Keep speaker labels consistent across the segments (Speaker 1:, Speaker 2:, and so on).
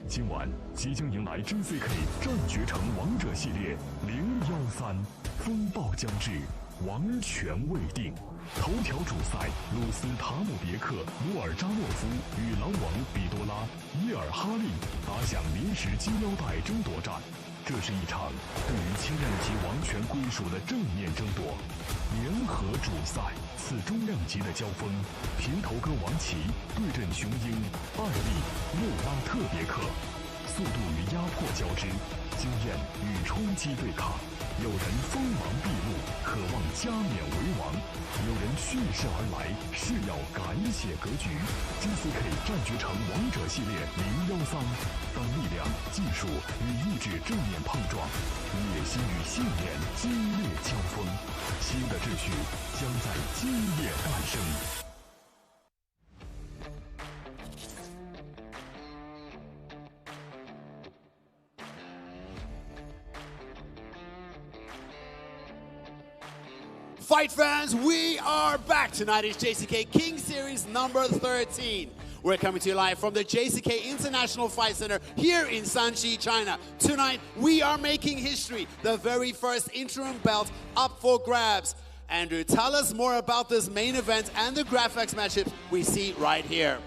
Speaker 1: 今晚即将迎来 JCK 战绝城王者系列013，风暴将至，王权未定。头条主赛，鲁斯塔姆别克努尔扎诺夫与狼王比多拉耶尔哈利打响临时金腰带争夺战。这是一场对于轻量级王权归属的正面争夺。联合主赛，次中量级的交锋，平头哥王琦对阵雄鹰艾利穆拉特别克，速度与压迫交织，经验与冲击对抗。有人锋芒毕露，渴望加冕为王；有人蓄势而来，誓要改写格局。JCK 战绝城王者系列013，当力量、技术与意志正面碰撞，野心与信念激烈交锋，新的秩序将在今夜诞生。
Speaker 2: Fight fans, we are back. Tonight is JCK Kings Series number 13. We're coming to you live from the JCK International Fighting Center here in Shanxi, China. Tonight, we are making history. The very first interim belt up for grabs. Andrew, tell us more about this main event and the graphics matchup we see right here.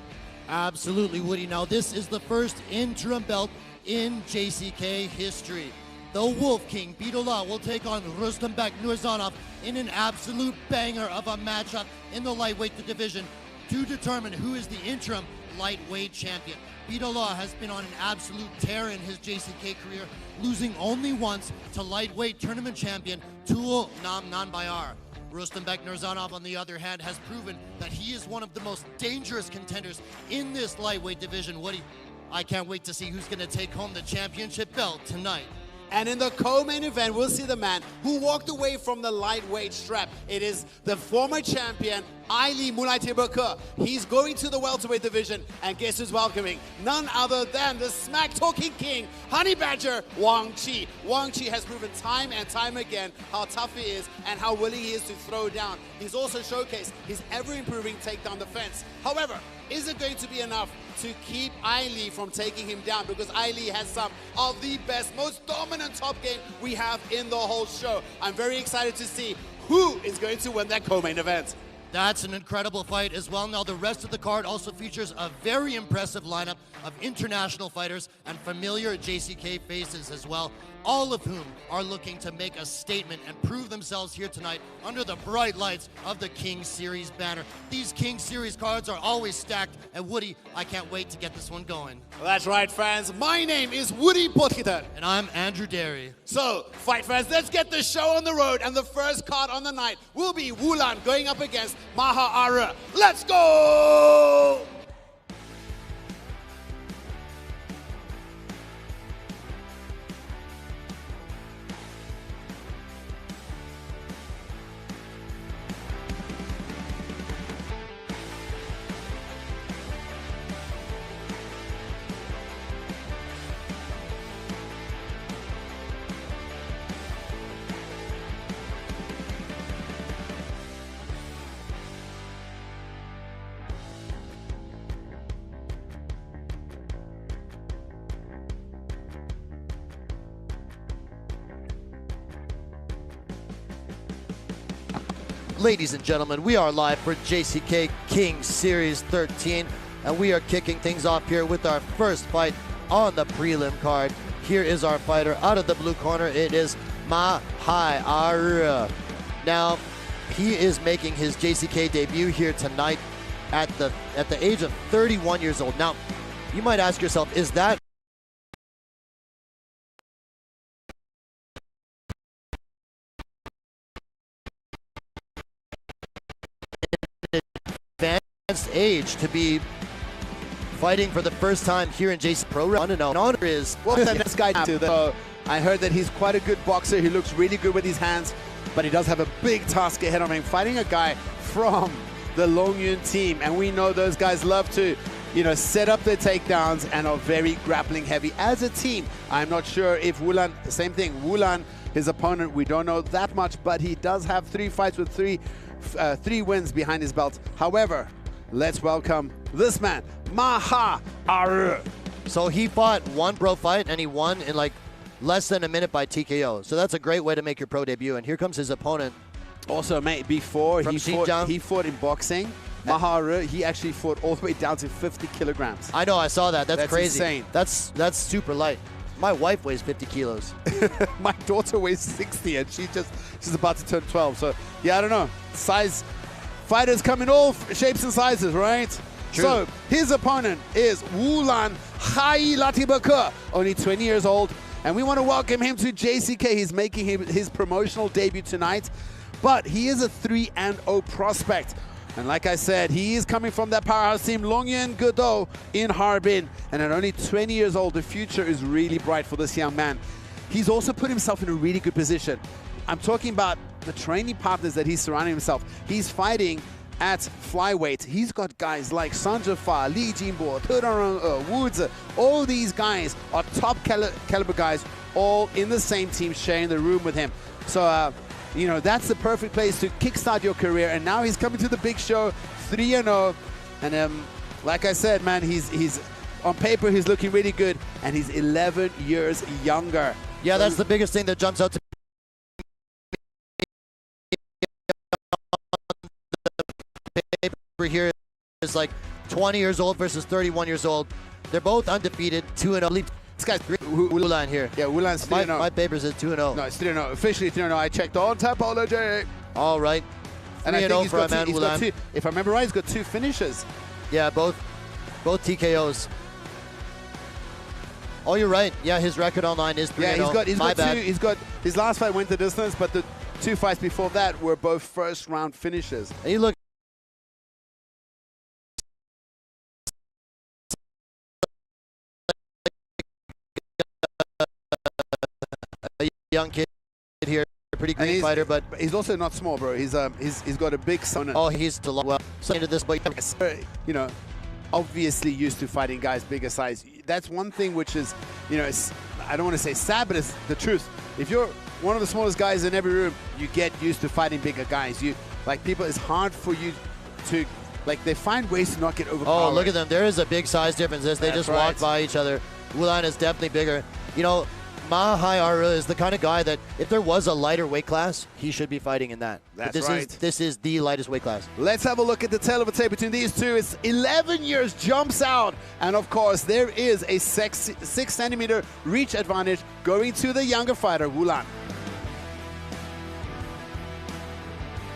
Speaker 3: Absolutely, Woody. Now, this is the first interim belt in JCK history. The Wolf King, Biduola, will take on Rustambek Nurzhanov in an absolute banger of a matchup in the lightweight division to determine who is the interim lightweight champion. Biduola has been on an absolute tear in his JCK career, losing only once to lightweight tournament champion Tuul Namnanbayar. Rustambek Nurzhanov, on the other hand, has proven that he is one of the most dangerous contenders in this lightweight division. Woody, I can't wait to see who's going to take home the championship belt tonight.
Speaker 2: And in the co-main event, we'll see the man who walked away from the lightweight strap. It is the former champion, Aili Mulatebieke. He's going to the welterweight division, and guess who's welcoming? None other than the smack-talking king, Honey Badger, Wang. Wang has proven time and time again how tough he is and how willing he is to throw down. He's also showcased his ever-improving takedown defense. However, is it going to be enough to keep Aili from taking him down? Because Aili has some of the best, most dominant top game we have in the whole show. I'm very excited to see who is going to win that co-main event.
Speaker 3: That's an incredible fight as well. Now, the rest of the card also features a very impressive lineup of international fighters and familiar JCK faces as well, all of whom are looking to make a statement and prove themselves here tonight under the bright lights of the King Series banner. These King Series cards are always stacked, and Woody, I can't wait to get this one going.
Speaker 2: Well, that's right, fans. My name is Woody Potgieter.
Speaker 3: And I'm Andrew Derry.
Speaker 2: So, fight fans, let's get the show on the road, and the first card on the night will be Wulan going up against Mahaiari. Let's go!
Speaker 3: Ladies and gentlemen, we are live for JCK Kings Series 13, and we are kicking things off here with our first fight on the prelim card. Here is our fighter out of the blue corner. It is Mahaiari. Now, he is making his JCK debut here tonight at the age of 31 years old. Now, you might ask yourself, is that advanced age to be fighting for the first time here in JCK Pro? Honor is
Speaker 4: what the next guy to. So I heard that he's quite a good boxer. He looks really good with his hands, but he does have a big task ahead of him, fighting a guy from the Longyun team, and we know those guys love to, you know, set up their takedowns and are very grappling heavy as a team. I'm not sure if Wulan, same thing. Wulan, his opponent, we don't know that much, but he does have 3 fights with three wins behind his belt. However, let's welcome this man, Mahaiari.
Speaker 3: So he fought one pro fight and he won in like less than a minute by TKO. So that's a great way to make your pro debut. And here comes his opponent.
Speaker 4: Also, mate, before he fought in boxing, Mahaiari, he actually fought all the way down to 50 kilograms.
Speaker 3: I know, I saw that. That's crazy.
Speaker 4: Insane.
Speaker 3: That's super light. My wife weighs 50 kilos.
Speaker 4: My daughter weighs 60 and she's about to turn 12. So, yeah, I don't know. Size, fighters come in all shapes and sizes, right?
Speaker 3: True.
Speaker 4: So, his opponent is Wulan Hayilatibieke, only 20 years old. And we want to welcome him to JCK. He's making his promotional debut tonight. But he is a 3-0 prospect. And like I said, he is coming from that powerhouse team, Longyuan Gudo in Harbin. And at only 20 years old, the future is really bright for this young man. He's also put himself in a really good position. I'm talking about the training partners that he's surrounding himself. He's fighting at Flyweight. He's got guys like Sanjay Fa, Li Jinbo, Terang, Woods. All these guys are top caliber guys, all in the same team, sharing the room with him. So, you know, that's the perfect place to kickstart your career. And now he's coming to the big show, 3-0. And like I said, man, he's on paper, he's looking really good. And he's 11 years younger.
Speaker 3: Yeah, that's the biggest thing that jumps out to me here is like 20 years old versus 31 years old. They're both undefeated, 2-0. This guy's Wulan here.
Speaker 4: Yeah, Wulan's 3-0.
Speaker 3: My papers is 2-0.
Speaker 4: No, it's 3-0. Officially 3-0. I checked on Tapology.
Speaker 3: All right. 3-0 for our man Wulan.
Speaker 4: If I remember right, he's got 2 finishes.
Speaker 3: Yeah, both TKOs. Oh, you're right. Yeah, his record online is 3-0.
Speaker 4: Yeah, he's got his last fight went the distance, but the 2 fights before that were both first-round finishes.
Speaker 3: And you look young kid here, pretty great fighter, but
Speaker 4: he's also not small, bro. He's got a big son.
Speaker 3: Oh, he's still well into this, but
Speaker 4: you know, obviously used to fighting guys bigger size. That's one thing which is, you know, I don't want to say sad, but it's the truth. If you're one of the smallest guys in every room, you get used to fighting bigger guys. It's hard for you to, like, they find ways to not get overpowered.
Speaker 3: Oh, look at them. There is a big size difference. They just walk by each other. Wulan is definitely bigger. You know, Mahaiari is the kind of guy that if there was a lighter weight class, he should be fighting in that.
Speaker 4: That's right.
Speaker 3: This is the lightest weight class.
Speaker 4: Let's have a look at the tail of a tape between these two. It's 11 years jumps out. And of course, there is a 6-centimeter reach advantage going to the younger fighter, Wulan.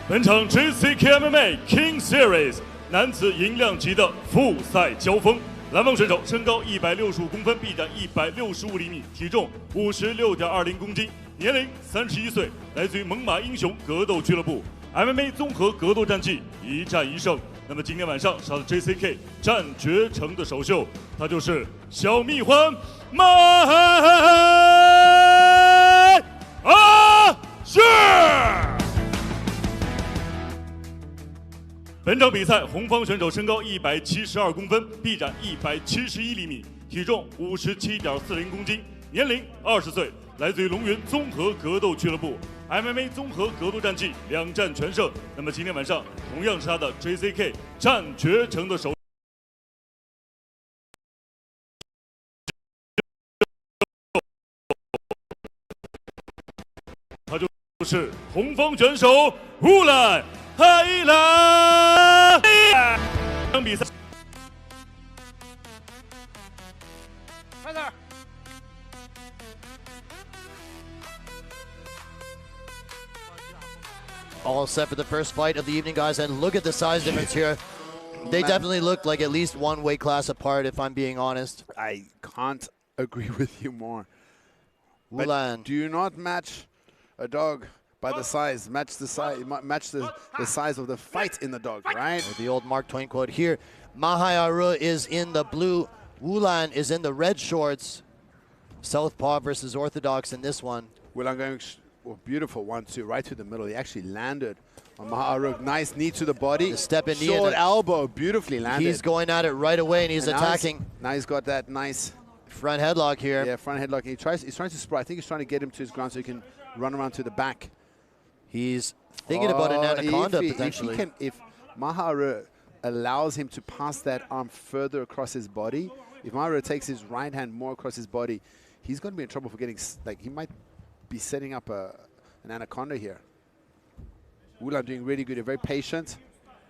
Speaker 5: 本场 JCKMMA King Series 男子银量级的复赛交锋。 蓝方选手身高165公分，臂展165厘米，体重56.20公斤，年龄31岁，来自于猛犸英雄格斗俱乐部 ，MMA 综合格斗战绩1战1胜。那么今天晚上上的 JCK 战绝城的首秀，他就是小蜜獾Mahaiari。 本场比赛，红方选手身高172公分，臂展171厘米，体重57.40公斤，年龄20岁，来自于龙源综合格斗俱乐部 ，MMA 综合格斗战绩2战全胜。那么今天晚上同样是他的 JCK 战绝城的首。 他就是红方选手Wulan Hayilatibieke。这场比赛。
Speaker 4: 快点！
Speaker 3: All set for the first fight of the evening, guys, and look at the size difference here. They definitely look like at least one weight class apart, if I'm being honest.
Speaker 4: I can't agree with you more.
Speaker 3: Wulan.
Speaker 4: But do you not match a dog by the size? Match the size. Match the size of the fight in the dog, right?
Speaker 3: Or the old Mark Twain quote here. Mahaiari is in the blue. Wulan is in the red shorts. Southpaw versus Orthodox in this one.
Speaker 4: Wulan going beautiful 1-2 right to the middle. He actually landed on Mahaiari. Nice knee to the body.
Speaker 3: The step in knee.
Speaker 4: Short elbow, beautifully landed.
Speaker 3: He's going at it right away, and he's attacking.
Speaker 4: Now he's got that nice
Speaker 3: front headlock here.
Speaker 4: Yeah, front headlock. He's trying to sprawl. I think he's trying to get him to his ground so he can run around to the back.
Speaker 3: He's thinking about an anaconda potentially.
Speaker 4: If Mahaiari allows him to pass that arm further across his body. If Mahaiari takes his right hand more across his body, he's going to be in trouble for getting, like, he might be setting up an anaconda here. Wulan doing really good, very patient,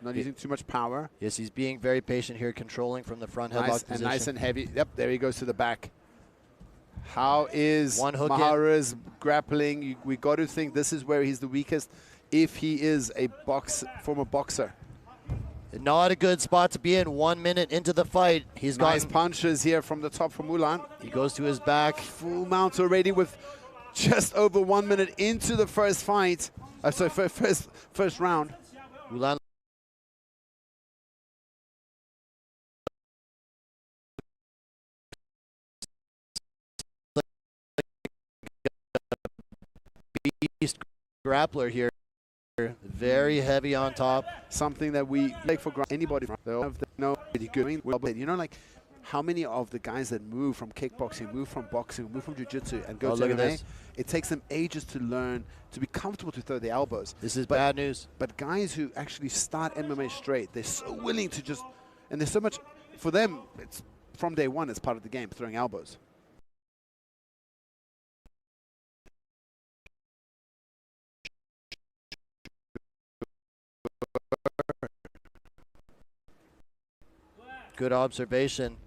Speaker 4: not using too much power.
Speaker 3: Yes, he's being very patient here, controlling from the front headlock position.
Speaker 4: And nice and heavy. Yep, there he goes to the back. How is
Speaker 3: Mahaiari's
Speaker 4: grappling? We got to think this is where he's the weakest if he is a former boxer.
Speaker 3: Not a good spot to be in 1 minute into the fight. He's got
Speaker 4: nice punches here from the top from Wulan.
Speaker 3: He goes to his back.
Speaker 4: Full mount already with just over 1 minute into the first fight. Sorry, first round.
Speaker 3: Wulan beast grappler here. Very heavy on top.
Speaker 4: Something that we take for granted. Anybody from pretty good. You know, like how many of the guys that move from kickboxing, move from boxing, move from jiu-jitsu and go to MMA, it takes them ages to learn to be comfortable to throw the elbows.
Speaker 3: This is bad news.
Speaker 4: But guys who actually start MMA straight, they're so willing to just, and there's so much, for them, it's from day one, it's part of the game, throwing elbows.
Speaker 3: Good observation.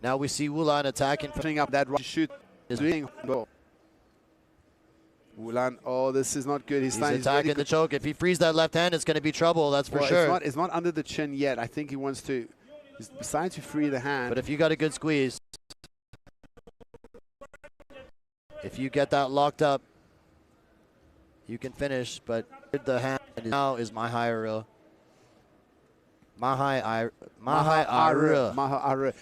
Speaker 3: Now we see Wulan attacking.
Speaker 4: Putting up that right shoot. Wulan, oh, this is not good. He's
Speaker 3: attacking the choke. If he frees that left hand, it's going to be trouble, that's for sure.
Speaker 4: It's not under the chin yet. I think he wants to, besides to free the hand.
Speaker 3: But if you got a good squeeze, if you get that locked up, you can finish. But the hand now is Mahaiari. Mahaiari.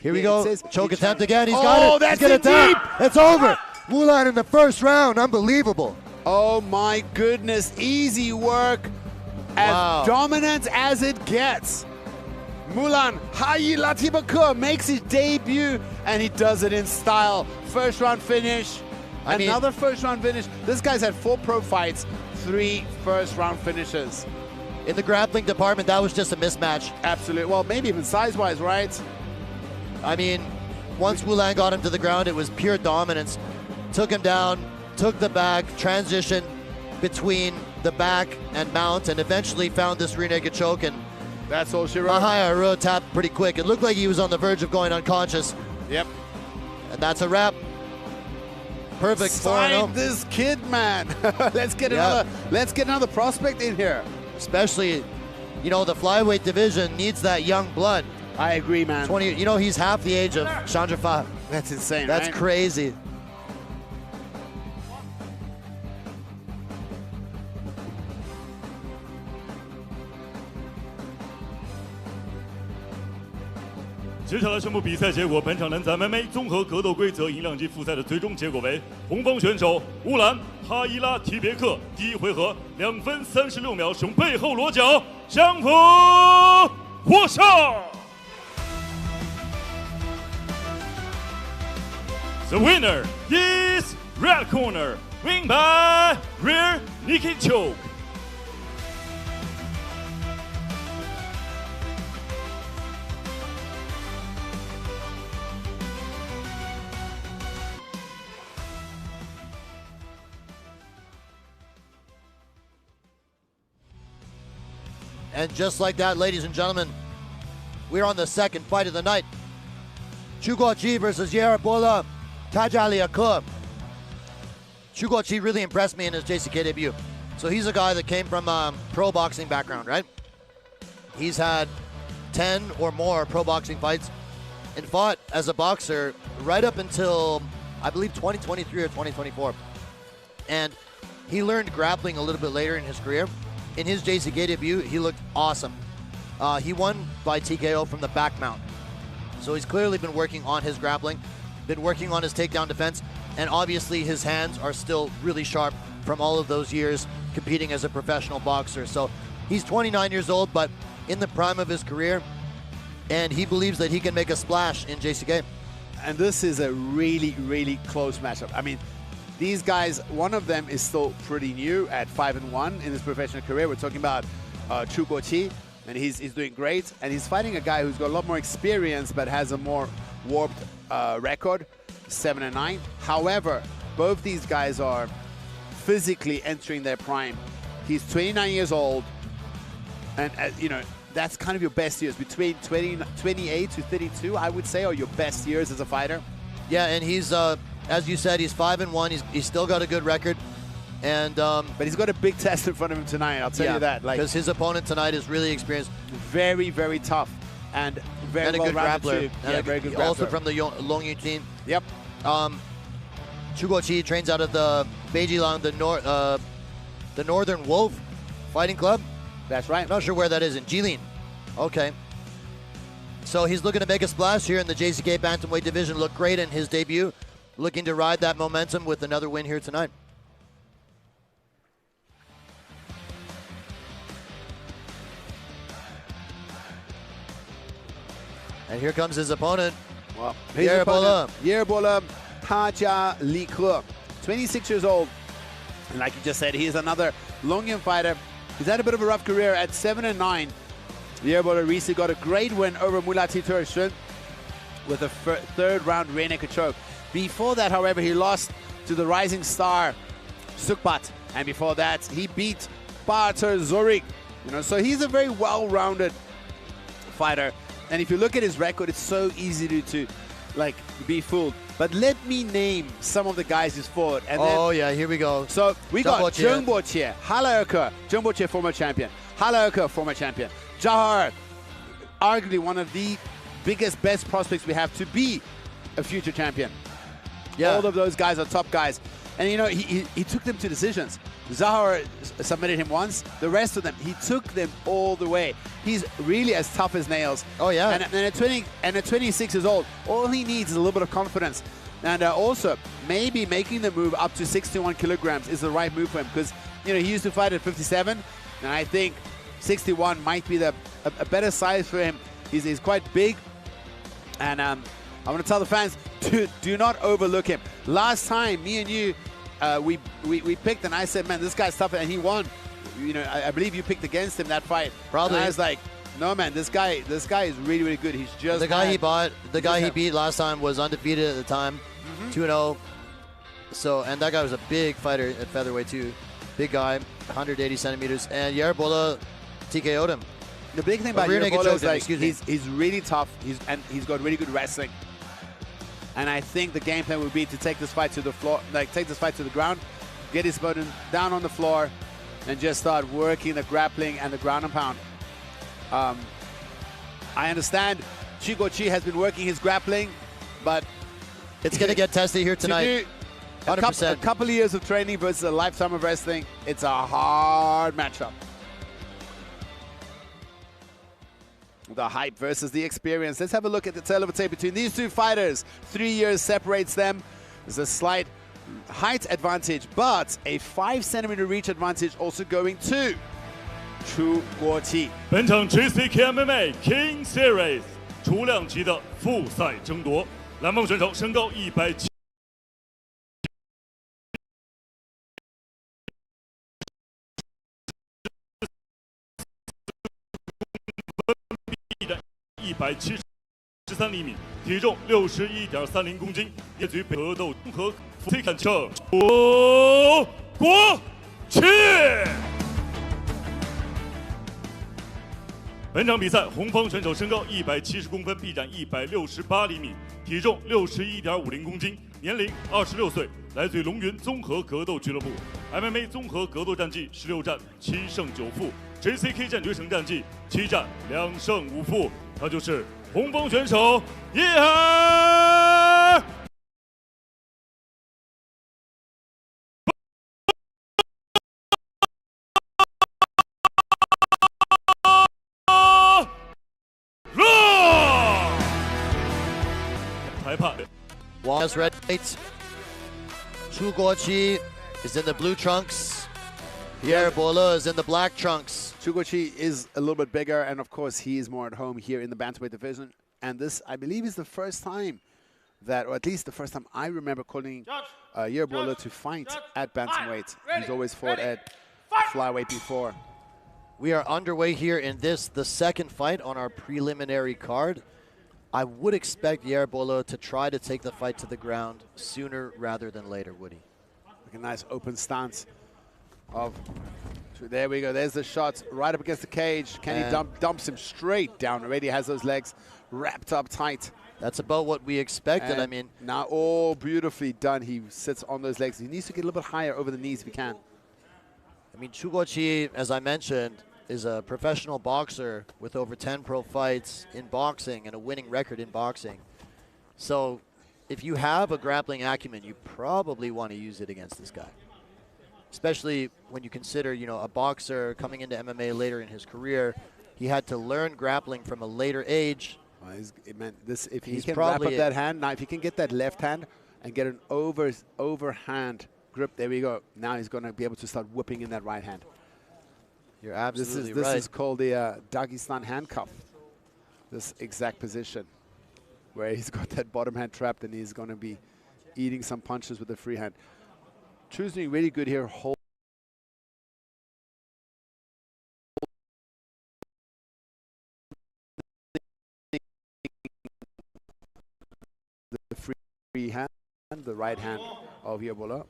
Speaker 3: Here we go. Choke attempt again. He's got it.
Speaker 4: That's
Speaker 3: He's gonna tap. It's over. Wulan in the first round. Unbelievable.
Speaker 4: Oh my goodness. Easy work. As dominant as it gets. Wulan Hayilatibieke makes his debut and he does it in style. First round finish. Another first round finish. This guy's had 4 pro fights, 3 first round finishes.
Speaker 3: In the grappling department, that was just a mismatch.
Speaker 4: Absolutely. Well, maybe even size-wise, right?
Speaker 3: I mean, once Wulan got him to the ground, it was pure dominance. Took him down, took the back, transition between the back and mount, and eventually found this rear naked choke. And
Speaker 4: that's all she wrote.
Speaker 3: Mahaiari tapped pretty quick. It looked like he was on the verge of going unconscious.
Speaker 4: Yep.
Speaker 3: And that's a wrap. Perfect.
Speaker 4: Sign this kid, man. Let's get another prospect in here.
Speaker 3: Especially, you know, the flyweight division needs that young blood.
Speaker 4: I agree, man.
Speaker 3: 20, you know, he's half the age of Chandrafa.
Speaker 4: That's insane,
Speaker 3: That's
Speaker 4: right?
Speaker 3: crazy.
Speaker 5: 接下来宣布比赛结果。本场男子 MMA 综合格斗规则银两级复赛的最终结果为：红方选手乌兰哈伊拉提别克第一回合2分36秒使用背后裸脚降服获胜。The winner is red corner, win by rear naked choke.
Speaker 3: And just like that, ladies and gentlemen, we're on the second fight of the night. Guoqi versus Yeerbole, Tajialike. Guoqi really impressed me in his JCK debut. So he's a guy that came from a pro boxing background, right? He's had 10 or more pro boxing fights and fought as a boxer right up until, I believe, 2023 or 2024. And he learned grappling a little bit later in his career. In his JCK debut, he looked awesome. He won by TKO from the back mount. So he's clearly been working on his grappling, been working on his takedown defense, and obviously his hands are still really sharp from all of those years competing as a professional boxer. So he's 29 years old, but in the prime of his career, and he believes that he can make a splash in JCK.
Speaker 4: And this is a really, really close matchup. I mean, these guys, one of them is still pretty new at 5-1 in his professional career. We're talking about Guoqi. and he's doing great. And he's fighting a guy who's got a lot more experience, but has a more warped record, 7-9. However, both these guys are physically entering their prime. He's 29 years old, and you know, that's kind of your best years. Between 28 to 32, I would say, are your best years as a fighter.
Speaker 3: Yeah, and he's, as you said, he's 5-1. He's still got a good record. And
Speaker 4: but he's got a big test in front of him tonight, I'll tell you that. Like,
Speaker 3: because his opponent tonight is really experienced.
Speaker 4: Very, very tough. And very
Speaker 3: a good grappler.
Speaker 4: Yeah, very good grappler.
Speaker 3: Also from the Longyun team.
Speaker 4: Yep.
Speaker 3: Guoqi trains out of the Beijilang, the Northern Wolf Fighting Club.
Speaker 4: That's right.
Speaker 3: I'm not sure where that is, in Jilin. Okay. So he's looking to make a splash here in the JCK Bantamweight division. Looked great in his debut. Looking to ride that momentum with another win here tonight. And here comes his opponent.
Speaker 4: Well,
Speaker 3: Yeerbole.
Speaker 4: Tajialike, 26 years old. And like you just said, he is another Longyun fighter. He's had a bit of a rough career at 7-9. Yeerbole recently got a great win over Mulatebieke with a third round rear naked choke. Before that, however, he lost to the rising star Sukpat. And before that, he beat Barter Zorik. You know, so he's a very well-rounded fighter. And if you look at his record, it's so easy to like be fooled. But let me name some of the guys he's fought. And
Speaker 3: yeah, here we go.
Speaker 4: So we got Hayilatibieke, Hayilatibieke, former champion. Hayilatibieke, former champion. Jakhongir, arguably one of the biggest, best prospects we have to be a future champion. Yeah. All of those guys are top guys. And you know, he took them to decisions. Jakhongir submitted him once. The rest of them, he took them all the way. He's really as tough as nails.
Speaker 3: Oh yeah.
Speaker 4: And at 26 years old, all he needs is a little bit of confidence. And also, maybe making the move up to 61 kilograms is the right move for him, because you know, he used to fight at 57, and I think 61 might be a better size for him. He's quite big, and I want to tell the fans, do not overlook him. Last time, me and you, we picked, and I said, man, this guy's tough, and he won. You know, I believe you picked against him that fight.
Speaker 3: Probably.
Speaker 4: And I was like, no, man, this guy is really, really good. He's just
Speaker 3: the guy he beat last time was undefeated at the time, 2-0. So, and that guy was a big fighter at featherweight too, big guy, 180 centimeters, and Yeerbole TKO'd him.
Speaker 4: The big thing about Yeerbole is like he's really tough. He's got really good wrestling. And I think the game plan would be to take this fight to the floor, like take this fight to the ground, get his opponent down on the floor, and just start working the grappling and the ground and pound. I understand Guoqi has been working his grappling, but
Speaker 3: it's going to get tested here tonight.
Speaker 4: To do a couple of years of training versus a lifetime of wrestling, it's a hard matchup. The hype versus the experience. Let's have a look at the tail of a tape between these two fighters. 3 years separates them. There's a slight height advantage, but a 5-centimeter reach advantage also going to Guoqi.
Speaker 5: 本场 JCKMMA King Series 初量级的复赛争夺，蓝方选手身高170。 173厘米，体重61.30公斤，业余格斗综合非砍胜Guoqi。本场比赛，红方选手身高170公分，臂展168厘米，体重61.50公斤，年龄26岁，来自于龙云综合格斗俱乐部。MMA 综合格斗战绩16战7胜9负 ，JCK 战决胜战绩7战2胜5负。 他就是红方选手Yeerhali。裁判
Speaker 3: Wang has red lights. Guoqi is in the blue trunks. Yeerbole is in the black trunks.
Speaker 4: Guoqi is a little bit bigger, and of course he is more at home here in the bantamweight division. And this, I believe, is the first time that, or at least the first time I remember calling Yeerbole to fight at bantamweight. He's always fought at flyweight before.
Speaker 3: We are underway here in this, the second fight on our preliminary card. I would expect Yeerbole to try to take the fight to the ground sooner rather than later, Woody.
Speaker 4: Like a nice open stance of, there we go, there's the shots right up against the cage. Can he dumps him straight down, already has those legs wrapped up tight.
Speaker 3: That's about what we expected.
Speaker 4: And
Speaker 3: I mean,
Speaker 4: now all beautifully done. He sits on those legs. He needs to get a little bit higher over the knees if he can.
Speaker 3: I mean, Guoqi, as I mentioned, is a professional boxer with over 10 pro fights in boxing and a winning record in boxing. So if you have a grappling acumen, you probably want to use it against this guy. Especially when you consider, you know, a boxer coming into MMA later in his career, he had to learn grappling from a later age.
Speaker 4: Well, if he can wrap up that hand, now if he can get that left hand and get an overhand grip, there we go. Now he's going to be able to start whipping in that right hand.
Speaker 3: You're absolutely
Speaker 4: right.
Speaker 3: This
Speaker 4: is called the Dagestan handcuff, this exact position, where he's got that bottom hand trapped and he's going to be eating some punches with the free hand. Chu's doing really good here. Hold the free hand, the right hand of Yeerbole.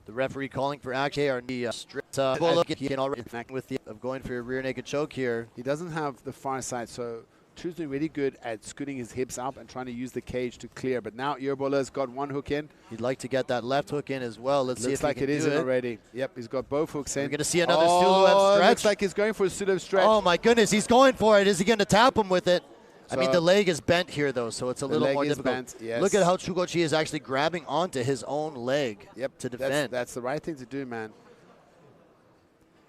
Speaker 3: The referee calling for action or knee strict. He can already with the of going for a rear naked choke here.
Speaker 4: He doesn't have the far side, so Chu's doing really good at scooting his hips up and trying to use the cage to clear. But now Yeerbole's got one hook in.
Speaker 3: He'd like to get that left hook in as well. Let's see if
Speaker 4: like it is in already. Yep, he's got both hooks in.
Speaker 3: We're going to see another Suloev stretch.
Speaker 4: Looks like he's going for a Suloev stretch.
Speaker 3: Oh my goodness, he's going for it. Is he going to tap him with it? So I mean, the leg is bent here, though, so it's a little more difficult.
Speaker 4: Bent, yes.
Speaker 3: Look at how Guoqi is actually grabbing onto his own leg to defend.
Speaker 4: That's the right thing to do, man.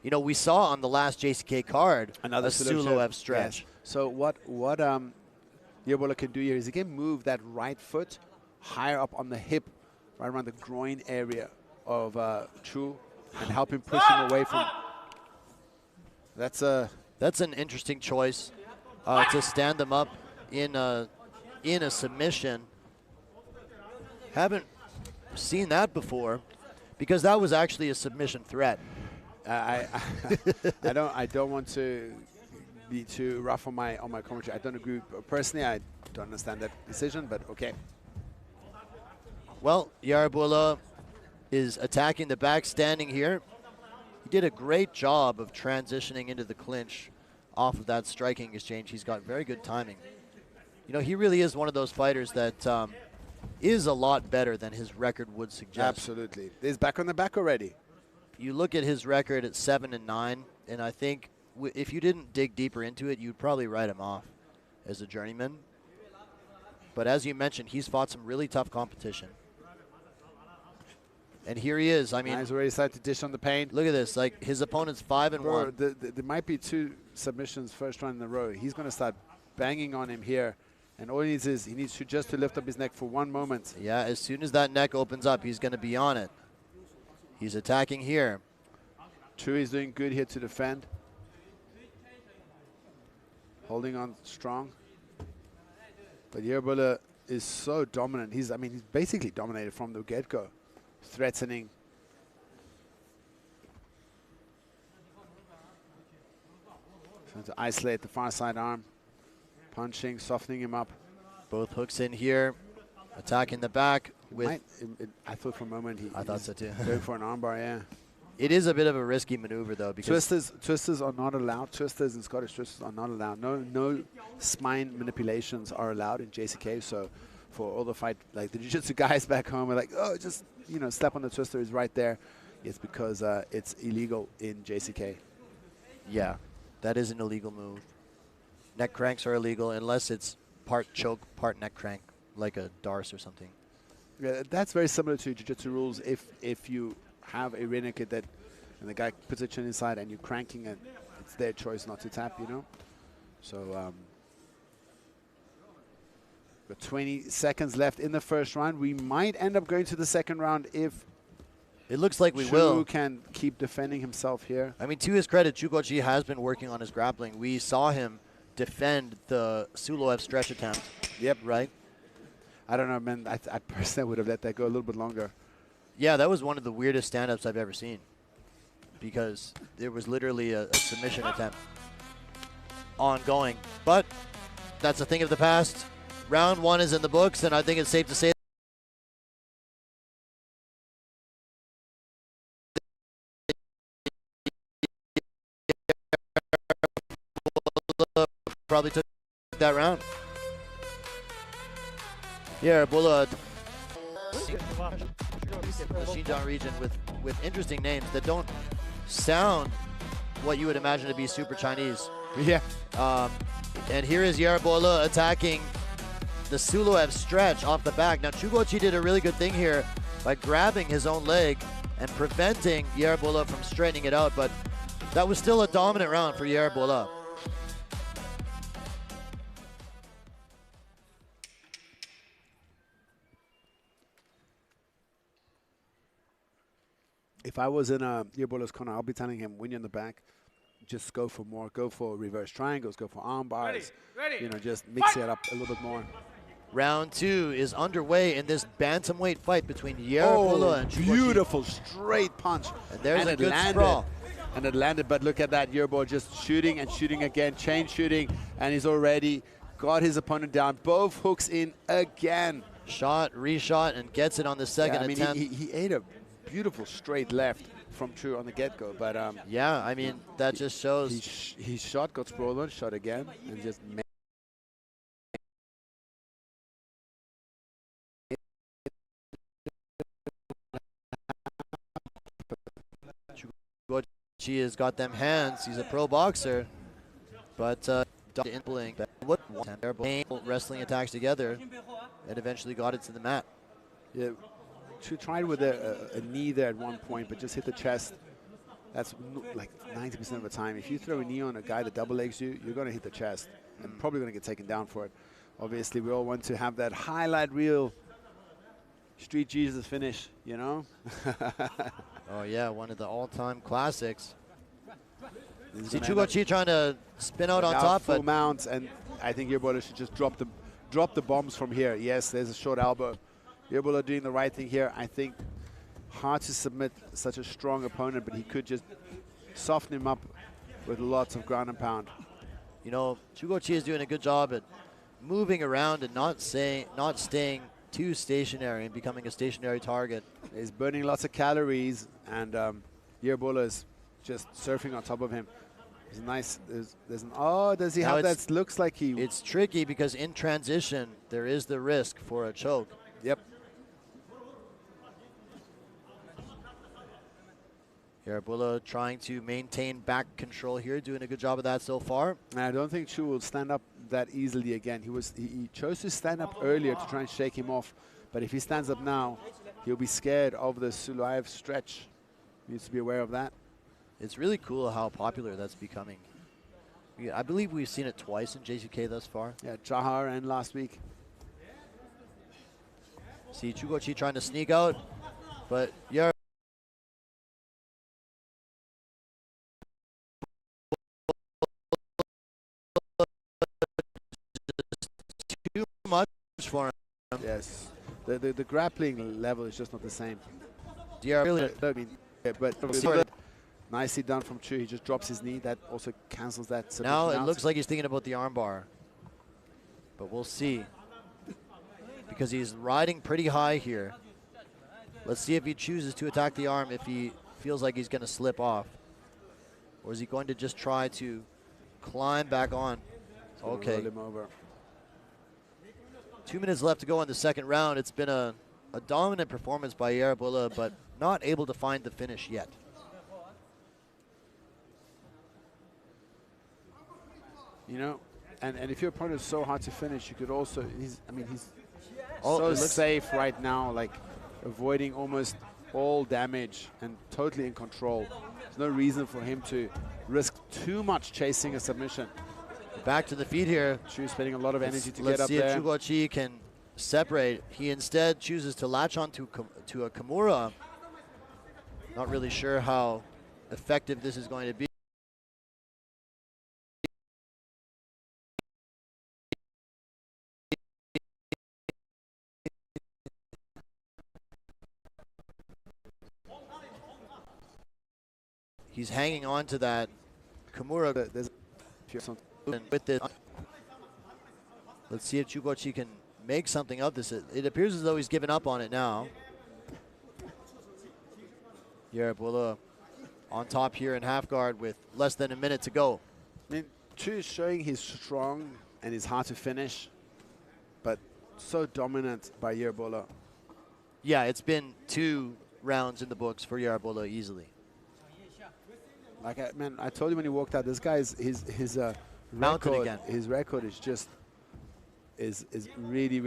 Speaker 3: You know, we saw on the last JCK card
Speaker 4: another
Speaker 3: Suloev stretch.
Speaker 4: Yes. So what Yeerbole can do here is he can move that right foot higher up on the hip, right around the groin area of Chu, and help him push him away from. That's
Speaker 3: an interesting choice. To stand them up in a submission. Haven't seen that before, because that was actually a submission threat.
Speaker 4: I don't want to be too rough on my commentary. I don't agree personally. I don't understand that decision, but okay.
Speaker 3: Well, Yeerbole is attacking the back, standing here. He did a great job of transitioning into the clinch off of that striking exchange. He's got very good timing. You know, he really is one of those fighters that is a lot better than his record would suggest.
Speaker 4: Absolutely. He's back on the back already.
Speaker 3: You look at his record at 7-9, and I think if you didn't dig deeper into it, you'd probably write him off as a journeyman. But as you mentioned, he's fought some really tough competition. And here he is. I mean,
Speaker 4: he's already started to dish on the pain.
Speaker 3: Look at this. Like, his opponent's 5-1.
Speaker 4: There might be 2 submissions first round in a row. He's going to start banging on him here. And all he needs is just to lift up his neck for one moment.
Speaker 3: Yeah, as soon as that neck opens up, he's going to be on it. He's attacking here.
Speaker 4: Chu is doing good here to defend. Holding on strong. But Yeerbole is so dominant. He's basically dominated from the get-go. Threatening. Trying to isolate the far side arm. Punching, softening him up.
Speaker 3: Both hooks in here. Attacking the back.
Speaker 4: I thought for a moment
Speaker 3: I thought so too.
Speaker 4: Going for an armbar, yeah.
Speaker 3: It is a bit of a risky maneuver, though, because
Speaker 4: twisters are not allowed. Twisters and Scottish twisters are not allowed. No spine manipulations are allowed in JCK. So for all the fight, like the jiu-jitsu guys back home are like, oh, just step on the twister is right there. It's because it's illegal in JCK.
Speaker 3: Yeah, that is an illegal move. Neck cranks are illegal unless it's part choke, part neck crank, like a Darce or something.
Speaker 4: Yeah, that's very similar to jiu-jitsu rules. If you have a rear naked and the guy puts a chin inside and you're cranking it, it's their choice not to tap, So got 20 seconds left in the first round. We might end up going to the second round if
Speaker 3: it looks like we
Speaker 4: Chu
Speaker 3: will.
Speaker 4: Can keep defending himself here.
Speaker 3: I mean, to his credit, Guoqi has been working on his grappling. We saw him defend the Suloev stretch attempt.
Speaker 4: Yep.
Speaker 3: Right?
Speaker 4: I don't know, man. I personally would have let that go a little bit longer.
Speaker 3: Yeah, that was one of the weirdest stand-ups I've ever seen. because there was literally a submission attempt ongoing. But that's a thing of the past. Round 1 is in the books, and I think it's safe to say probably took that round. Yeerbole, the Xinjiang region with interesting names that don't sound what you would imagine to be super Chinese.
Speaker 4: Yeah.
Speaker 3: And here is Yeerbole attacking the Suloev stretch off the back. Now Guoqi did a really good thing here by grabbing his own leg and preventing Yeerbole from straightening it out, but that was still a dominant round for Yeerbole.
Speaker 4: If I was in Yeerbole's corner, I'll be telling him, when you're in the back, just go for more. Go for reverse triangles. Go for arm bars. Ready. You know, just mix it up a little bit more.
Speaker 3: Round 2 is underway in this bantamweight fight between Yeerbole and Guoqi.
Speaker 4: Beautiful straight punch.
Speaker 3: And there's a good sprawl.
Speaker 4: And it landed, but look at that. Yeerbole just shooting and shooting again, chain shooting, and he's already got his opponent down. Both hooks in again.
Speaker 3: Shot, reshot, and gets it on the second attempt.
Speaker 4: He ate a beautiful straight left from Chu on the get-go, but
Speaker 3: yeah, I mean, that just shows
Speaker 4: he shot, got sprawled on, shot again, and just
Speaker 3: Guoqi has got them hands. He's a pro boxer, but wrestling attacks together and eventually got it to the mat.
Speaker 4: Yeah. She tried with a knee there at one point, but just hit the chest. That's like 90% of the time. If you throw a knee on a guy that double legs you, you're going to hit the chest and probably going to get taken down for it. Obviously, we all want to have that highlight reel Street Jesus finish, you know?
Speaker 3: Oh, yeah, one of the all-time classics. See Guoqi trying to spin out on top.
Speaker 4: Full mount, and I think Yeerbole should just drop the bombs from here. Yes, there's a short elbow. Yeerbole doing the right thing here. I think hard to submit such a strong opponent, but he could just soften him up with lots of ground and pound.
Speaker 3: You know, Guoqi is doing a good job at moving around and not staying too stationary and becoming a stationary target.
Speaker 4: He's burning lots of calories, and Yeerbole is just surfing on top of him. It's nice. Does he have that? Looks like he...
Speaker 3: It's tricky because in transition, there is the risk for a choke.
Speaker 4: Yep.
Speaker 3: Yeerbole trying to maintain back control here, doing a good job of that so far.
Speaker 4: I don't think Chu will stand up that easily again. He chose to stand up earlier to try and shake him off, but if he stands up now, he'll be scared of the Suloev stretch. He needs to be aware of that.
Speaker 3: It's really cool how popular that's becoming. I believe we've seen it twice in JCK thus far.
Speaker 4: Yeah, Jahar and last week.
Speaker 3: See Guoqi trying to sneak out, but Yeerbole too much for him.
Speaker 4: Yes, the grappling level is just not the same.
Speaker 3: But
Speaker 4: nicely done from Chu. He just drops his knee. That also cancels that.
Speaker 3: Now it looks like he's thinking about the armbar, but we'll see, because he's riding pretty high here. Let's see if he chooses to attack the arm, if he feels like he's going to slip off, or is he going to just try to climb back on? Okay.
Speaker 4: Roll him over.
Speaker 3: 2 minutes left to go in the second round. It's been a dominant performance by Yeerbole, but not able to find the finish yet.
Speaker 4: You know, and if your opponent is so hard to finish, you could also, he's
Speaker 3: Oh,
Speaker 4: so safe right now, like avoiding almost all damage and totally in control. There's no reason for him to risk too much chasing a submission.
Speaker 3: Back to the feet here.
Speaker 4: Chu's spending a lot of energy to get up there.
Speaker 3: Let's see if Guoqi can separate. He instead chooses to latch on to a Kimura. Not really sure how effective this is going to be. He's hanging on to that Kimura.
Speaker 4: There's
Speaker 3: With this, let's see if Guoqi can make something of this. It appears as though he's given up on it now. Yeerbole on top here in half guard with less than a minute to go.
Speaker 4: I mean, Chu is showing he's strong and he's hard to finish, but so dominant by Yeerbole.
Speaker 3: Yeah, it's been 2 rounds in the books for Yeerbole easily.
Speaker 4: Like, man, I told you when he walked out, this guy's his
Speaker 3: Mounted
Speaker 4: record,
Speaker 3: again.
Speaker 4: his record is just is really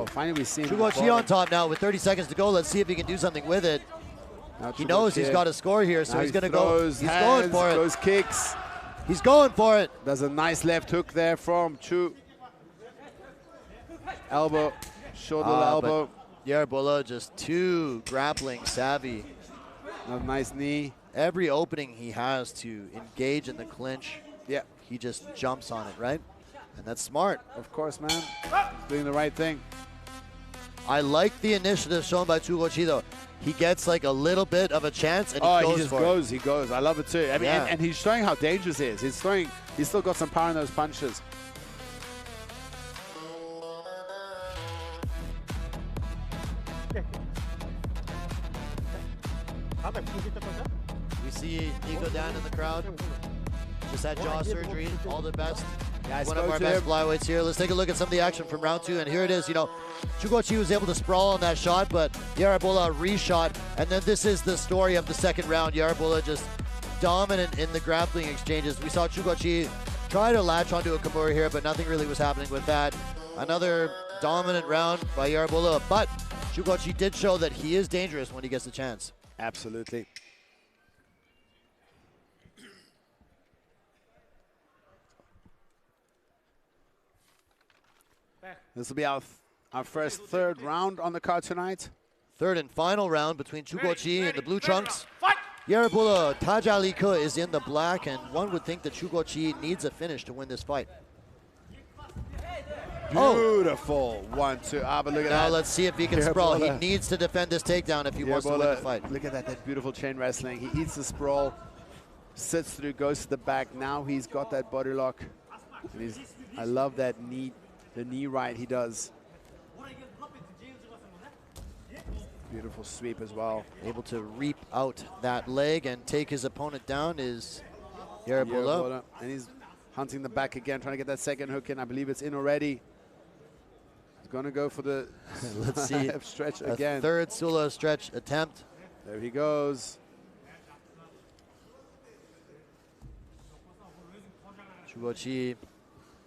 Speaker 4: finally we see him.
Speaker 3: Guoqi on top now with 30 seconds to go. Let's see if he can do something with it.
Speaker 4: Now
Speaker 3: He knows he's got a score here, so
Speaker 4: now
Speaker 3: he's
Speaker 4: he
Speaker 3: going to go.
Speaker 4: throws
Speaker 3: He's
Speaker 4: hands,
Speaker 3: going for it.
Speaker 4: Those kicks.
Speaker 3: He's going for it.
Speaker 4: There's a nice left hook there from Chu. Elbow, short little elbow.
Speaker 3: Yeerbole just too grappling savvy.
Speaker 4: A nice knee.
Speaker 3: Every opening he has to engage in the clinch,
Speaker 4: Yeah,
Speaker 3: he just jumps on it, right? And that's smart.
Speaker 4: of course, man. Doing the right thing.
Speaker 3: I like the initiative shown by Guoqi though. He gets like a little bit of a chance and he goes
Speaker 4: he just
Speaker 3: for
Speaker 4: goes. He goes. I love it too. I mean,
Speaker 3: Yeah.
Speaker 4: and he's showing how dangerous he is. He's throwing. He's still got some power in those punches.
Speaker 3: We see Nico down in the crowd. Just had jaw surgery. All the best.
Speaker 4: Yeah, I
Speaker 3: One of
Speaker 4: spoke
Speaker 3: our
Speaker 4: to
Speaker 3: best
Speaker 4: him.
Speaker 3: flyweights here. Let's take a look at some of the action from round 2. And here it is. You know, Guoqi was able to sprawl on that shot, but Yeerbole reshot. And then this is the story of the second round. Yeerbole just dominant in the grappling exchanges. We saw Guoqi try to latch onto a Kimura here, but nothing really was happening with that. Another dominant round by Yeerbole, but Guoqi did show that he is dangerous when he gets the chance.
Speaker 4: Absolutely. This will be our first third round on the card tonight.
Speaker 3: Third and final round between Guoqi and the blue trunks. Yeerbole, Tajialike is in the black, and one would think that Guoqi needs a finish to win this fight.
Speaker 4: Beautiful 1-2. But look at
Speaker 3: Now
Speaker 4: that.
Speaker 3: let's see if he can sprawl. He
Speaker 4: Yeerbole.
Speaker 3: needs to defend this takedown if he wants to win the fight.
Speaker 4: Look at that. That beautiful chain wrestling. He eats the sprawl, sits through, goes to the back. Now he's got that body lock. And I love that knee, the knee right he does. Beautiful sweep as well.
Speaker 3: Able to reap out that leg and take his opponent down is Yeerbole.
Speaker 4: Yeerbole. And he's hunting the back again, trying to get that second hook in. I believe it's in already. He's going to go for the
Speaker 3: Let's see.
Speaker 4: stretch
Speaker 3: A
Speaker 4: again.
Speaker 3: third Sula stretch attempt.
Speaker 4: There he goes.
Speaker 3: Guoqi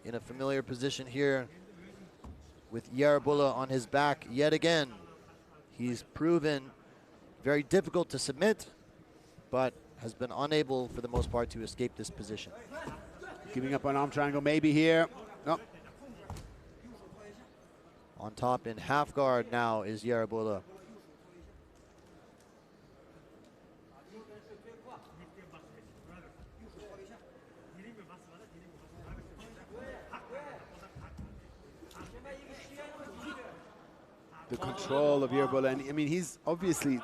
Speaker 3: in a familiar position here with Yeerbole on his back yet again. He's proven very difficult to submit, but has been unable for the most part to escape this position.
Speaker 4: Giving up an arm triangle maybe here. No.
Speaker 3: On top in half guard now is Yeerbole.
Speaker 4: The control of Yeerbole, and I mean, he's obviously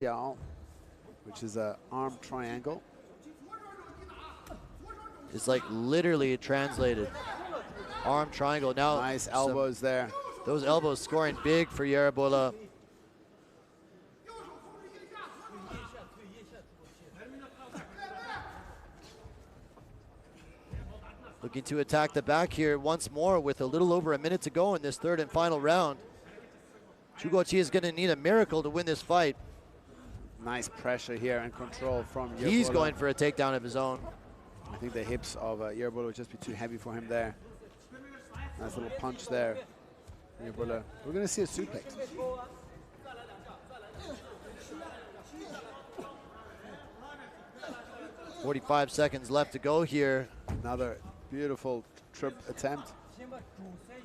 Speaker 4: Fuyao, which is an arm triangle.
Speaker 3: It's like literally translated. Arm triangle. Now
Speaker 4: Nice elbows there.
Speaker 3: Those elbows scoring big for Yeerhali. Looking to attack the back here once more with a little over a minute to go in this third and final round. Guoqi is going to need a miracle to win this fight.
Speaker 4: Nice pressure here and control from Yeerhali.
Speaker 3: He's going for a takedown of his own.
Speaker 4: I think the hips of Yeerbole would just be too heavy for him there. Nice little punch there. Yeerbole. We're going to see a suplex.
Speaker 3: .45 seconds left to go here.
Speaker 4: Another beautiful trip attempt.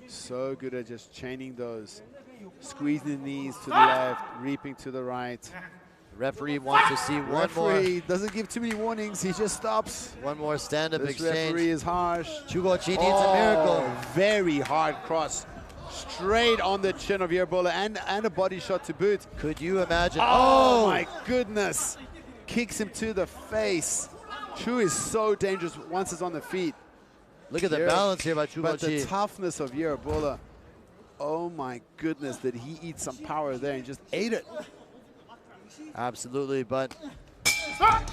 Speaker 4: So good at just chaining those. Squeezing the knees to the left, reaping to the right.
Speaker 3: The referee wants to see one more.
Speaker 4: Referee doesn't give too many warnings, he just stops.
Speaker 3: One more stand-up
Speaker 4: This
Speaker 3: exchange.
Speaker 4: referee is harsh.
Speaker 3: Guoqi needs a miracle.
Speaker 4: Very hard cross. Straight on the chin of Yeerbole and a body shot to boot.
Speaker 3: Could you imagine?
Speaker 4: Oh my goodness. Kicks him to the face. Chu is so dangerous once it's on the feet.
Speaker 3: Look at the balance here by
Speaker 4: But the
Speaker 3: Guoqi.
Speaker 4: toughness of Yeerbole. Oh my goodness, did he eat some power there and just ate it.
Speaker 3: Absolutely, but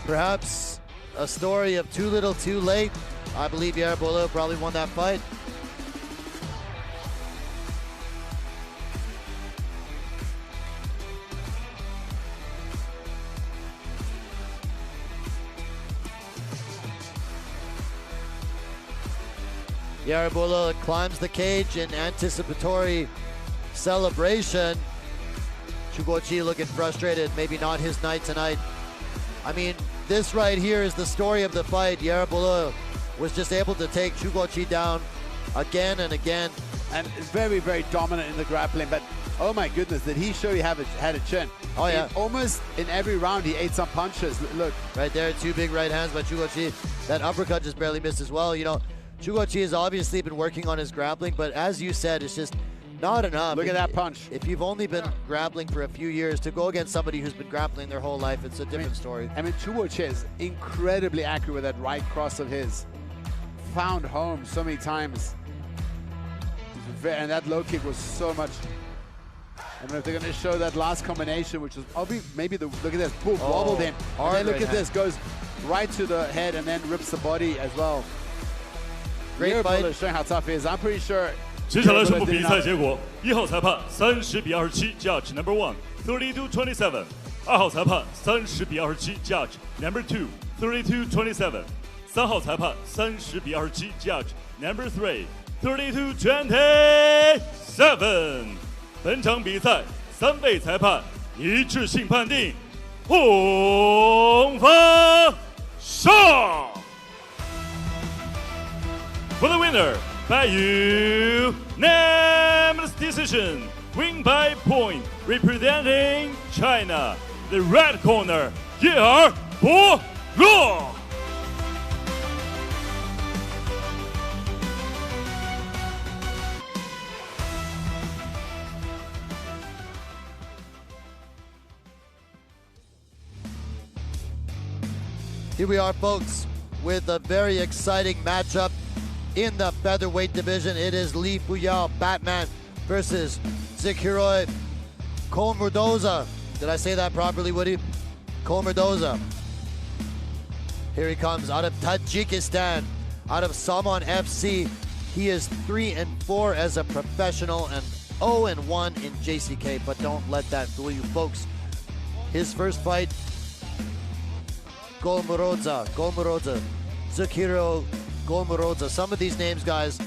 Speaker 3: perhaps a story of too little too late. I believe Yeerbole probably won that fight. Yeerbole climbs the cage in anticipatory celebration. Guoqi looking frustrated, maybe not his night tonight. I mean, this right here is the story of the fight. Yeerbole was just able to take Guoqi down again and again.
Speaker 4: And very, very dominant in the grappling, but oh my goodness, did he show you had a chin?
Speaker 3: Oh yeah.
Speaker 4: Almost in every round he ate some punches. Look.
Speaker 3: Right there, two big right hands by Guoqi. That uppercut just barely missed as well. You know, Guoqi has obviously been working on his grappling, but as you said, it's just not enough.
Speaker 4: Look at that punch.
Speaker 3: If you've only been grappling for a few years, to go against somebody who's been grappling their whole life, it's a different story.
Speaker 4: I mean, Guoqi is incredibly accurate with that right cross of his. Found home so many times. And that low kick was so much. I don't know if they're going to show that last combination, which was maybe the, look at this, boom, wobbled him. And then look at this, goes right to the head and then rips the body as well.
Speaker 3: Great fight.
Speaker 4: Showing how tough he is. I'm pretty sure.
Speaker 5: 接下来宣布比赛结果：1号裁判30-27 ，Judge Number 1 32-27；2号裁判30-27 ，Judge Number 2 32-27；3号裁判30-27 ，Judge Number 3 32-27。本场比赛3位裁判一致性判定，红方胜。For the winner, by unanimous decision, win by point, representing China, the red corner, Yeerbole.
Speaker 3: Here we are, folks, with a very exciting matchup in the featherweight division. It is Li Fuyao, Batman, versus Zikiryoi, Kholmurodzoda. Did I say that properly, Woody? Kholmurodzoda. Here he comes out of Tajikistan, out of Salman FC. He is 3-4 as a professional and 0-1 in JCK, but don't let that fool you, folks. His first fight, Kholmurodzoda, Zikiryoi, Kholmurodzoda. Some of these names, guys,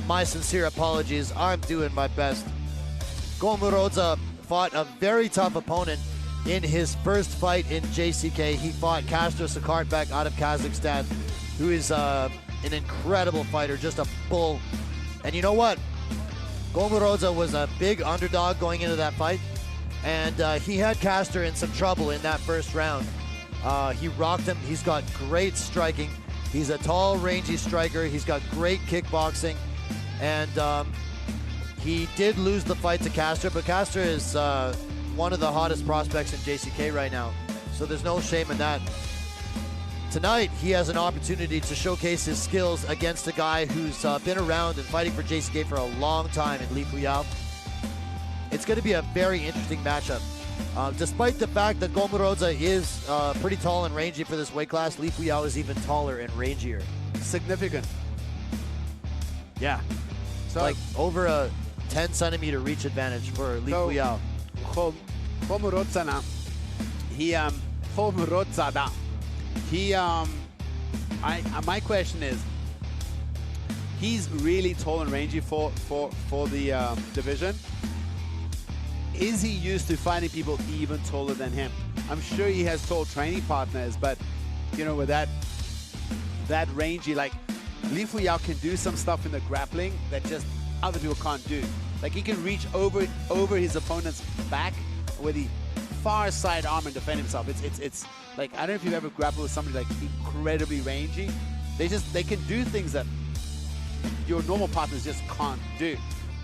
Speaker 3: my sincere apologies. I'm doing my best. Kholmurodzoda fought a very tough opponent in his first fight in JCK. He fought Castro Sakartbek out of Kazakhstan, who is an incredible fighter, just a bull. And you know what? Kholmurodzoda was a big underdog going into that fight, and he had Castro in some trouble in that first round. He rocked him. He's got great striking. He's a tall, rangy striker. He's got great kickboxing. And he did lose the fight to Castro, but Castro is one of the hottest prospects in JCK right now, so there's no shame in that. Tonight, he has an opportunity to showcase his skills against a guy who's been around and fighting for JCK for a long time in Fuyao. It's going to be a very interesting matchup. Despite the fact that Kholmurodzoda is pretty tall and rangy for this weight class, Fuyao is even taller and rangier.
Speaker 4: Significant. Yeah. So
Speaker 3: like over a 10 centimeter reach advantage for Fuyao.
Speaker 4: Kholmurodzoda, Kholmurodzoda. My question is, he's really tall and rangy for the division. Is he used to fighting people even taller than him? I'm sure he has tall training partners, but you know, with that rangy, like Fuyao can do some stuff in the grappling that just other people can't do. Like he can reach over his opponent's back with the far side arm and defend himself. It's like, I don't know if you've ever grappled with somebody like incredibly rangy. They can do things that your normal partners just can't do.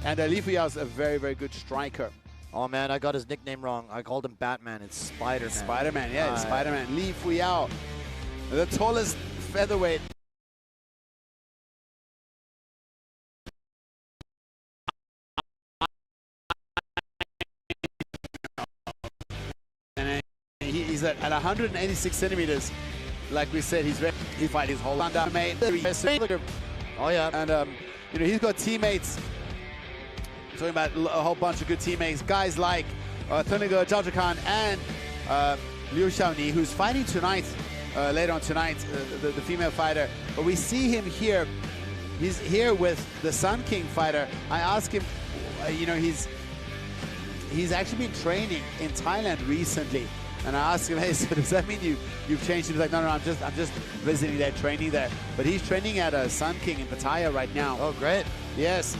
Speaker 4: And Fuyao is a very, very good striker.
Speaker 3: Oh man, I got his nickname wrong. I called him Batman. It's Spider-Man.
Speaker 4: Spider-Man, yeah, it's Spider-Man. Fuyao, the tallest featherweight. And he's at 186 centimeters. Like we said, he fight his whole Bantamweight.
Speaker 3: Oh yeah.
Speaker 4: And you know, he's got teammates. Talking about a whole bunch of good teammates, guys like Thunigo Jakhongir and Liu Xiaoni, who's fighting tonight, later on tonight, the female fighter. But we see him here. He's here with the Sun King fighter. I asked him, you know, he's actually been training in Thailand recently. And I asked him, hey, so does that mean you've changed? He was like, no, I'm just visiting there, training there. But he's training at Sun King in Pattaya right now.
Speaker 3: Oh, great.
Speaker 4: Yes.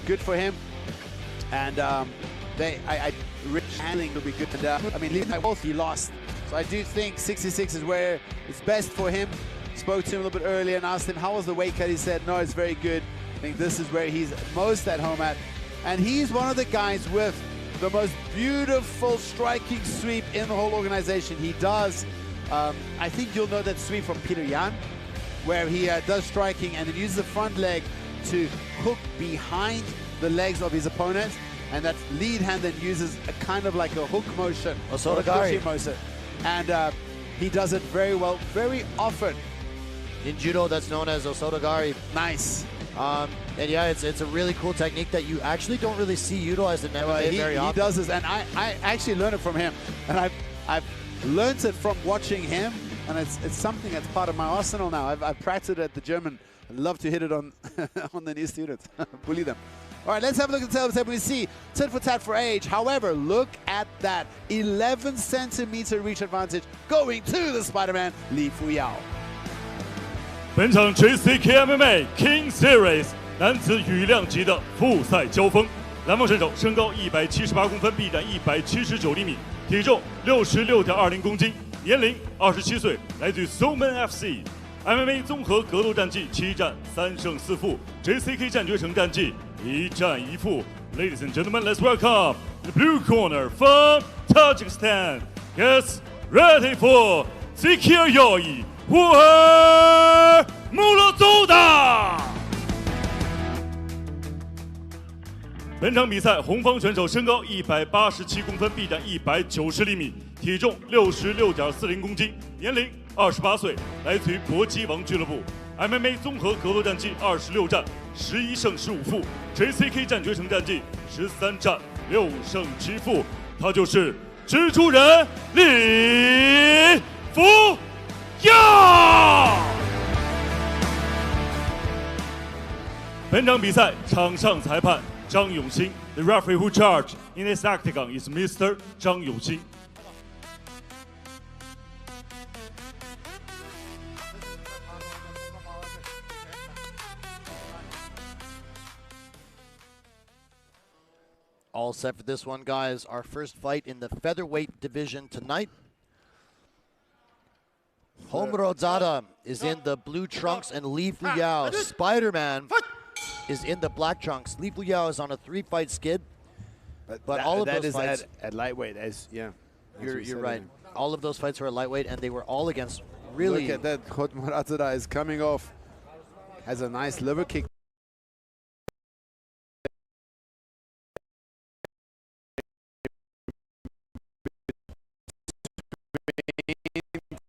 Speaker 4: Good for him, and Rich handling will be good. And I mean, both he lost, so I do think 66 is where it's best for him. Spoke to him a little bit earlier and asked him how was the weight cut. He said, no, it's very good. I think this is where he's most at home at, and he's one of the guys with the most beautiful striking sweep in the whole organization. He does. I think you'll know that sweep from Peter Yan, where he does striking and then uses the front leg to hook behind the legs of his opponent, and that lead hand then uses a kind of like a hook motion,
Speaker 3: Osotogari
Speaker 4: motion, and he does it very well, very often.
Speaker 3: In judo, that's known as Osotogari.
Speaker 4: Nice.
Speaker 3: And yeah, it's a really cool technique that you actually don't really see utilized in MMA very often.
Speaker 4: He does this, and I actually learned it from him, and I've learned it from watching him, and it's something that's part of my arsenal now. I've practiced it at the gym, and I love to hit it on on the new students, bully them. All right, let's have a look at the table. We see tit for tat for age. However, look at that 11 centimeter reach advantage going to the Spider-Man Fuyao.
Speaker 5: 本场 JCKMMA King Series 男子羽量级的复赛交锋，蓝方选手身高178公分，臂展179厘米，体重66.20公斤，年龄27岁，来自于 Soman FC。MMA 综合格斗战绩7战3胜4负 ，JCK 战决城战绩1战1负。Ladies and gentlemen, let's welcome the blue corner from Tajikistan. Gets ready for Zikiryoi, Kholmurodzoda. 本场比赛，红方选手身高187公分，臂展190厘米，体重66.40公斤，年龄28岁，来自于搏击王俱乐部。MMA 综合格斗战绩26战11胜15负 ，JCK 战决城战绩13战6胜7负。他就是蜘蛛人Fuyao。本场比赛场上裁判张永新 ，The referee who charged in this octagon is Mr. 张永新。
Speaker 3: All set for this one, guys. Our first fight in the featherweight division tonight. Kholmurodzoda is in the blue trunks and Li Fuyao, Spider-Man, is in the black trunks. Li Fuyao is on a 3-fight skid. But all of those fights
Speaker 4: at lightweight,
Speaker 3: you're right. All of those fights were at lightweight, and they were all against really.
Speaker 4: Look at that. Kholmurodzoda is coming off. Has a nice liver kick.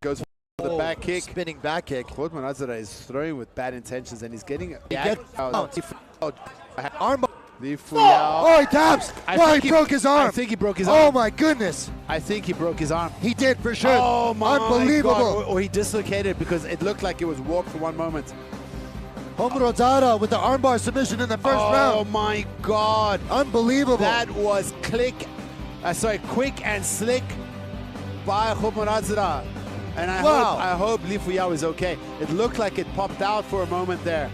Speaker 4: Goes for the back kick.
Speaker 3: Spinning back kick.
Speaker 4: Kholmurodzoda is throwing with bad intentions, and he's getting
Speaker 3: arm.
Speaker 4: The Fuyao.
Speaker 3: Oh, he taps! Oh, he broke his arm.
Speaker 4: I think he broke his arm.
Speaker 3: Oh my goodness!
Speaker 4: I think he broke his arm.
Speaker 3: He did for sure.
Speaker 4: Oh my
Speaker 3: Unbelievable!
Speaker 4: God. Or he dislocated because it looked like it was warped for one moment.
Speaker 3: Kholmurodzoda with the armbar submission in the first round.
Speaker 4: Oh my God!
Speaker 3: Unbelievable!
Speaker 4: That was quick and slick by Kholmurodzoda. And I hope Li Fuyao is okay. It looked like it popped out for a moment there.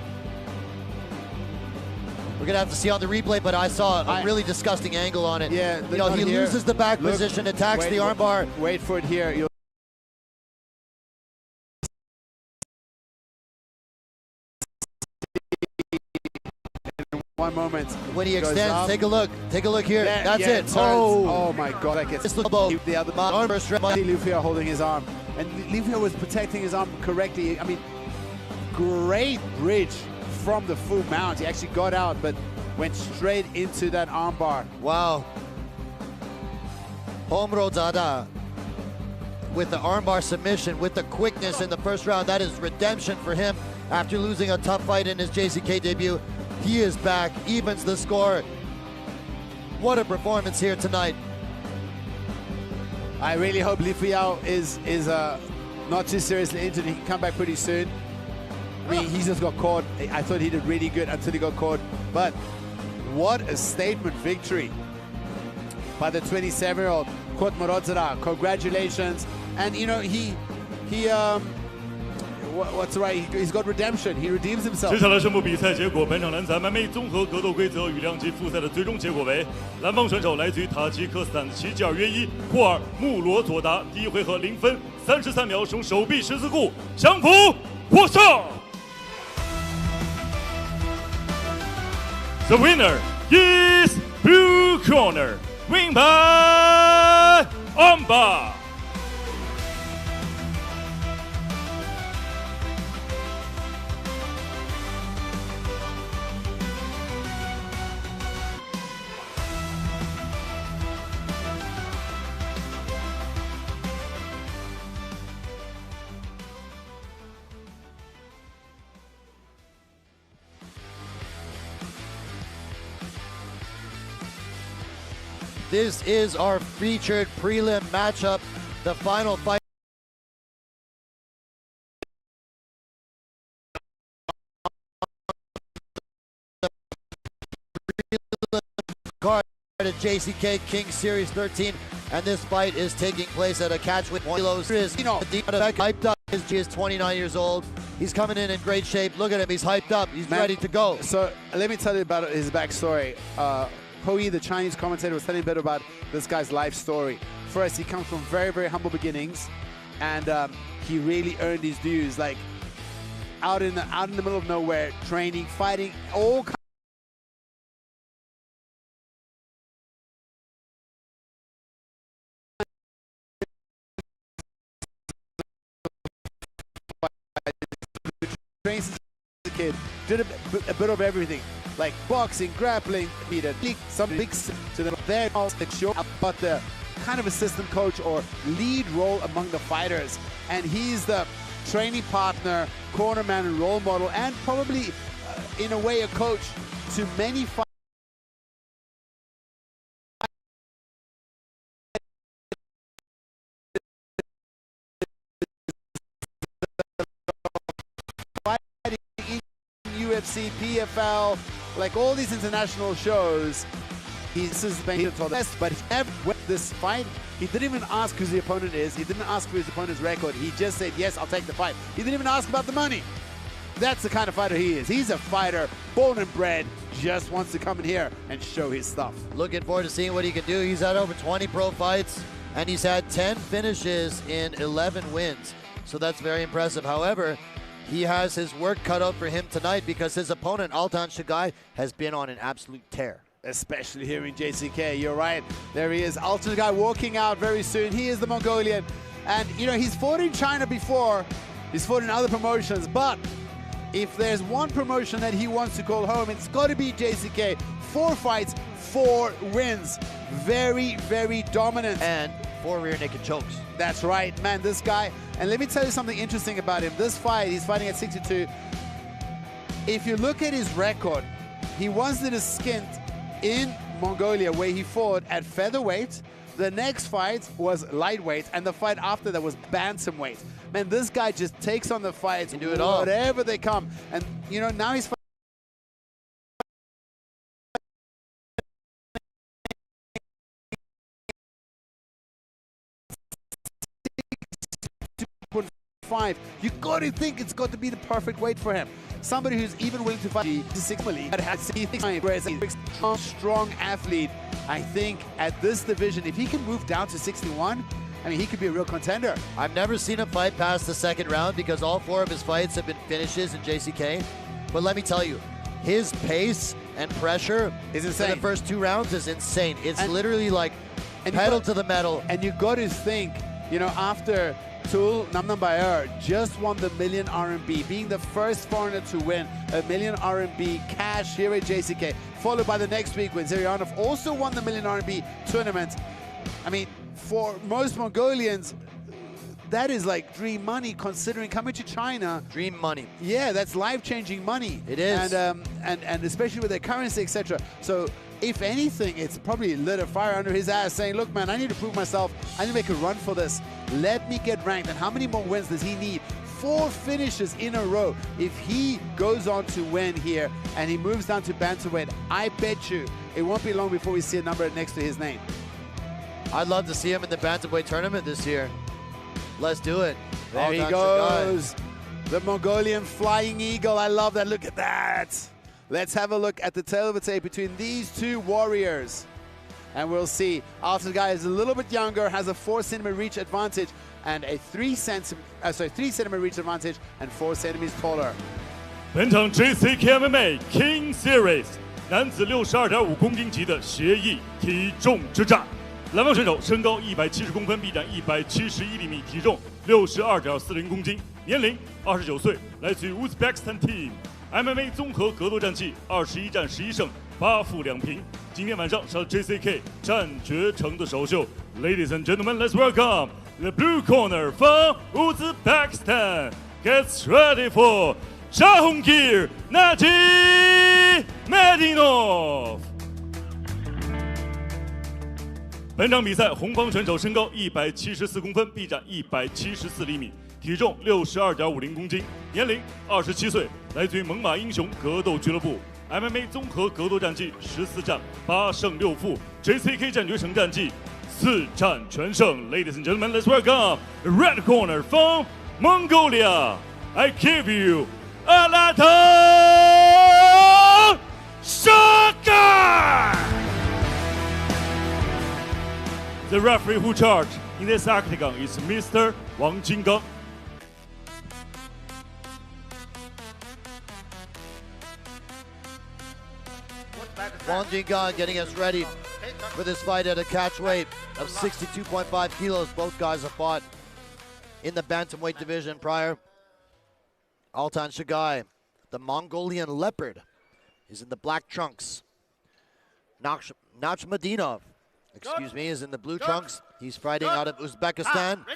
Speaker 3: We're gonna have to see on the replay, but I saw a really disgusting angle on it.
Speaker 4: Yeah,
Speaker 3: you know, he loses the back position, attacks the armbar.
Speaker 4: Wait for it here. You'll in one moment.
Speaker 3: When he extends, take a look here.
Speaker 4: There,
Speaker 3: that's it.
Speaker 4: Oh my God! I guess
Speaker 3: the elbow.
Speaker 4: The other
Speaker 3: arm.
Speaker 4: Li Fuyao holding his arm, and Li Fuyao was protecting his arm correctly. I mean, great bridge from the full mount. He actually got out, but went straight into that armbar.
Speaker 3: Wow. Kholmurodzoda with the armbar submission, with the quickness in the first round. That is redemption for him after losing a tough fight in his JCK debut. He is back, evens the score. What a performance here tonight.
Speaker 4: I really hope Li Fuyao is not too seriously injured. He can come back pretty soon. I mean, he just got caught. I thought he did really good until he got caught. But what a statement victory by the 27-year-old Kholmurodzoda. Congratulations. And you know, what's right? He's got redemption. He redeems himself.
Speaker 5: 接下来宣布比赛结果。本场男子 MMA 综合格斗规则与量级复赛的最终结果为：蓝方选手来自于塔吉克斯坦的齐吉尔约伊霍尔穆罗佐达，第一回合0分33秒，使用手臂十字固降服获胜。The winner is blue corner, win by armbar.
Speaker 3: This is our featured prelim matchup, the final fight. Card at JCK Kings Series 13, and this fight is taking place at a Catchweight 1 kilos. Hyped up. He is 29 years old. He's coming in great shape. Look at him. He's hyped up. He's ready to go.
Speaker 4: So let me tell you about his backstory. Hoi, the Chinese commentator, was telling a bit about this guy's life story. First, he comes from very, very humble beginnings, and he really earned his dues. Like out in the middle of nowhere, training, fighting, all kinds. Trained since a kid, did a bit of everything. Like boxing, grappling, some big to them there, but the kind of assistant coach or lead role among the fighters. And he's the training partner, cornerman, and role model, and probably, in a way, a coach to many fighters. UFC, PFL, like all these international shows, this is the best, but he never won this fight. He didn't even ask who the opponent is. He didn't ask for his opponent's record. He just said, yes, I'll take the fight. He didn't even ask about the money. That's the kind of fighter he is. He's a fighter, born and bred, just wants to come in here and show his stuff.
Speaker 3: Looking forward to seeing what he can do. He's had over 20 pro fights, and he's had 10 finishes in 11 wins. So that's very impressive. However, he has his work cut out for him tonight because his opponent, Altanshagai, has been on an absolute tear.
Speaker 4: Especially here in JCK, you're right. There he is, Altanshagai walking out very soon. He is the Mongolian. And, you know, he's fought in China before. He's fought in other promotions. But if there's one promotion that he wants to call home, it's got to be JCK. 4 fights, 4 wins. Very, very dominant.
Speaker 3: And 4 rear naked chokes.
Speaker 4: That's right, man, this guy. And let me tell you something interesting about him. This fight, he's fighting at 62. If you look at his record, he once did a skint in Mongolia where he fought at featherweight. The next fight was lightweight, and the fight after that was bantamweight. Man, this guy just takes on the fights,
Speaker 3: do it all.
Speaker 4: whatever they come. And, you know, now he's 5. You got to think it's got to be the perfect weight for him. Somebody who's even willing to fight the 6 that has 65, whereas a strong athlete. I think at this division, if he can move down to 61, I mean, he could be a real contender.
Speaker 3: I've never seen him fight past the 2nd round because all 4 of his fights have been finishes in JCK. But let me tell you, his pace and pressure
Speaker 4: is insane.
Speaker 3: in the first 2 rounds is insane. It's literally like pedal to the metal.
Speaker 4: And you got to think, you know, after Tul Namnambayar just won the million RMB, being the first foreigner to win a million RMB cash here at JCK, followed by the next week when Zikiryoi also won the million RMB tournament. I mean, for most Mongolians, that is like dream money, considering coming to China.
Speaker 3: Dream money.
Speaker 4: Yeah, that's life-changing money.
Speaker 3: It is.
Speaker 4: And especially with their currency, etc. So if anything, it's probably lit a fire under his ass saying, look, man, I need to prove myself. I need to make a run for this. Let me get ranked. And how many more wins does he need? 4 finishes in a row. If he goes on to win here and he moves down to bantamweight, I bet you it won't be long before we see a number next to his name.
Speaker 3: I'd love to see him in the bantamweight tournament this year. Let's do it.
Speaker 4: There he goes. The Mongolian flying eagle. I love that. Look at that. Let's have a look at the tail of the tape between these 2 warriors. And we'll see. Altanshagai is a little bit younger, has a 4 centimeter reach advantage and a 3 centimeter reach advantage and 4 centimeters taller.
Speaker 5: 本场 JCKMMA King Series 男子62.5公斤级的协议体重之战。蓝方选手身高170公分，臂展171厘米，体重62.40公斤，年龄29岁，来自于 Uzbekistan Team。MMA 综合格斗战绩21战11胜8负2平。今天晚上是 JCK 战决城的首秀。Ladies and gentlemen, let's welcome the blue corner from Uzbekistan. Gets ready for Jakhongir Najmetdinov. 本场比赛，红方选手身高174公分，臂展174厘米，体重62.50公斤，年龄27岁，来自于猛犸英雄格斗俱乐部。MMA 综合格斗战绩14战8胜6负 ，JCK 战决城战绩4战全胜。Ladies and gentlemen, let's welcome the red corner from Mongolia. I give you Altanshagai. The referee who charged in this octagon is Mr. Wang.
Speaker 3: Wang getting us ready for this fight at a catch weight of 62.5 kilos. Both guys have fought in the bantamweight division prior. Altanshagai, the Mongolian leopard, is in the black trunks. Najmetdinov, excuse me, is in the blue trunks. He's fighting out of Uzbekistan.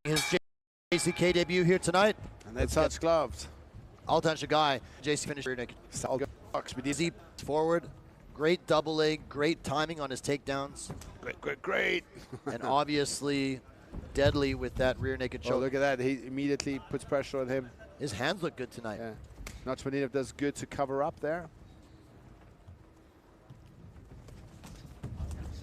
Speaker 3: His JCK debut here tonight.
Speaker 4: And they touch gloves.
Speaker 3: Altanshagai, JC finished rear naked. Deep forward, great double leg, great timing on his takedowns.
Speaker 4: Great.
Speaker 3: And obviously deadly with that rear naked choke.
Speaker 4: Oh, look at that. He immediately puts pressure on him.
Speaker 3: His hands look good tonight.
Speaker 4: Yeah. Najmetdinov does good to cover up there.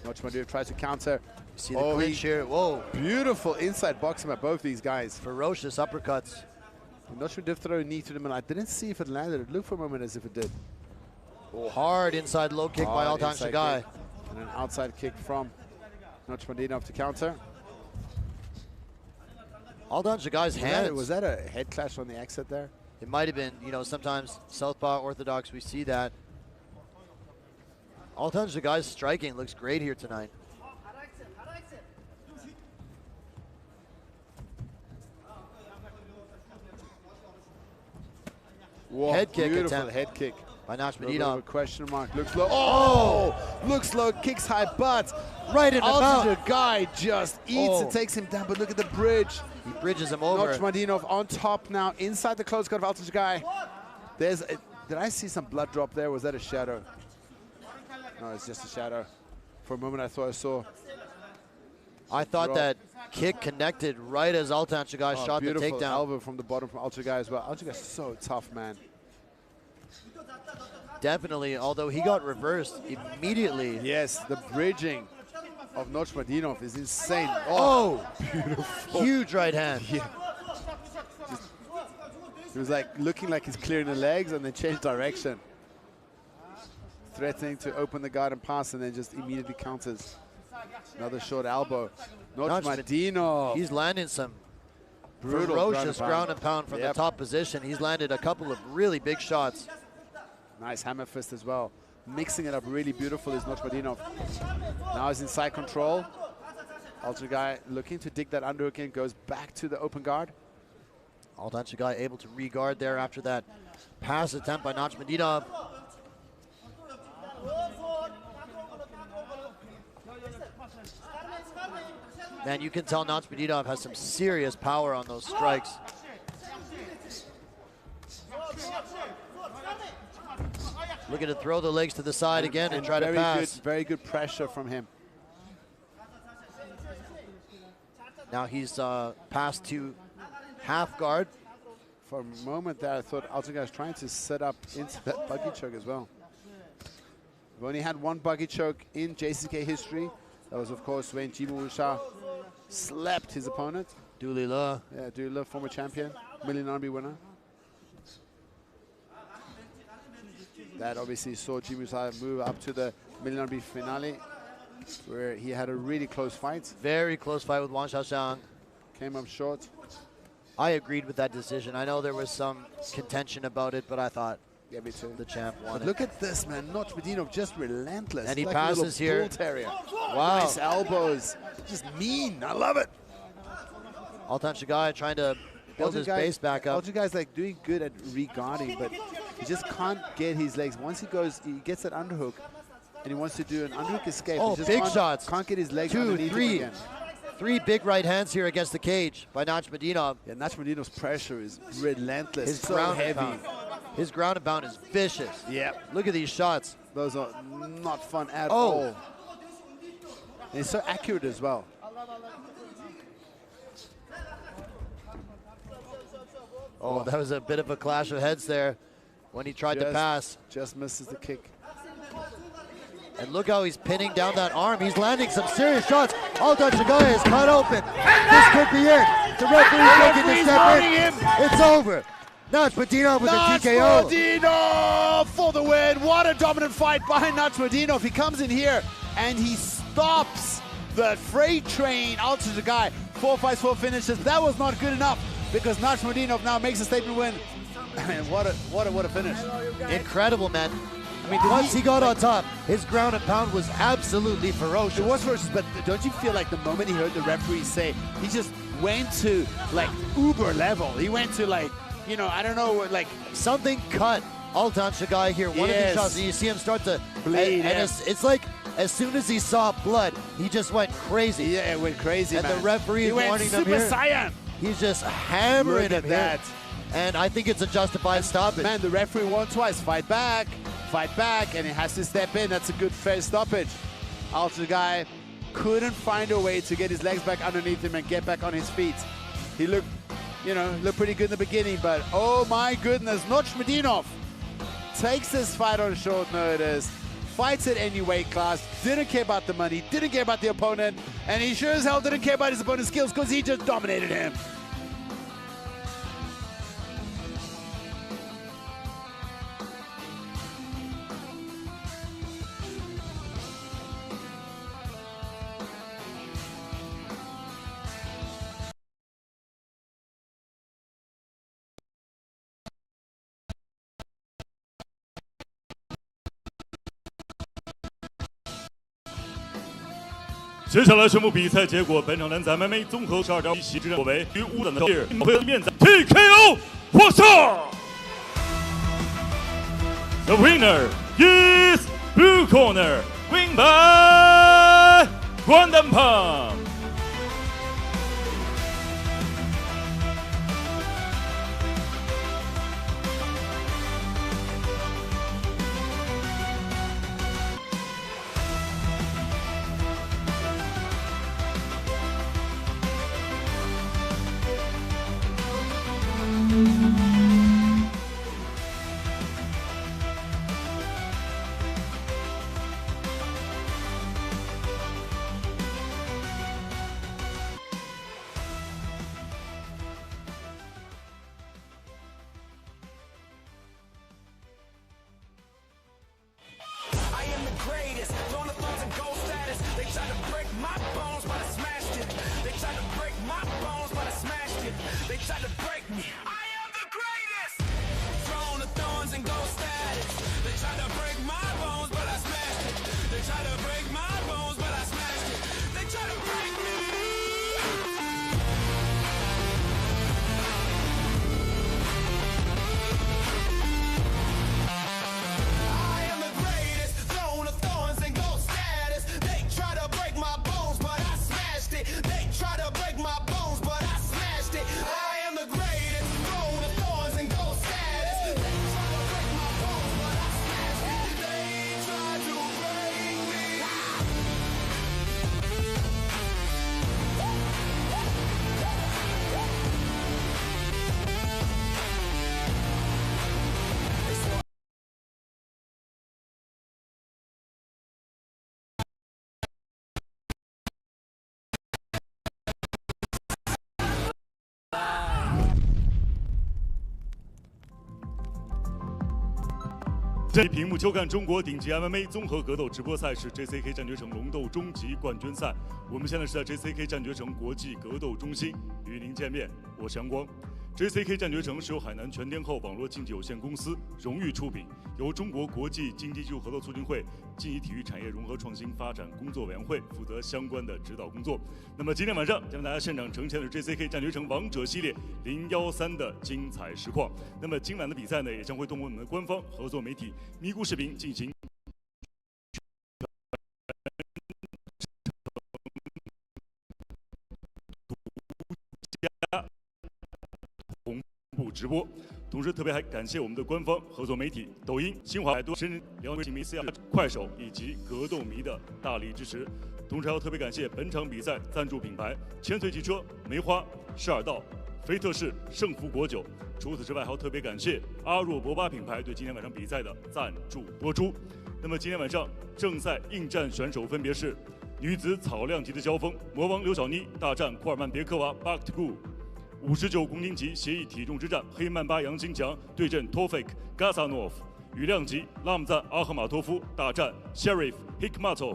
Speaker 4: Najmetdinov tries to counter.
Speaker 3: See the clinch here. Whoa.
Speaker 4: Beautiful inside boxing by both these guys.
Speaker 3: Ferocious uppercuts.
Speaker 4: Najmetdinov throw a knee to him, and I didn't see if it landed. It looked for a moment as if it did.
Speaker 3: Hard inside low kick by Altanshagai.
Speaker 4: And an outside kick from Najmetdinov to counter.
Speaker 3: Altanshagai's hands.
Speaker 4: Was that a head clash on the exit there?
Speaker 3: It might have been. You know, sometimes southpaw orthodox, we see that. Altanshagai's striking looks great here tonight.
Speaker 4: Whoa,
Speaker 3: head kick
Speaker 4: beautiful
Speaker 3: attempt
Speaker 4: head kick
Speaker 3: by
Speaker 4: A
Speaker 3: Najmetdinov.
Speaker 4: question mark. Looks low. Oh! Looks low. Kicks high, but
Speaker 3: Right in the mouth.
Speaker 4: Altanshagai just eats and takes him down. But look at the bridge.
Speaker 3: He bridges him over.
Speaker 4: Najmetdinov on top now, inside the close guard of Altanshagai. There's. Did I see some blood drop there? Was that a shadow? No, it's just a shadow. For a moment, I thought I saw.
Speaker 3: I thought that kick connected right as Altanshagai shot the
Speaker 4: Beautiful
Speaker 3: takedown.
Speaker 4: elbow from the bottom from Altanshagai as well. Altanshagai's so tough, man.
Speaker 3: Definitely, although he got reversed immediately.
Speaker 4: Yes, the bridging of Najmetdinov is insane.
Speaker 3: Oh,
Speaker 4: beautiful.
Speaker 3: Huge right hand.
Speaker 4: Yeah. It was like looking like he's clearing the legs and then changed direction. Threatening to open the guard and pass and then just immediately counters. Another short elbow. Najmetdinov.
Speaker 3: He's landing some
Speaker 4: Brutal
Speaker 3: ferocious ground and pound from
Speaker 4: Yep.
Speaker 3: the top position. He's landed a couple of really big shots.
Speaker 4: Nice hammer fist as well. Mixing it up really beautiful is Najmetdinov. Now he's in side control. Altanshagai looking to dig that underhook in, goes back to the open guard.
Speaker 3: Altanshagai able to re-guard there after that pass attempt by Najmetdinov. Man, you can tell Najmetdinov has some serious power on those strikes. Looking to throw the legs to the side again and try to pass.
Speaker 4: Very good pressure from him.
Speaker 3: Now he's passed to half guard.
Speaker 4: For a moment there, I thought Altanshagai was trying to set up into that buggy choke as well. We've only had one buggy choke in JCK history. That was, of course, when Jimu slapped his opponent.
Speaker 3: Dulila.
Speaker 4: Yeah, Dulila, former champion, Million RMB winner. That obviously saw Jimu move up to the Million RMB finale, where he had a really close fight.
Speaker 3: Very close fight with Wang Xiaoxiang.
Speaker 4: Came up short.
Speaker 3: I agreed with that decision. I know there was some contention about it, but I thought
Speaker 4: Yeah, me too.
Speaker 3: the champ won
Speaker 4: But
Speaker 3: it.
Speaker 4: look at this, man. Najmetdinov just relentless.
Speaker 3: And he
Speaker 4: like
Speaker 3: passes
Speaker 4: a little
Speaker 3: here.
Speaker 4: bull terrier.
Speaker 3: Wow.
Speaker 4: Nice elbows. Just mean. I love it.
Speaker 3: Altanshagai trying to build his base back up.
Speaker 4: Altanshagai like doing good at re-guarding, but he just can't get his legs. Once he gets that underhook, and he wants to do an underhook escape.
Speaker 3: Oh,
Speaker 4: he just
Speaker 3: big
Speaker 4: can't,
Speaker 3: shots.
Speaker 4: Can't get his legs
Speaker 3: 2,
Speaker 4: underneath him
Speaker 3: 3.
Speaker 4: again.
Speaker 3: 3 big right hands here against the cage by Najmetdinov.
Speaker 4: Yeah, Najmetdinov's pressure is relentless.
Speaker 3: His
Speaker 4: so
Speaker 3: ground and
Speaker 4: heavy.
Speaker 3: pound. His ground and pound is vicious.
Speaker 4: Yeah.
Speaker 3: Look at these shots.
Speaker 4: Those are not fun at
Speaker 3: Oh.
Speaker 4: all. And he's so accurate as well.
Speaker 3: Oh, that was a bit of a clash of heads there when he tried to pass.
Speaker 4: Just misses the kick.
Speaker 3: And look how he's pinning down that arm. He's landing some serious shots. Altanshagai is cut open. This could be it. The referee's looking to step in. It's over. Najmetdinov with the TKO.
Speaker 4: Najmetdinov for the win. What a dominant fight by Najmetdinov. He comes in here and he stops the freight train. Altanshagai, 4 fights, 4 finishes. That was not good enough because Najmetdinov now makes a statement win. And what a finish.
Speaker 3: Incredible, man. I mean, once he got on top, his ground and pound was absolutely ferocious.
Speaker 4: It was ferocious, but don't you feel like the moment he heard the referee say, he just went to like uber level. He went to like, you know, I don't know, like
Speaker 3: something cut Altanshagai here. One of these shots, and you see him start to bleed. And it's like as soon as he saw blood, he just went crazy.
Speaker 4: Yeah, it went crazy,
Speaker 3: and
Speaker 4: man.
Speaker 3: the referee is warning them here.
Speaker 4: Super Saiyan.
Speaker 3: He's just hammering him
Speaker 4: that.
Speaker 3: And I think it's a justified stoppage.
Speaker 4: Man, the referee won twice. Fight back, and he has to step in. That's a good fair stoppage. Altanshagai couldn't find a way to get his legs back underneath him and get back on his feet. He looked, you know, pretty good in the beginning, but oh my goodness, Najmetdinov takes this fight on short notice, fights at any weight class, didn't care about the money, didn't care about the opponent, and he sure as hell didn't care about his opponent's skills because he just dominated him.
Speaker 5: 接下来宣布比赛结果：本场男子 MMA 综合12招一席之战为于乌兰的面子 TKO 获胜。The winner is blue corner, win by Bantamweight.这一屏幕收看中国顶级 MMA 综合格斗直播赛事 JCK 战绝城龙斗终极冠军赛。我们现在是在 JCK 战绝城国际格斗中心与您见面，我是阳光。JCK 战绝城是由海南全天候网络竞技有限公司荣誉出品，由中国国际竞技技术合作促进会竞技体育产业融合创新发展工作委员会负责相关的指导工作。那么今天晚上将为大家现场呈现的是 JCK 战绝城王者系列013的精彩实况。那么今晚的比赛呢，也将会通过我们的官方合作媒体咪咕视频进行同步直播。同时，特别还感谢我们的官方合作媒体抖音、新华、百度、深圳、辽宁迷、快手以及格斗迷的大力支持。同时，还要特别感谢本场比赛赞助品牌千岁汽车、梅花、施尔道、菲特士、盛福果酒。除此之外，还要特别感谢阿若博巴品牌对今天晚上比赛的赞助播出。那么今天晚上正赛应战选手分别是女子草量级的交锋，魔王刘晓妮大战库尔曼别克娃巴克特古；59公斤级协议体重之战，黑曼巴杨金强对阵 Tofik Gazanov；羽量级Ramzan阿赫马托夫大战 Sharif Hikmatov；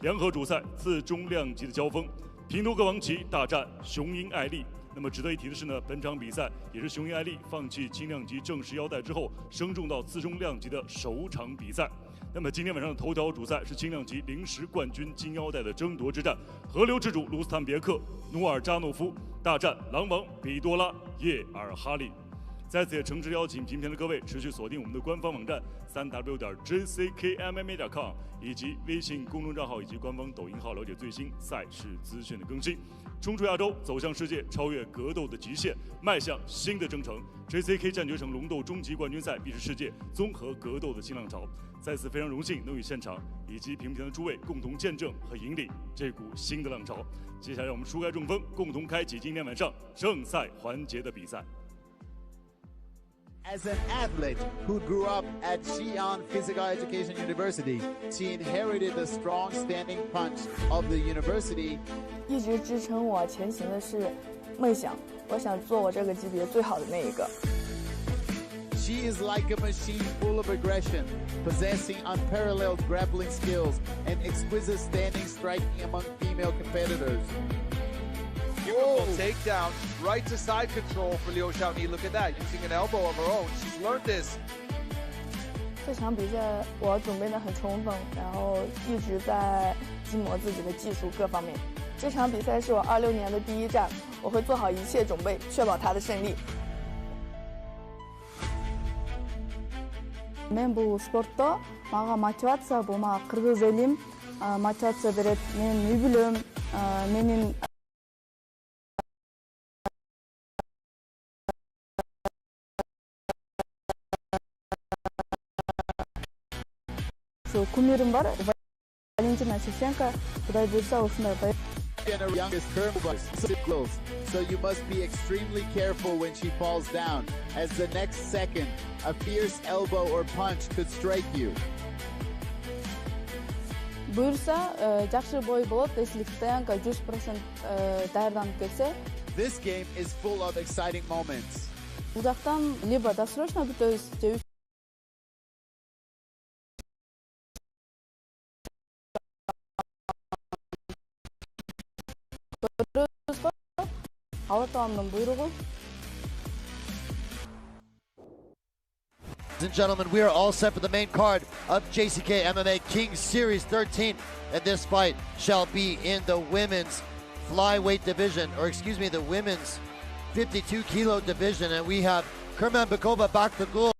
Speaker 5: 两河主赛次中量级的交锋，平头哥王琦大战雄鹰艾丽。那么值得一提的是呢，本场比赛也是雄鹰艾丽放弃轻量级正式腰带之后升重到次中量级的首场比赛。那么今天晚上的头条主赛是轻量级临时冠军金腰带的争夺之战，河流之主卢斯坦别克努尔扎诺夫大战狼王比多拉叶尔哈利。在此也诚挚邀请屏前的各位持续锁定我们的官方网站3w.jckmma.com 以及微信公众账号以及官方抖音号，了解最新赛事资讯的更新。冲出亚洲，走向世界，超越格斗的极限，迈向新的征程。JCK 战绝城龙斗终极冠军赛必是世界综合格斗的新浪潮。在此非常荣幸能与现场以及屏前的诸位共同见证和引领这股新的浪潮。接下来让我们疏开中锋，共同开启今天晚上正赛环节的比赛。
Speaker 6: As an athlete who grew up at Xi'an Physical Education University, she inherited the strong standing punch of the university.
Speaker 7: 一直支撑我前行的是梦想，我想做我这个级别最好的那一个。
Speaker 6: She is like a machine full of aggression, possessing unparalleled grappling skills and exquisite standing striking among female competitors.
Speaker 8: Beautiful takedown, right to side control for Liu Xiaoni. Look at that, using an elbow of her own. She's learned this.
Speaker 7: 这场比赛我准备得很充分，然后一直在击磨自己的技术各方面。这场比赛是我26年的第一战，我会做好一切准备，确保它的胜利。Мен бұл спортта мага мотивация бұл мага кыргыз элим мотивация берет. Мен үй бүлөм, менин кумирим бар, Валентина Шевченко, Кудай буйрса ушундай.
Speaker 6: Youngest curve, so you must be extremely careful when she falls down, as the next second, a fierce elbow or punch could strike you.
Speaker 7: Буйрса жакшы бой болот, если стоянка 100% даярданып келсе.
Speaker 6: This game is full of exciting moments.
Speaker 7: Бул жактан либо досрочно бүтөбүз, же
Speaker 3: Ladies and gentlemen, we are all set for the main card of JCK MMA Kings Series 13, and this fight shall be in the women's flyweight division, or excuse me, the women's 52 kilo division, and we have Kurmanbekova Baktagul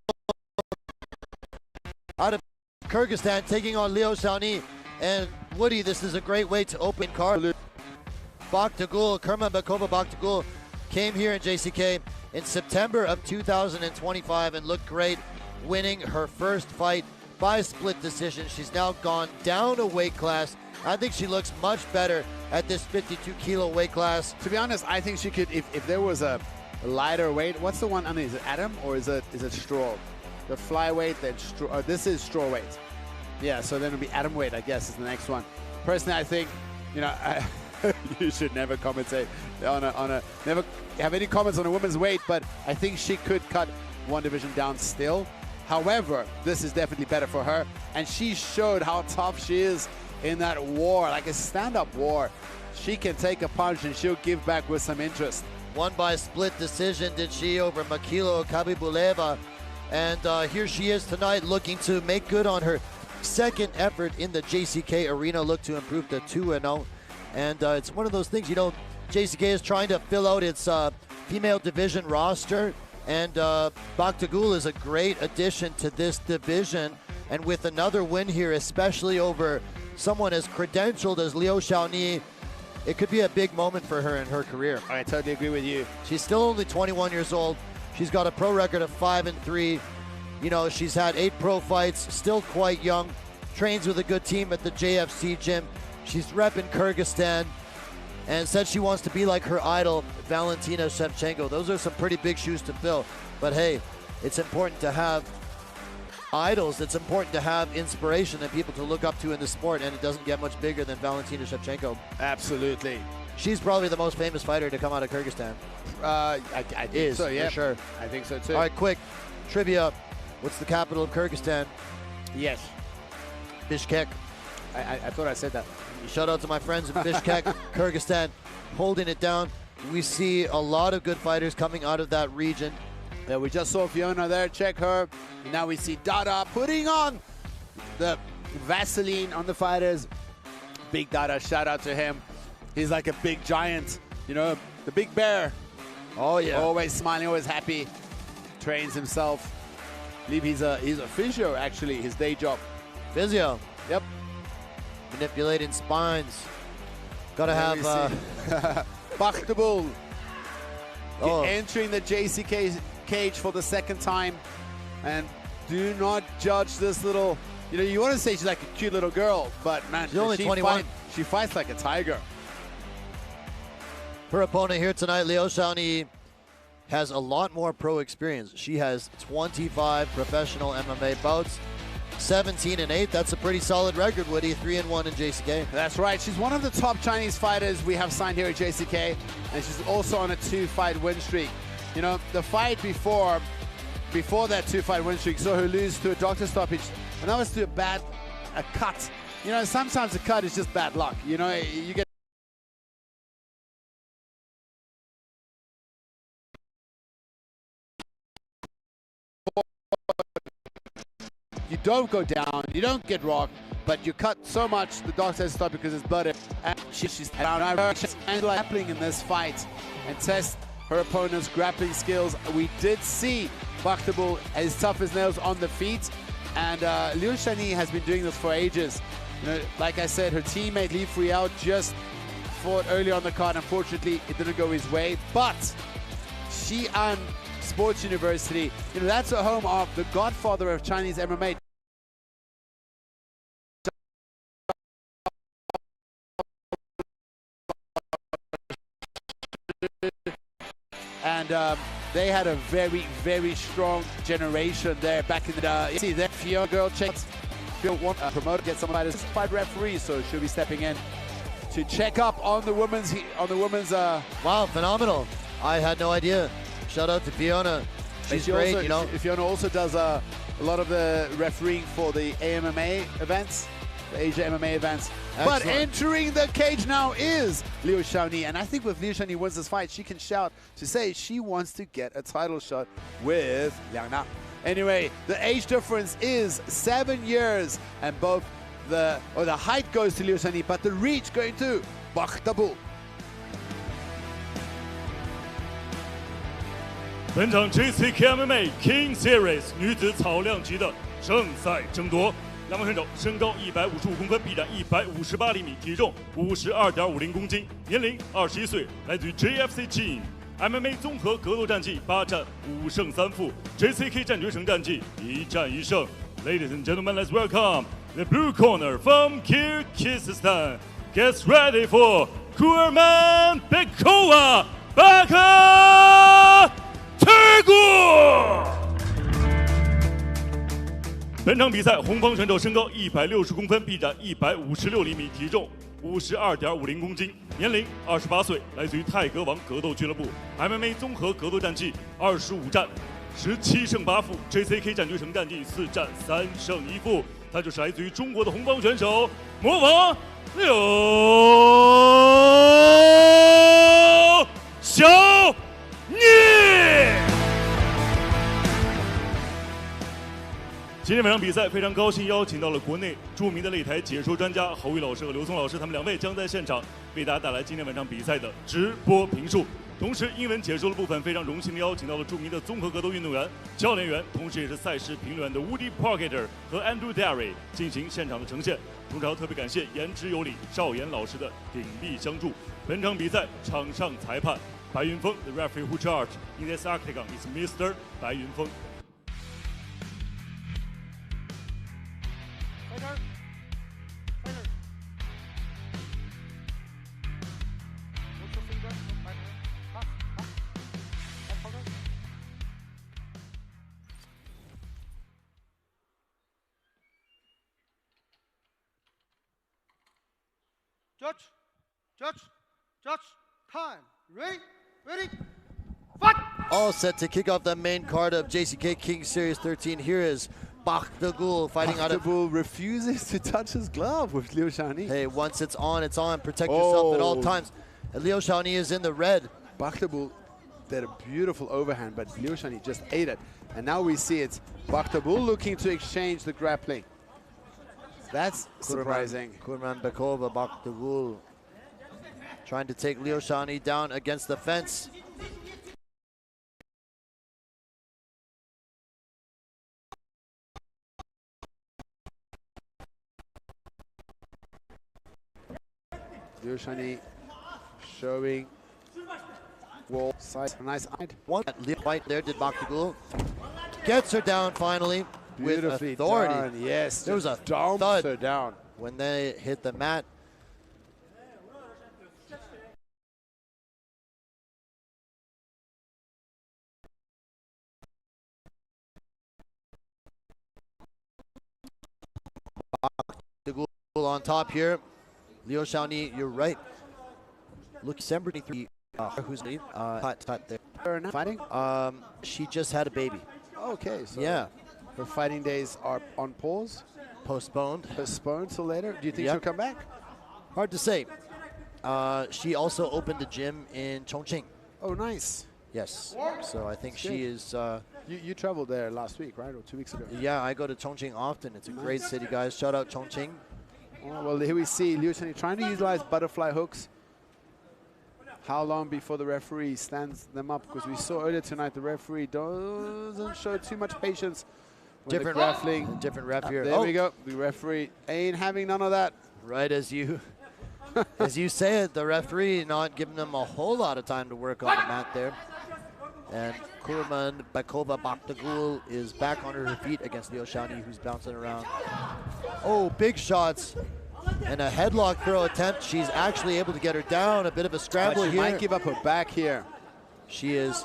Speaker 3: out of Kyrgyzstan taking on Liu Xiaoni. And Woody, this is a great way to open card. Baktagul, Kurmanbekova Baktagul came here in JCK in September of 2025 and looked great, winning her first fight by split decision. She's now gone down a weight class. I think she looks much better at this 52 kilo weight class.
Speaker 4: To be honest, I think she could, if there was a lighter weight, what's the one, I mean, is it Adam or is it Straw? The flyweight, then Straw, this is Strawweight. Yeah, so then it'll be Adam weight, I guess, is the next one. Personally, I think, you know, you should never commentate never have any comments on a woman's weight, but I think she could cut one division down still. However, this is definitely better for her, and she showed how tough she is in that war, like a stand-up war. She can take a punch and she'll give back with some interest.
Speaker 3: Won by split decision, did she, over Makilo Kabibuleva, and here she is tonight looking to make good on her second effort in the JCK arena, look to improve to 2-0. And it's one of those things, you know, JCK is trying to fill out its female division roster, and Baktagul is a great addition to this division. And with another win here, especially over someone as credentialed as Liu Xiaoni, it could be a big moment for her in her career.
Speaker 4: I totally agree with you.
Speaker 3: She's still only 21 years old. She's got a pro record of 5-3. You know, she's had 8 pro fights, still quite young, trains with a good team at the JFC gym. She's repping Kyrgyzstan and said she wants to be like her idol, Valentina Shevchenko. Those are some pretty big shoes to fill. But hey, it's important to have idols. It's important to have inspiration and people to look up to in the sport, and it doesn't get much bigger than Valentina Shevchenko.
Speaker 4: Absolutely.
Speaker 3: She's probably the most famous fighter to come out of Kyrgyzstan.
Speaker 4: I think so, yeah.
Speaker 3: For sure.
Speaker 4: I think so too.
Speaker 3: All right, quick trivia. What's the capital of Kyrgyzstan?
Speaker 4: Yes.
Speaker 3: Bishkek.
Speaker 4: I thought I said that.
Speaker 3: Shout out to my friends in Bishkek, Kyrgyzstan, holding it down. We see a lot of good fighters coming out of that region.
Speaker 4: Yeah, we just saw Fiona there, check her. And now we see Dada putting on the Vaseline on the fighters. Big Dada, shout out to him. He's like a big giant, you know, the big bear.
Speaker 3: Oh yeah.
Speaker 4: Always smiling, always happy. Trains himself. I believe he's a physio, actually, his day job.
Speaker 3: Physio.
Speaker 4: Yep.
Speaker 3: Manipulating spines. Gotta have
Speaker 4: Baktagul entering the JCK cage for the second time. And do not judge this little, you know, you want to say she's like a cute little girl, but man,
Speaker 3: she's only 21.
Speaker 4: She fights like a tiger.
Speaker 3: Her opponent here tonight, Liu Xiaoni, has a lot more pro experience. She has 25 professional MMA bouts, 17-8. That's a pretty solid record, Woody. 3-1 in JCK.
Speaker 4: That's right. She's one of the top Chinese fighters we have signed here at JCK, and she's also on a 2-fight win streak. You know, the fight before that 2-fight win streak saw her lose to a doctor stoppage, and that was to a cut. You know, sometimes a cut is just bad luck. You know, you get You don't go down, you don't get rocked, but you cut so much, the doctor says stop because it's blood. And she's grappling in this fight and test her opponent's grappling skills. We did see Bakhtabul as tough as nails on the feet, and Liu Shani has been doing this for ages. You know, like I said, her teammate Li Fuyao just fought early on the card. Unfortunately, it didn't go his way, but Xi'an Sports University, you know, that's a home of the godfather of Chinese MMA. And they had a very, very strong generation there back in the see that Fuyao girl checked. Fuyao want to promote, get some fighters, fight referees, so she'll be stepping in to check up on the women's
Speaker 3: Wow, phenomenal! I had no idea. Shout out to Fiona. She's great,
Speaker 4: also,
Speaker 3: you know.
Speaker 4: Fiona also does a lot of the refereeing for the AMMA events, the Asia MMA events.
Speaker 3: Excellent.
Speaker 4: But entering the cage now is Liu Shaoni, and I think if Liu Shaoni wins this fight, she can shout to say she wants to get a title shot with Liang Na. Anyway, the age difference is 7 years, and both the height goes to Liu Shaoni, but the reach going to Bakhtabul.
Speaker 5: 本场 JCKMMA King Series 女子草量级的正赛争夺，两名选手身高155公分，臂展158厘米，体重52.50公斤，年龄21岁，来自于 JFC Team。MMA 综合格斗战绩8战5胜3负 ，JCK 战决胜战绩1战1胜。Ladies and gentlemen, let's welcome the blue corner from Kyrgyzstan. Gets ready for Kurmanbekova Baka. 本场比赛，红方选手身高160公分，臂展156厘米，体重52.50公斤，年龄28岁，来自于泰格王格斗俱乐部。MMA 综合格斗战绩25战17胜8负 ，JCK 战决胜战绩4战3胜1负。他就是来自于中国的红方选手魔王刘小聂。今天晚上比赛非常高兴邀请到了国内著名的擂台解说专家侯宇老师和刘聪老师，他们2位将在现场为大家带来今天晚上比赛的直播评述。同时，英文解说的部分非常荣幸的邀请到了著名的综合格斗运动员、教练员，同时也是赛事评论员的 Woody Parker 和 Andrew Derry 进行现场的呈现。同时，要特别感谢言之有理赵岩老师的鼎力相助。本场比赛场上裁判白云峰 ，The referee who charged in this octagon is Mr. 白云峰。
Speaker 9: Judge, time, ready, fight!
Speaker 3: All set to kick off the main card of JCK Kings Series 13. Here is Bakhtabul fighting out of...
Speaker 4: Bakhtabul refuses to touch his glove with Liu Shaoni.
Speaker 3: Hey, once it's on, it's on. Protect yourself at all times. And Liu Shaoni is in the red.
Speaker 4: Bakhtabul did a beautiful overhand, but Liu Shaoni just ate it. And now we see it's Bakhtabul looking to exchange the grappling. That's surprising.
Speaker 3: Kurmanbekova Bakhtabul trying to take Liu Shaoni down against the fence.
Speaker 4: Liu Shaoni showing wall size, nice eye.
Speaker 3: One fight there did Bakhtabul. Gets her down finally with authority.
Speaker 4: Done. Yes,
Speaker 3: there was a
Speaker 4: dump
Speaker 3: thud
Speaker 4: her down
Speaker 3: when they hit the mat. Bakhtabul on top here. Liu Shaoni, you're right. Look, December 23. Who's cut there?
Speaker 4: Her not fighting?
Speaker 3: She just had a baby.
Speaker 4: Okay, so
Speaker 3: yeah,
Speaker 4: her fighting days are on pause.
Speaker 3: Postponed.
Speaker 4: Postponed till later. Do you think
Speaker 3: Yep.
Speaker 4: she'll come back?
Speaker 3: Hard to say. She also opened a gym in Chongqing.
Speaker 4: Oh, nice.
Speaker 3: Yes. So I think she is
Speaker 4: You traveled there last week, right? Or 2 weeks ago?
Speaker 3: Yeah, I go to Chongqing often. It's a great city, guys. Shout out Chongqing.
Speaker 4: Oh, well, here we see Liu Shanyi trying to utilize butterfly hooks. How long before the referee stands them up? Because we saw earlier tonight the referee doesn't show too much patience.
Speaker 3: Different grappling. Different ref here.
Speaker 4: There we go. The referee ain't having none of that.
Speaker 3: Right as you as you say it, the referee not giving them a whole lot of time to work on the mat there. And Kurmanbekova Baktagul is back on her feet against Liu Shanyi, who's bouncing around. Oh, big shots. And a headlock throw attempt. She's actually able to get her down. A bit of a scramble
Speaker 4: here. She might give up her back here.
Speaker 3: She is.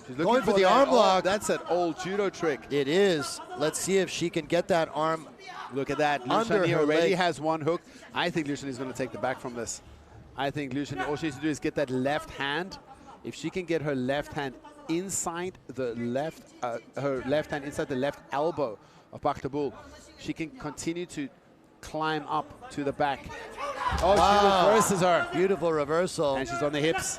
Speaker 4: She's
Speaker 3: going for the arm lock.
Speaker 4: That's an old judo trick.
Speaker 3: It is. Let's see if she can get that arm.
Speaker 4: Look at that. Liu Shanyi already has one hook. I think Liu Shanyi is going to take the back from this. I think Liu Shanyi, all she needs to do is get that left hand. If she can get her left hand inside the left, her left hand inside the left elbow of Baktagul, she can continue to climb up to the back. Oh, wow. She reverses her.
Speaker 3: Beautiful reversal.
Speaker 4: And she's on the hips.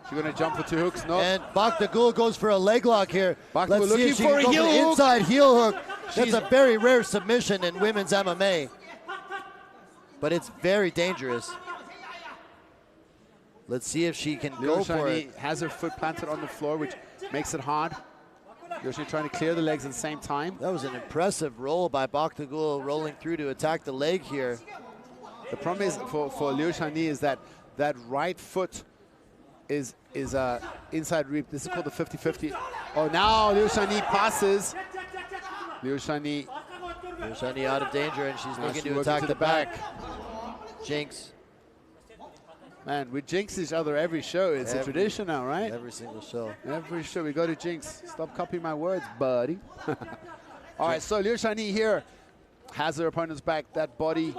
Speaker 4: She's going to jump for 2 hooks. No.
Speaker 3: And Baktagul goes for a leg lock here.
Speaker 4: Baktagul
Speaker 3: Let's see if she can go for the inside heel hook. That's a very rare submission in women's MMA. But it's very dangerous. Let's see if she can go for it.
Speaker 4: Has her foot planted on the floor, which makes it hard. Liu Shanyi trying to clear the legs at the same time.
Speaker 3: That was an impressive roll by Baktagul, rolling through to attack the leg here.
Speaker 4: The problem is for Liu Shanyi is that that right foot is inside reap. This is called the 50-50. Oh, now Liu Shanyi passes. Liu Shanyi
Speaker 3: out of danger, and she's looking to attack the back. Jinx.
Speaker 4: Man, we jinx each other every show. It's a tradition now, right?
Speaker 3: Every single show.
Speaker 4: Every show we go to jinx. Stop copying my words, buddy. All right, so Liu Shanyi here has her opponent's back, that body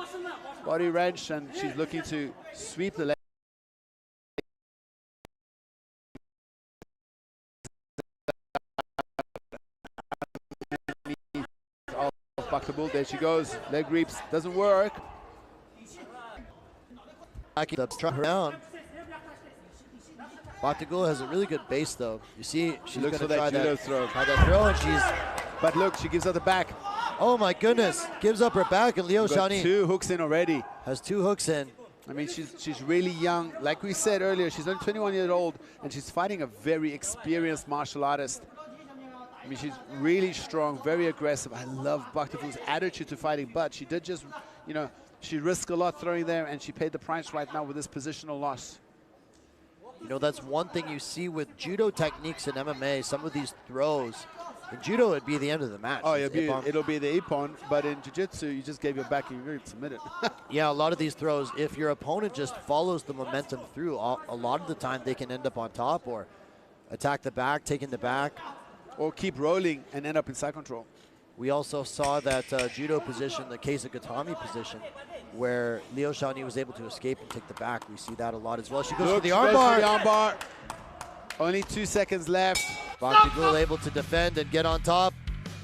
Speaker 4: wrench, and she's looking to sweep the leg. There she goes, leg reaps, doesn't work.
Speaker 3: Down. Baktagul has a really good base, though. You see, she's
Speaker 4: looks for
Speaker 3: gonna
Speaker 4: that judo throw.
Speaker 3: Try that throw, and she's.
Speaker 4: But look, she gives up the back.
Speaker 3: Oh my goodness! Gives up her back, and Liu Shanyi
Speaker 4: 2 hooks in already.
Speaker 3: Has 2 hooks in.
Speaker 4: I mean, she's really young. Like we said earlier, she's only 21 years old, and she's fighting a very experienced martial artist. I mean, she's really strong, very aggressive. I love Baktagul's attitude to fighting, but she did just, you know, she risked a lot throwing there, and she paid the price right now with this positional loss.
Speaker 3: You know, that's one thing you see with judo techniques in MMA, some of these throws. In judo, it'd be the end of the match.
Speaker 4: Oh, it'll be the ippon, but in jiu-jitsu, you just gave your back and you're submitted.
Speaker 3: Yeah, a lot of these throws, if your opponent just follows the momentum through, a lot of the time they can end up on top or attack the back, taking the back.
Speaker 4: Or keep rolling and end up in side control.
Speaker 3: We also saw that judo position, the Keisagatami position, where Liu Shanyi was able to escape and take the back. We see that a lot as well. She goes for the armbar.
Speaker 4: Only 2 seconds left.
Speaker 3: Baktagul able to defend and get on top.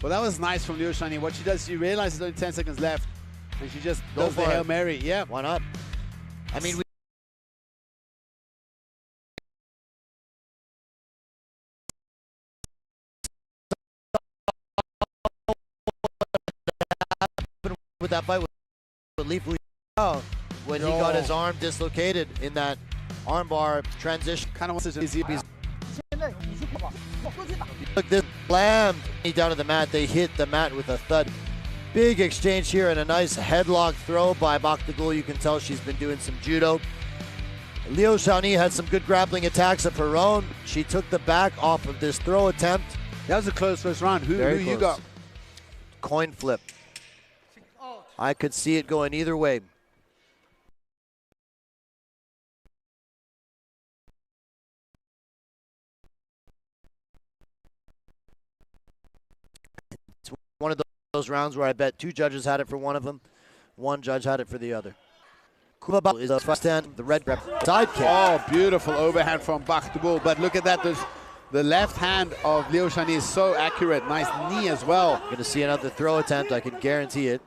Speaker 4: Well, that was nice from Liu Shanyi. What she does, she realizes only 10 seconds left, and she just does the Hail Mary. Yeah.
Speaker 3: Why not? I mean, with that fight with Li Fuyao when he got his arm dislocated in that armbar transition.
Speaker 4: Kind of wants to easy.
Speaker 3: Look, this slammed down to the mat. They hit the mat with a thud. Big exchange here and a nice headlock throw by Baktagul. You can tell she's been doing some judo. Liu Shanyi had some good grappling attacks of her own. She took the back off of this throw attempt.
Speaker 4: That was a close first round. Who you got?
Speaker 3: Coin flip. I could see it going either way. It's one of those rounds where I bet 2 judges had it for one of them, 1 judge had it for the other. Kumaba is a first stand, the red grab side kick.
Speaker 4: Oh, beautiful overhand from Baktagul. But look at that. The left hand of Liu Shanyi is so accurate. Nice knee as well.
Speaker 3: Going to see another throw attempt. I can guarantee it.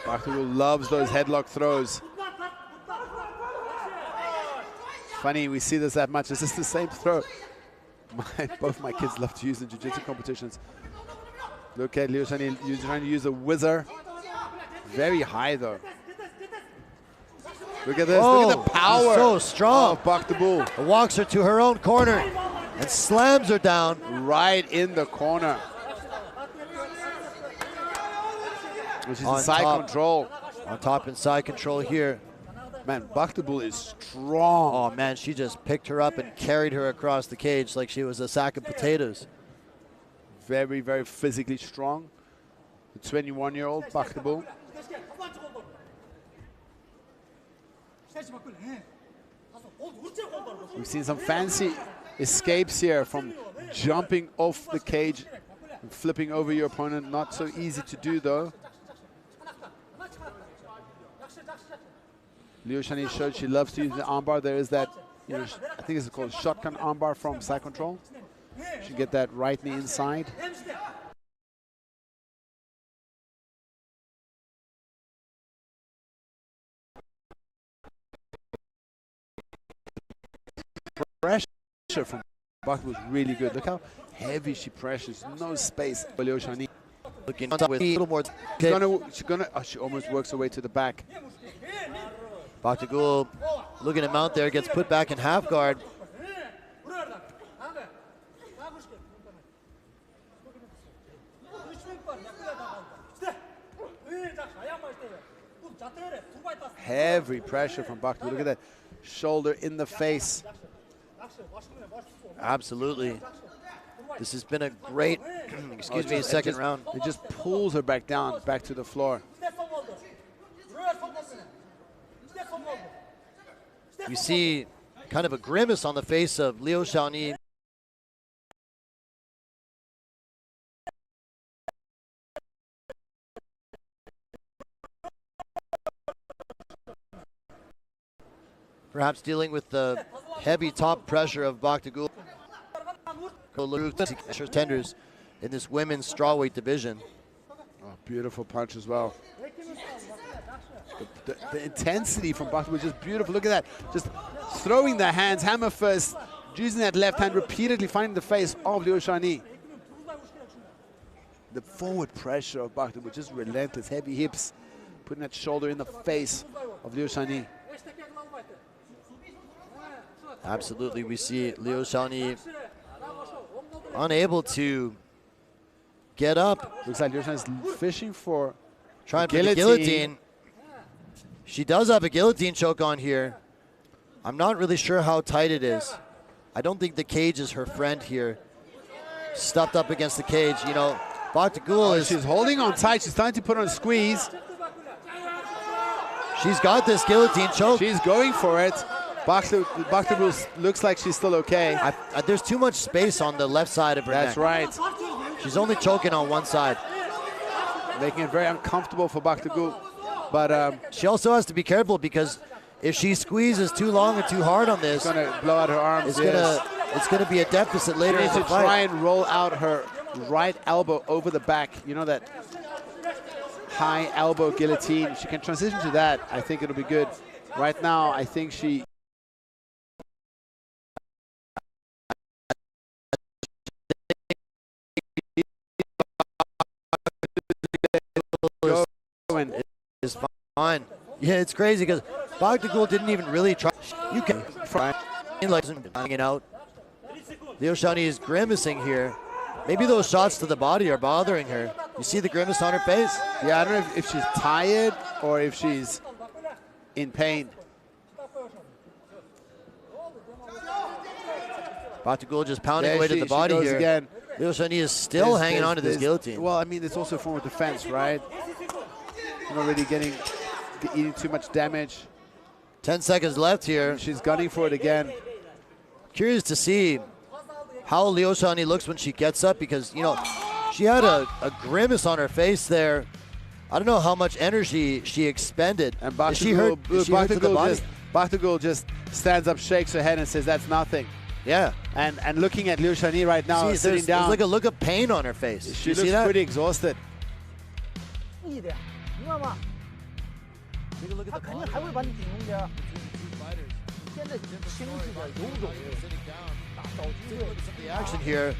Speaker 4: Baktagul loves those headlock throws. Funny, we see this that much. Is this the same throw Both my kids love to use in jiu-jitsu competitions. Look at Liushani trying to use a whizzer. Very high though. Look at this. Look at the power.
Speaker 3: So strong.
Speaker 4: Of Bakhtagul.
Speaker 3: Walks her to her own corner and slams her down.
Speaker 4: Right in the corner. She's in side control.
Speaker 3: On top and side control here.
Speaker 4: Man, Bakhtagul is strong.
Speaker 3: Oh man, she just picked her up and carried her across the cage like she was a sack of potatoes.
Speaker 4: Very, very physically strong. The 21-year-old Bakhtagul. We've seen some fancy escapes here from jumping off the cage and flipping over your opponent. Not so easy to do though. Liushani showed she loves to use the armbar. There is that, you know, I think it's called shotgun armbar from side control. She get that right knee inside. Pressure from Bakhtagul was really good. Look how heavy she pressures. No space for Liushani.
Speaker 3: Looking with a little more.
Speaker 4: She almost works her way to the back.
Speaker 3: Bakhtagul looking to mount there, gets put back in half guard.
Speaker 4: Heavy pressure from Bakhtagul. Look at that shoulder in the face.
Speaker 3: Absolutely. This has been a great, second round.
Speaker 4: It just pulls her back down, back to the floor.
Speaker 3: You see kind of a grimace on the face of Liushani. Perhaps dealing with the heavy top pressure of Bakhtagul. Tenders in this women's strawweight division.
Speaker 4: Oh, beautiful punch as well. The intensity from Bakhtagul was just beautiful. Look at that. Just throwing the hands, hammer first, using that left hand repeatedly, finding the face of Liushani. The forward pressure of Bakhtagul was just relentless. Heavy hips, putting that shoulder in the face of Liushani.
Speaker 3: Absolutely, we see Liushani unable to get up.
Speaker 4: Looks like Liushani is fishing for
Speaker 3: trying for the guillotine. She does have a guillotine choke on here. I'm not really sure how tight it is. I don't think the cage is her friend here. Stuffed up against the cage, you know. Bakhtagul is...
Speaker 4: She's holding on tight. She's trying to put on a squeeze.
Speaker 3: She's got this guillotine choke.
Speaker 4: She's going for it. Bakhtagul looks like she's still okay.
Speaker 3: There's too much space on the left side of her neck.
Speaker 4: That's right.
Speaker 3: She's only choking on one side.
Speaker 4: Making it very uncomfortable for Bakhtagul. But
Speaker 3: she also has to be careful because if she squeezes too long and too hard on this,
Speaker 4: it's going to blow out her arms.
Speaker 3: It's gonna be a deficit later in the fight.
Speaker 4: She needs to try and roll out her right elbow over the back. You know that high elbow guillotine. She can transition to that. I think it'll be good. Right now, I think she...
Speaker 3: is fine. Yeah, it's crazy because Bakhtagul didn't even really try. You can like hanging out. Liushani is grimacing here. Maybe those shots to the body are bothering her. You see the grimace on her face?
Speaker 4: Yeah, I don't know if she's tired or if she's in pain.
Speaker 3: Bakhtagul just pounding away to the body here.
Speaker 4: Again.
Speaker 3: Liushani is still hanging on to this guillotine.
Speaker 4: Well, I mean, it's also a form of defense, right? You're not really eating too much damage.
Speaker 3: 10 seconds left here.
Speaker 4: She's gunning for it again.
Speaker 3: Curious to see how Liushani looks when she gets up because, you know, she had a grimace on her face there. I don't know how much energy she expended.
Speaker 4: And Bakhtagul just stands up, shakes her head, and says, "That's nothing."
Speaker 3: Yeah.
Speaker 4: And looking at Liushani right now, sitting down.
Speaker 3: There's like a look of pain on her face.
Speaker 4: She looks pretty exhausted.
Speaker 3: Take a look at the body. The action here.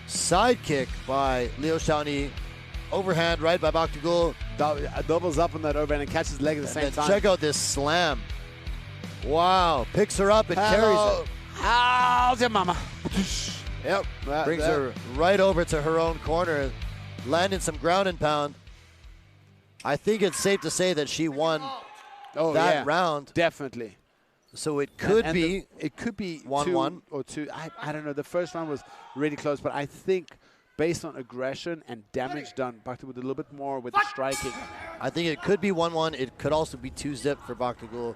Speaker 3: Sidekick by Liu Shaoyi. Overhand right by Baktagul.
Speaker 4: Doubles up on that overhand and catches his leg at the same time.
Speaker 3: Check out this slam. Wow. Picks her up and carries her.
Speaker 4: How's your mama? Yep.
Speaker 3: Brings her right over to her own corner. Landing some ground and pound. I think it's safe to say that she won that round.
Speaker 4: Definitely.
Speaker 3: So it could be
Speaker 4: 1-1 or 2. I don't know. The first round was really close, but I think based on aggression and damage done, Baktagul did a little bit more with the striking.
Speaker 3: I think it could be 1-1. It could also be 2-zip for Baktagul.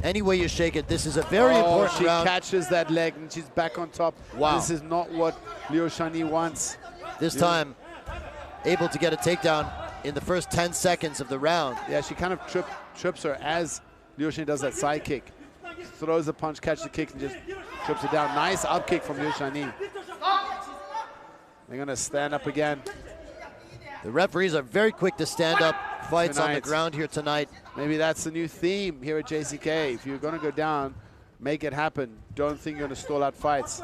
Speaker 3: Any way you shake it, this is a very important round.
Speaker 4: She catches that leg and she's back on top.
Speaker 3: Wow.
Speaker 4: This is not what Liu Shaoyi wants.
Speaker 3: This time, able to get a takedown in the first 10 seconds of the round.
Speaker 4: Yeah, she kind of trips her as Liu Shaoyi does that side kick. Throws a punch, catches the kick, and just trips it down. Nice up kick from Liu Shaoyi. They're going to stand up again.
Speaker 3: The referees are very quick to stand up fights on the ground here tonight.
Speaker 4: Maybe that's the new theme here at JCK. If you're going to go down, make it happen. Don't think you're going to stall out fights.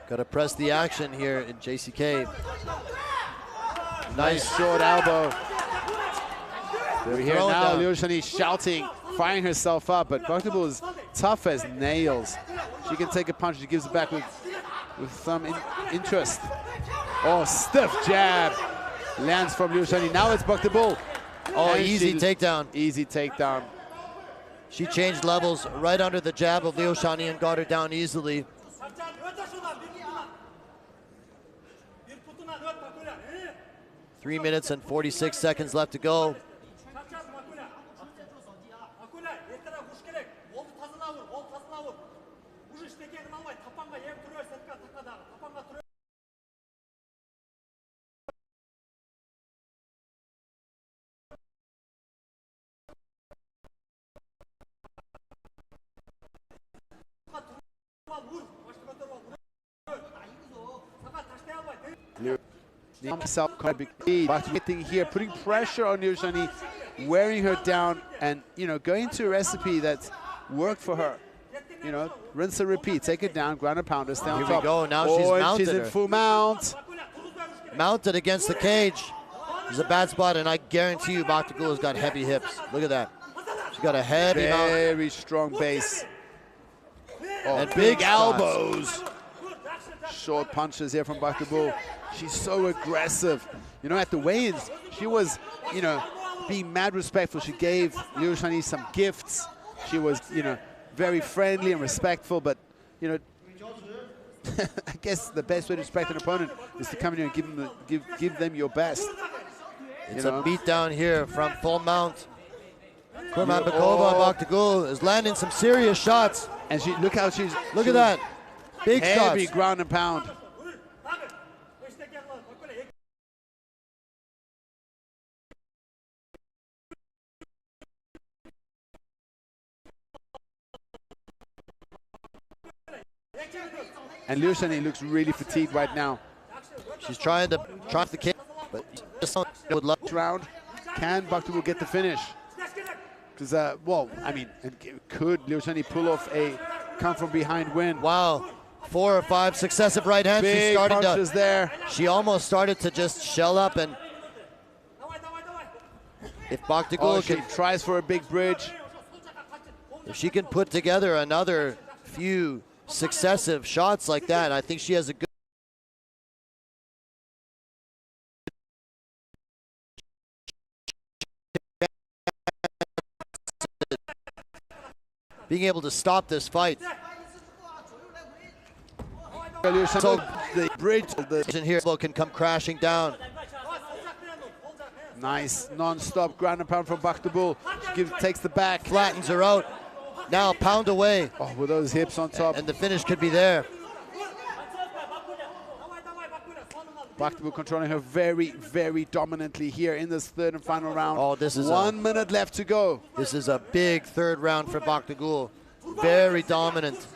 Speaker 3: Got to press the action here in JCK.
Speaker 4: Nice short elbow. We're here now, Liu Shaoyi shouting, firing herself up, but Baktagul is tough as nails. She can take a punch, she gives it back with some interest. Oh, stiff jab. Lands from Liu Shaoyi. Now it's Baktagul.
Speaker 3: Oh, easy takedown.
Speaker 4: Easy takedown.
Speaker 3: She changed levels right under the jab of Liu Shaoyi and got her down easily. Three minutes and 46 seconds left to go.
Speaker 4: Himself quite a big lead, but getting here, putting pressure on Liu Shaoyi, wearing her down, and going to a recipe that worked for her. Rinse and repeat, take it down, ground and pounder, stay on top.
Speaker 3: Here we go. Now she's mounted.
Speaker 4: She's in full mount.
Speaker 3: Mounted against the cage. It's a bad spot, and I guarantee you Baktagul has got heavy hips. Look at that. She's got a heavy mount.
Speaker 4: Very strong base.
Speaker 3: And big elbows.
Speaker 4: Short punches here from Baktagul. She's so aggressive. At the weigh-ins, she was, being mad respectful. She gave Liu Shaoyi some gifts. She was, very friendly and respectful, but, I guess the best way to respect an opponent is to come in here and give them your best.
Speaker 3: It's a beat down here from full mount. Kurmanbekova Baktagul is landing some serious shots.
Speaker 4: And look how she's...
Speaker 3: Look at that. Big shots.
Speaker 4: Heavy ground and pound. And Liu Shaoyi looks really fatigued right now.
Speaker 3: She's trying to trot the kick, but just would love
Speaker 4: round. Can Baktagul get the finish? Because, could Liu Shaoyi pull off a come from behind win?
Speaker 3: Wow. 4 or 5 successive right hands.
Speaker 4: Big punches there.
Speaker 3: She almost started to just shell up, and if Baktagul
Speaker 4: she tries for a big bridge.
Speaker 3: If she can put together another few successive shots like that, I think she has a good being able to stop this fight.
Speaker 4: So the bridge,
Speaker 3: the here can come crashing down.
Speaker 4: Nice non-stop ground and pound from Baktagul. She takes the back,
Speaker 3: flattens her out. Now pound away.
Speaker 4: Oh, with those hips on top.
Speaker 3: And the finish could be there.
Speaker 4: Baktagul controlling her very, very dominantly here in this third and final round.
Speaker 3: Oh, this is
Speaker 4: 1 minute left to go.
Speaker 3: This is a big third round for Baktagul. Very dominant.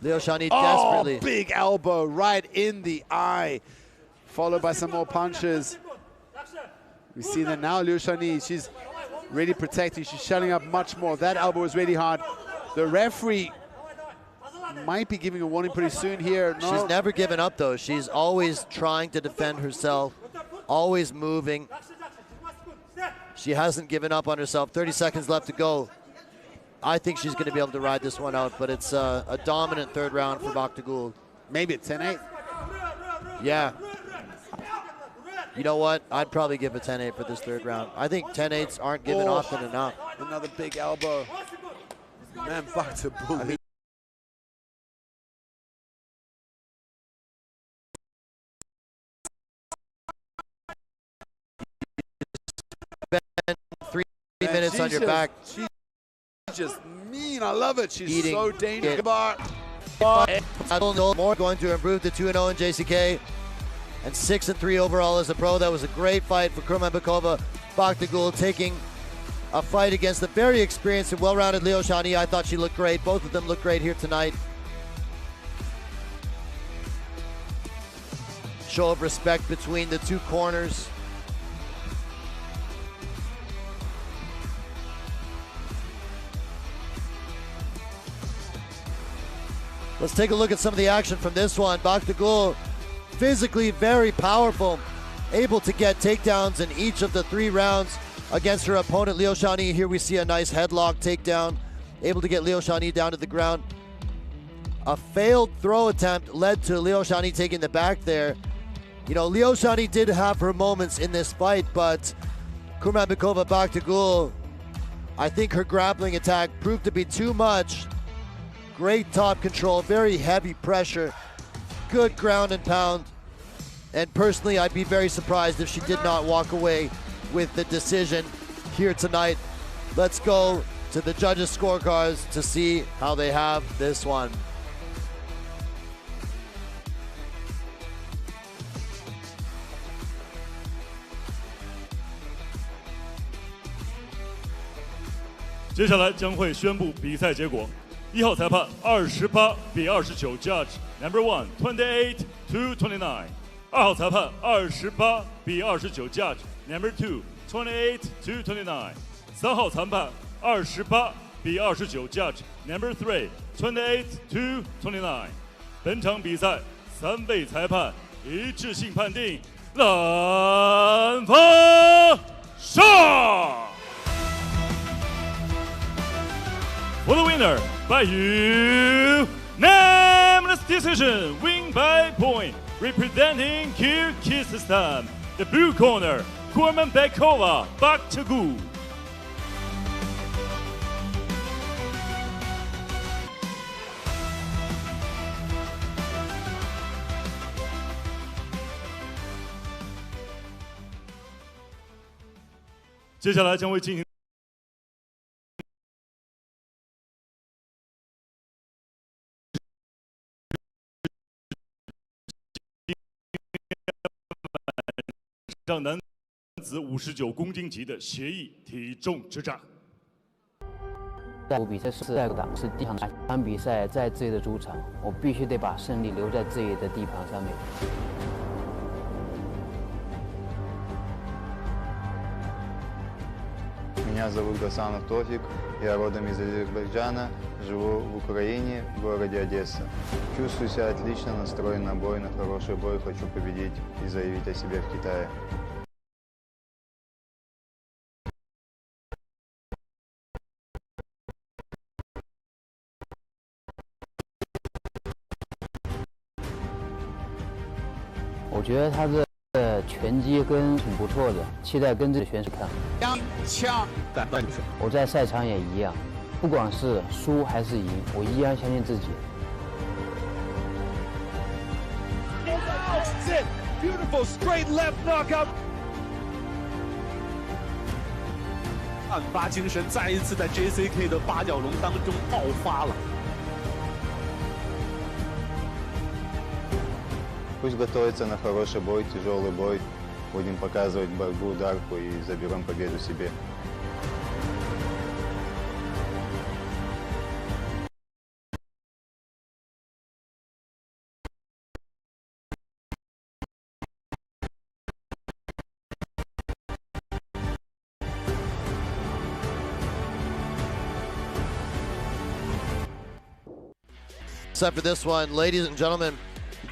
Speaker 3: Liu Shaoyi desperately.
Speaker 4: Big elbow right in the eye, followed by some more punches. We see that now Liu Shaoyi, she's really protecting. She's shelling up much more. That elbow was really hard. The referee might be giving a warning pretty soon here. No.
Speaker 3: She's never given up, though. She's always trying to defend herself, always moving. She hasn't given up on herself. 30 seconds left to go. I think she's going to be able to ride this one out, but it's a dominant third round for Baktagul.
Speaker 4: Maybe a 10-8.
Speaker 3: Yeah. You know what? I'd probably give a 10-8 for this third round. I think 10-8s aren't given often enough.
Speaker 4: Another big elbow. Man, Baktagul.
Speaker 3: Spend 3 minutes on your back.
Speaker 4: She's just mean. I love it. She's
Speaker 3: Eating
Speaker 4: so dangerous.
Speaker 3: More going to improve to 2-0 in JCK and 6-3 overall as a pro. That was a great fight for Kholmurodzoda. Baktagul taking a fight against the very experienced and well-rounded Liu. I thought she looked great. Both of them look great here tonight. Show of respect between the two corners. Let's take a look at some of the action from this one. Baktagul, physically very powerful, able to get takedowns in each of the 3 rounds against her opponent, Liu. Here we see a nice headlock takedown, able to get Liu down to the ground. A failed throw attempt led to Liu taking the back there. You know, Liu did have her moments in this fight, but Kholmurodzoda Baktagul, I think her grappling attack proved to be too much. Great top control, very heavy pressure, good ground and pound. And personally, I'd be very surprised if she did not walk away with the decision here tonight. Let's go to the judges' scorecards to see how they have this one.
Speaker 5: 接下来将会宣布比赛结果。1号裁判28比29 Judge number 1 28-29。2号裁判28比29 Judge number 2 28-29。3号裁判28比29 Judge number 3 28-29。本场比赛3位裁判一致性判定蓝方胜。For the winner, by unanimous decision, win by point, representing Kyrgyzstan, the blue corner, Kholmurodzoda Baktagul. 接下来将会进行。 让男子59公斤级的协议体重之战。
Speaker 10: 我比赛是在是第一场比赛在自己的主场，我必须得把胜利留在自己的地盘上面。
Speaker 11: Меня зовут Гасанов Тофик, я родом из Азербайджана, живу в Украине, в городе Одесса. Чувствую себя отлично, настроен на бой, на хороший бой, хочу победить и заявить о себе в Китае.
Speaker 10: 我觉得他的拳击跟挺不错的，期待跟这个选手看。我在赛场也一样，不管是输还是赢，我依然相信自己。
Speaker 8: Beautiful straight left knockout.
Speaker 12: 案发精神再一次在 JCK 的八角笼当中爆发了。
Speaker 11: Пусть готовится на хороший бой, тяжелый бой. Будем показывать борьбу, ударку и заберем победу себе.
Speaker 3: Except for this one, ladies and gentlemen,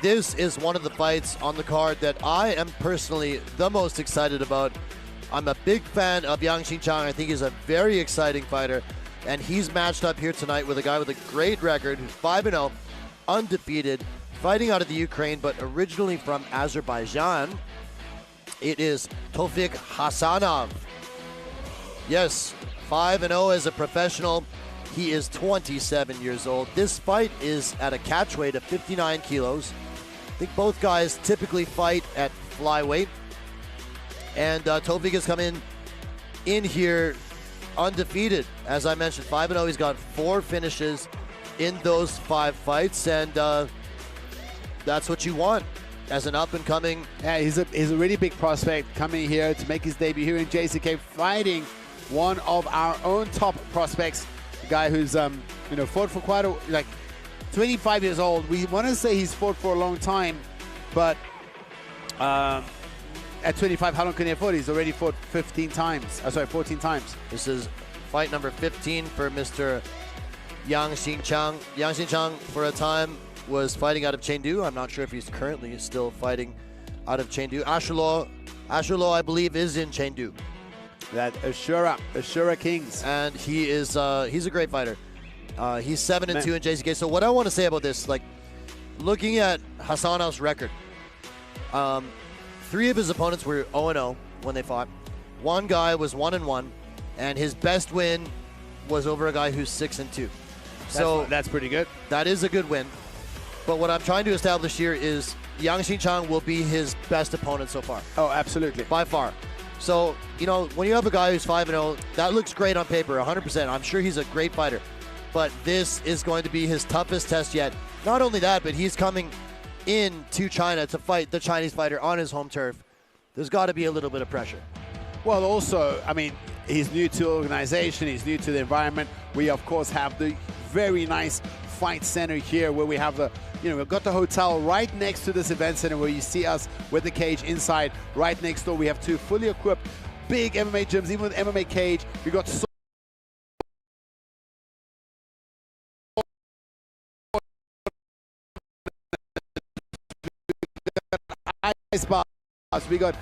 Speaker 3: this is one of the fights on the card that I am personally the most excited about. I'm a big fan of Yang Xinchang. I think he's a very exciting fighter, and he's matched up here tonight with a guy with a great record, who's 5-0, undefeated, fighting out of the Ukraine, but originally from Azerbaijan. It is Tofik Hasanov. Yes, 5-0 as a professional. He is 27 years old. This fight is at a catch weight of 59 kilos. I think both guys typically fight at flyweight. And Tofik has come in here undefeated. As I mentioned, 5-0. He's got 4 finishes in those 5 fights. And that's what you want as an up-and-coming.
Speaker 4: Yeah, he's a really big prospect coming here to make his debut here in JCK, fighting one of our own top prospects. Guy who's fought for quite a 25 years old. We want to say he's fought for a long time, but at 25, how long can he afford? He's already fought 14 times.
Speaker 3: This is fight number 15 for Mr. Yang Xinchang. Yang Xinchang, for a time, was fighting out of Chengdu. I'm not sure if he's currently still fighting out of Chengdu. Ashurlo, I believe, is in Chengdu.
Speaker 4: That Ashura Kings,
Speaker 3: and he is he's a great fighter. He's 7-2 in JCK. So what I want to say about this, looking at Hasanov's record, 3 of his opponents were 0-0 when they fought. One guy was 1-1, and his best win was over a guy who's 6-2. So
Speaker 4: that's pretty good.
Speaker 3: That is a good win. But what I'm trying to establish here is Yang Xinchang will be his best opponent so far.
Speaker 4: Oh, absolutely.
Speaker 3: By far. So, when you have a guy who's 5-0, that looks great on paper, 100%. I'm sure he's a great fighter. But this is going to be his toughest test yet. Not only that, but he's coming into China to fight the Chinese fighter on his home turf. There's got to be a little bit of pressure.
Speaker 4: Well, also, he's new to the organization, he's new to the environment. We, of course, have the very nice fight center here where we have we've got the hotel right next to this event center where you see us with the cage inside. Right next door, we have 2 fully equipped big MMA gyms, even with MMA cage. We got ice bars. We got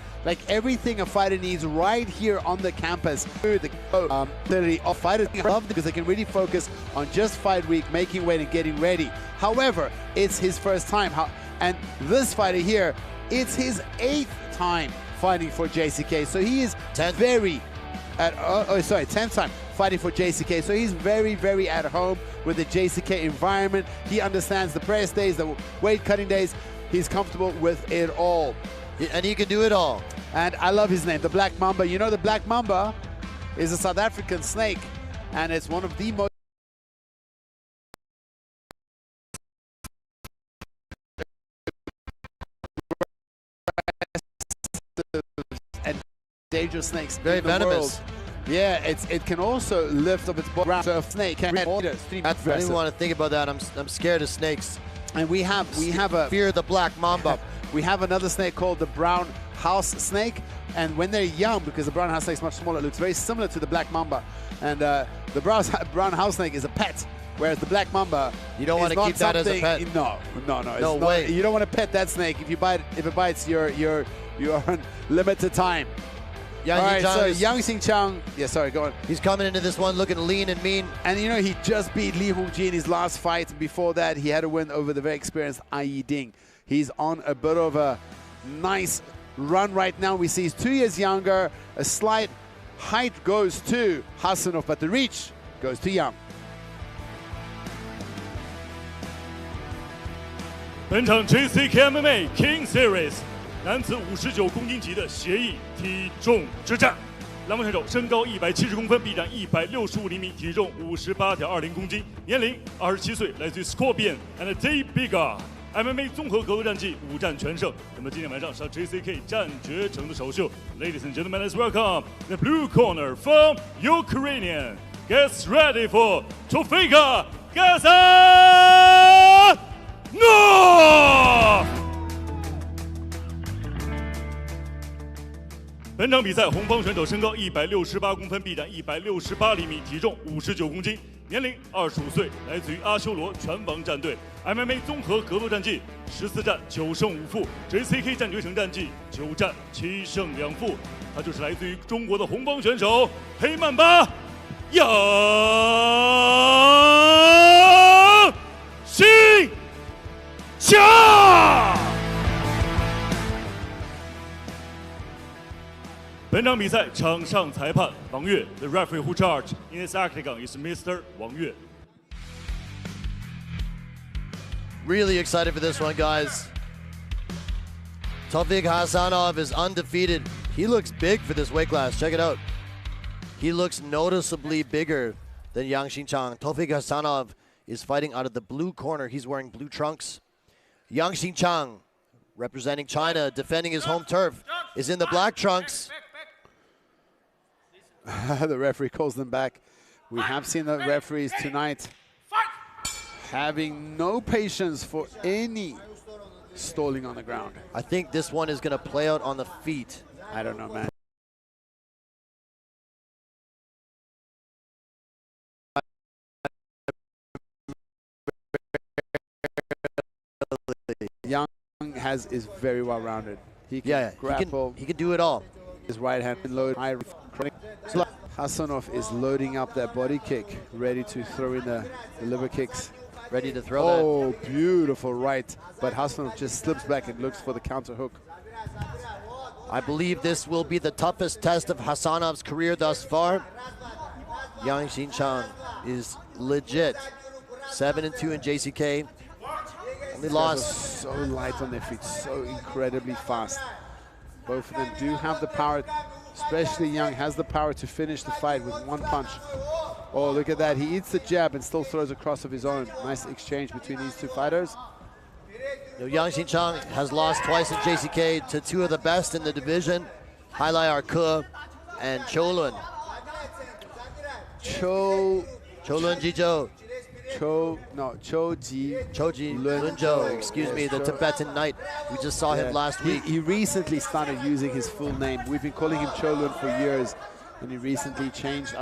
Speaker 4: everything a fighter needs right here on the campus. Literally, all fighters love because they can really focus on just fight week, making weight and getting ready. However, it's his first time, and this fighter here, it's his 8th time fighting for JCK. So he is 10th time fighting for JCK. So he's very, very at home with the JCK environment. He understands the press days, the weight cutting days. He's comfortable with it all.
Speaker 3: And he can do it all.
Speaker 4: And I love his name, the Black Mamba. The Black Mamba is a South African snake, and it's one of the most and dangerous snakes.
Speaker 3: Very venomous.
Speaker 4: Yeah, it can also lift up its body. So a snake can
Speaker 3: I don't even want to think about that. I'm scared of snakes.
Speaker 4: And we have a
Speaker 3: fear the Black Mamba.
Speaker 4: We have another snake called the brown house snake, and when they're young, because the brown house snake is much smaller, it looks very similar to the black mamba. And the brown house snake is a pet, whereas the black mamba,
Speaker 3: you don't want to keep that as a pet.
Speaker 4: No way. You don't want to pet that snake. If it bites, you're on limited time. Yang Xinchang. Yeah, sorry, go on.
Speaker 3: He's coming into this one looking lean and mean.
Speaker 4: And he just beat Li Hongji in his last fight. Before that, he had a win over the very experienced Ai Ding. He's on a bit of a nice run right now. We see he's 2 years younger. A slight height goes to Hasanov, but the reach goes to Yang.
Speaker 5: 本场 JCKMMA King Series 男子59公斤级的协议体重之战，蓝方选手身高170公分，臂展165厘米，体重58.20公斤，年龄27岁，来自于 Scorpion and Tajialike。MMA 综合格斗战绩5战全胜。那么今天晚上是 JCK 战决城的首秀。Ladies and gentlemen, let's welcome the blue corner from Ukrainian. Gets ready for Tofik Hasanov. 本场比赛，红方选手身高168公分，臂展168厘米，体重59公斤，年龄25岁，来自于阿修罗拳王战队。MMA 综合格斗战绩14战9胜5负 ，JCK 战决胜战绩9战7胜2负。他就是来自于中国的红帮选手黑曼巴杨新强。本场比赛场上裁判王悦 ，The referee who charged in this octagon is Mr. 王悦。
Speaker 3: Really excited for this one, guys. Taufik Hasanov is undefeated. He looks big for this weight class. Check it out. He looks noticeably bigger than Yang Xinchang. Taufik Hasanov is fighting out of the blue corner. He's wearing blue trunks. Yang Xinchang, representing China, defending his home turf, is in the black trunks.
Speaker 4: The referee calls them back. We have seen the referees tonight having no patience for any stalling on the ground.
Speaker 3: I think this one is going to play out on the feet.
Speaker 4: I don't know, man. Yang is very well rounded. He can grapple.
Speaker 3: He can do it all.
Speaker 4: His right hand load. Hasanov is loading up that body kick, ready to throw in the liver kicks.
Speaker 3: Ready to throw
Speaker 4: Oh, beautiful right. But Hasanov just slips back and looks for the counter hook.
Speaker 3: I believe this will be the toughest test of Hasanov's career thus far. Yang Xinchang is legit. 7-2 in JCK. Only lost.
Speaker 4: So light on their feet, so incredibly fast. Both of them do have the power, especially Yang has the power to finish the fight with one punch. Oh, look at that. He eats the jab and still throws a cross of his own. Nice exchange between these two fighters.
Speaker 3: Yang Xinchang has lost twice in JCK to two of the best in the division, Hayilatibieke and Cholun. Cholun Jijo. Choji Lunjo, excuse me, the Tibetan knight. We just saw him last week.
Speaker 4: He recently started using his full name. We've been calling him Cholun for years, and he recently changed,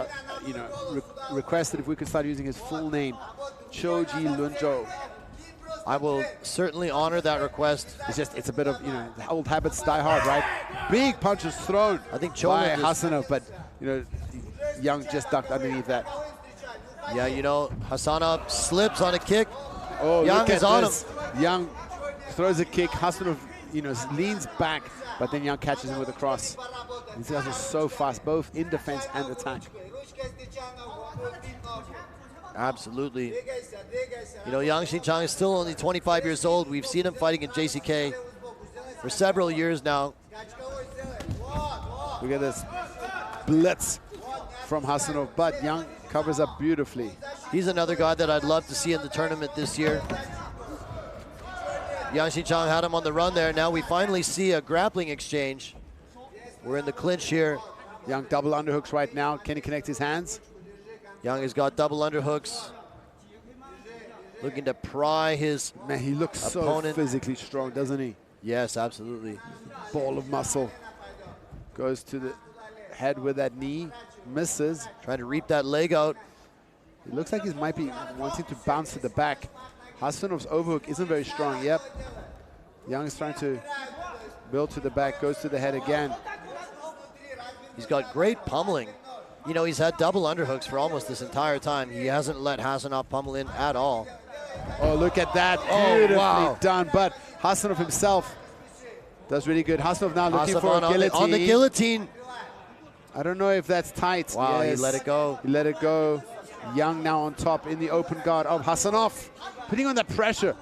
Speaker 4: requested if we could start using his full name, Choji Lunjo.
Speaker 3: I will certainly honor that request.
Speaker 4: It's a bit of, old habits die hard, right? Big punches thrown by Hasanov, but, Yang just ducked underneath that.
Speaker 3: Yeah, Hasanov slips on a kick.
Speaker 4: Oh,
Speaker 3: Yang is on him.
Speaker 4: Yang throws a kick. Hasanov, leans back, but then Yang catches him with a cross. These guys are so fast, both in defense and attack.
Speaker 3: Absolutely. Yang Xinchang is still only 25 years old. We've seen him fighting in JCK for several years now.
Speaker 4: Look at this blitz from Hasanov, but Yang covers up beautifully.
Speaker 3: He's another guy that I'd love to see in the tournament this year. Yang Xinchang had him on the run there. Now we finally see a grappling exchange. We're in the clinch here.
Speaker 4: Yang double underhooks right now. Can he connect his hands?
Speaker 3: Yang has got double underhooks. Looking to pry his
Speaker 4: Man, he looks
Speaker 3: opponent.
Speaker 4: so physically strong, doesn't he?
Speaker 3: Yes, absolutely.
Speaker 4: Ball of muscle. Goes to the head with that knee. Misses.
Speaker 3: Trying to reap that leg out.
Speaker 4: It looks like he might be wanting to bounce to the back. Hasanov's overhook isn't very strong. Yep. Yang is trying to build to the back. Goes to the head again.
Speaker 3: He's got great pummeling. He's had double underhooks for almost this entire time. He hasn't let Hasanov pummel in at all.
Speaker 4: Oh, look at that. Beautifully done. But Hasanov himself does really good. Hasanov now looking for a guillotine.
Speaker 3: On the guillotine.
Speaker 4: I don't know if that's tight.
Speaker 3: Wow,
Speaker 4: yes.
Speaker 3: He let it go.
Speaker 4: He let it go. Yang now on top in the open guard of Hasanov, putting on that pressure.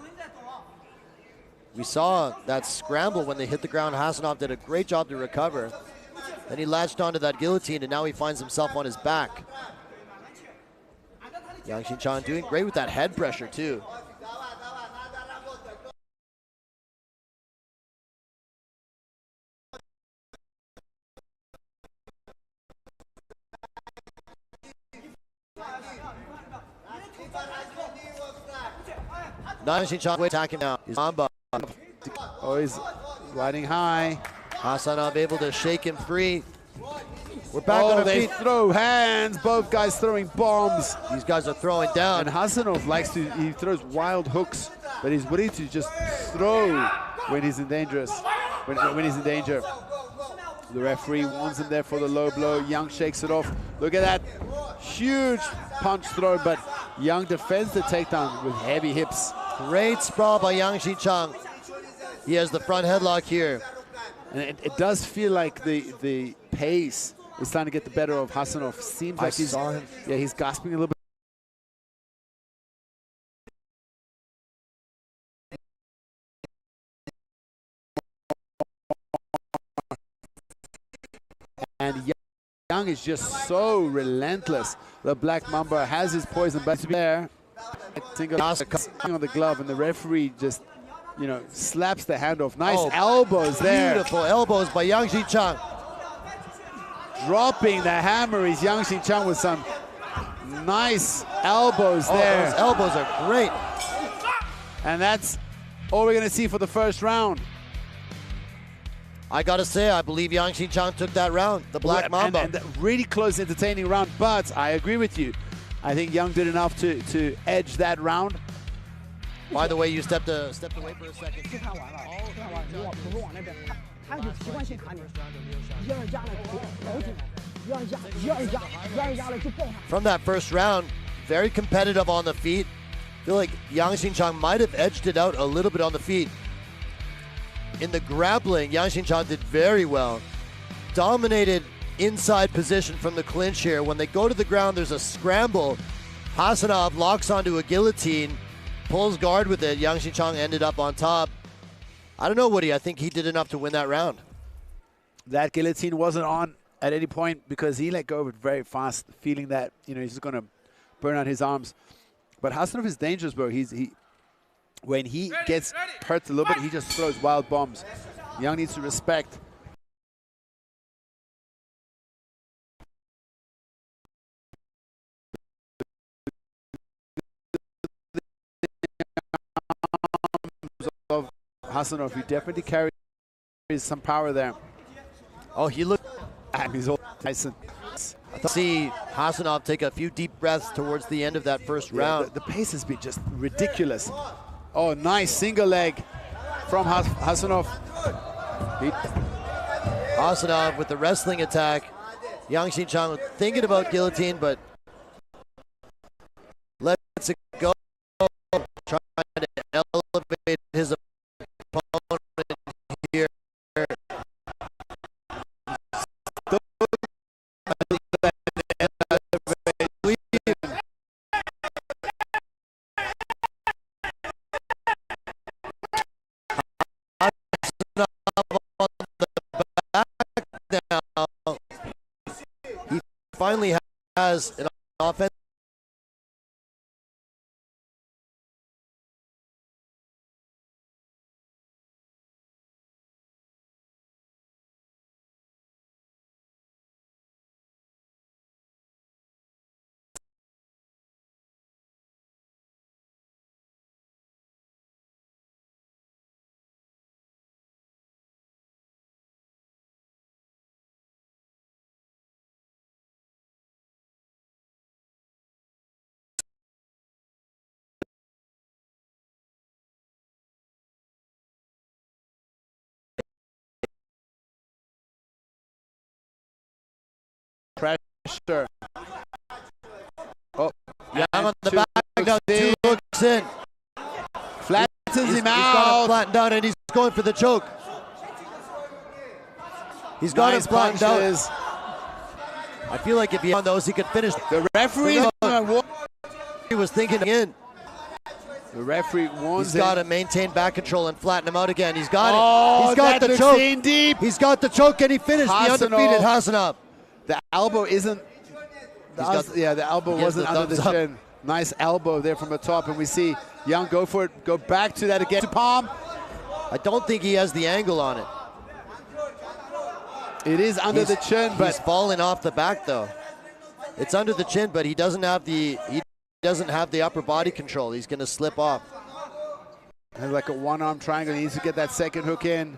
Speaker 3: We saw that scramble when they hit the ground. Hasanov did a great job to recover. Then he latched onto that guillotine, and now he finds himself on his back. Yang Xinchang doing great with that head pressure, too. Yang Xinchang attacking now. He's on by.
Speaker 4: Oh, he's riding high.
Speaker 3: Hasanov able to shake him free. We're back on our
Speaker 4: they
Speaker 3: feet.
Speaker 4: throw hands. Both guys throwing bombs.
Speaker 3: These guys are throwing down.
Speaker 4: And Hasanov he throws wild hooks but he's willing to just throw when he's in danger. When he's in danger. The referee warns him there for the low blow. Yang shakes it off. Look at that huge punch throw, but Yang defends the takedown with heavy hips.
Speaker 3: Great sprawl by Yang Xinchang. He has the front headlock here.
Speaker 4: And it does feel like the pace is starting to get the better of Hasanov. Seems like he's gasping a little bit. And Yang is just so relentless. The Black Mamba has his poison, but there, on the glove, and the referee just, you know, slaps the hand off. Nice elbows there.
Speaker 3: Beautiful elbows by Yang Xinchang.
Speaker 4: Dropping the hammer is Yang Xinchang with some nice elbows there.
Speaker 3: Those elbows are great.
Speaker 4: And that's all we're going to see for the first round.
Speaker 3: I gotta say, I believe Yang Xinchang took that round, the Black Mamba.
Speaker 4: And really close, entertaining round, but I agree with you. I think Yang did enough to edge that round.
Speaker 3: By the way, you stepped away for a second. From that first round, very competitive on the feet. I feel like Yang Xinchang might have edged it out a little bit on the feet. In the grappling, Yang Xinchang did very well. Dominated inside position from the clinch here. When they go to the ground, there's a scramble. Hasanov locks onto a guillotine, pulls guard with it. Yang Xinchang ended up on top. I don't know, Woody. I think he did enough to win that round.
Speaker 4: That guillotine wasn't on at any point because he let go of it very fast, feeling that, you know, he's just going to burn out his arms. But Hasanov is dangerous, bro. When he gets hurt a little bit, he just throws wild bombs. Yang needs to respect. Of Hasanov, he definitely carries some power there.
Speaker 3: Oh, he looked.
Speaker 4: He's all Tyson.
Speaker 3: I see Hasanov take a few deep breaths towards the end of that first round.
Speaker 4: The pace has been just ridiculous. Oh, nice single leg from Hasanov.
Speaker 3: Hasanov with the wrestling attack. Yang Xinchang thinking about guillotine, but lets it go. Trying to elevate his opponent here. He finally has an offense.
Speaker 4: Pressure. Oh,
Speaker 3: Yang on the back now, two hooks in.
Speaker 4: Flattens him out.
Speaker 3: He's got him flattened out and he's going for the choke. He's got him flattened out. I feel like if he on those, he could finish.
Speaker 4: The referee
Speaker 3: he was thinking again.
Speaker 4: The referee warns
Speaker 3: He's got to maintain back control and flatten him out again. He's got
Speaker 4: it.
Speaker 3: He's got the choke.
Speaker 4: Deep.
Speaker 3: He's got the choke and he finished the undefeated Hasanov.
Speaker 4: The elbow isn't. The elbow wasn't under the chin. Nice elbow there from the top, and we see Yang go for it. Go back to that again. To palm.
Speaker 3: I don't think he has the angle on it.
Speaker 4: It is under the chin, but
Speaker 3: he's falling off the back though. It's under the chin, but he doesn't have the upper body control. He's going to slip off.
Speaker 4: Has like a one-arm triangle. He needs to get that second hook in.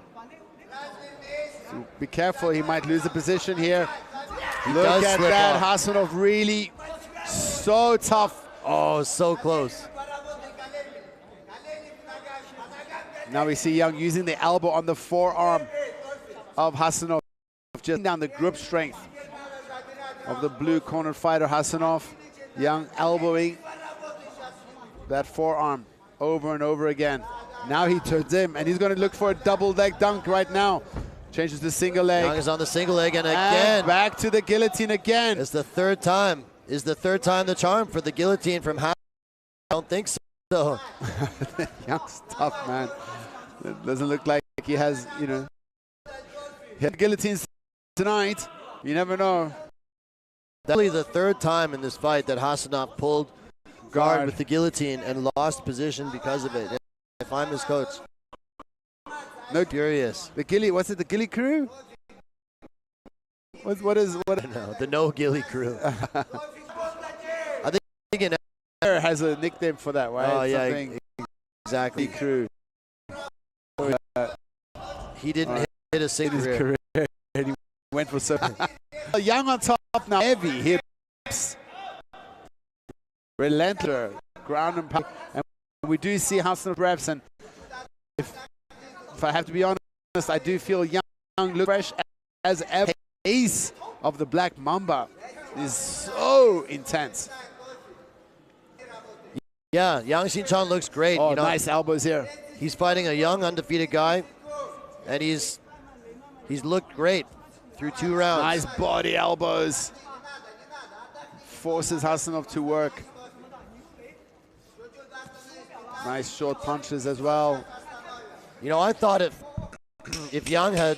Speaker 4: So be careful. He might lose the position here. Look at that. Hasanov really so tough.
Speaker 3: Oh, so close.
Speaker 4: Now we see Young using the elbow on the forearm of Hasanov, just down the grip strength of the blue cornered fighter Hasanov. Young elbowing that forearm over and over again. Now he turns him, and he's going to look for a double leg dunk right now. Changes to single leg.
Speaker 3: Young is on the single leg, and again.
Speaker 4: Back to the guillotine again.
Speaker 3: It's the third time. Is the third time the charm for the guillotine from Hasanov? I don't think so.
Speaker 4: Young's tough, man. It doesn't look like he has, you know, hit guillotines tonight. You never know.
Speaker 3: Definitely the third time in this fight that Hasanov pulled guard with the guillotine and lost position because of it. If I'm his coach.
Speaker 4: No,
Speaker 3: curious.
Speaker 4: The gilly, what's it? The gilly crew? What?
Speaker 3: No, the no gilly crew. I think it
Speaker 4: has a nickname for that, right?
Speaker 3: Oh yeah,
Speaker 4: something.
Speaker 3: exactly.
Speaker 4: Crew.
Speaker 3: He didn't hit a single
Speaker 4: career. He went for so. Young on top now, heavy hips, relentless ground and pound, and we do see Hasanov reps. And if I have to be honest, I do feel Young look fresh as ever. The pace of the Black Mamba is so intense.
Speaker 3: Yeah, Yang Xinchang looks great.
Speaker 4: Oh,
Speaker 3: you know,
Speaker 4: nice elbows here.
Speaker 3: He's fighting a young, undefeated guy, and he's looked great through 2 rounds.
Speaker 4: Nice body elbows. Forces Hasanov to work. Nice short punches as well.
Speaker 3: You know, I thought if Yang had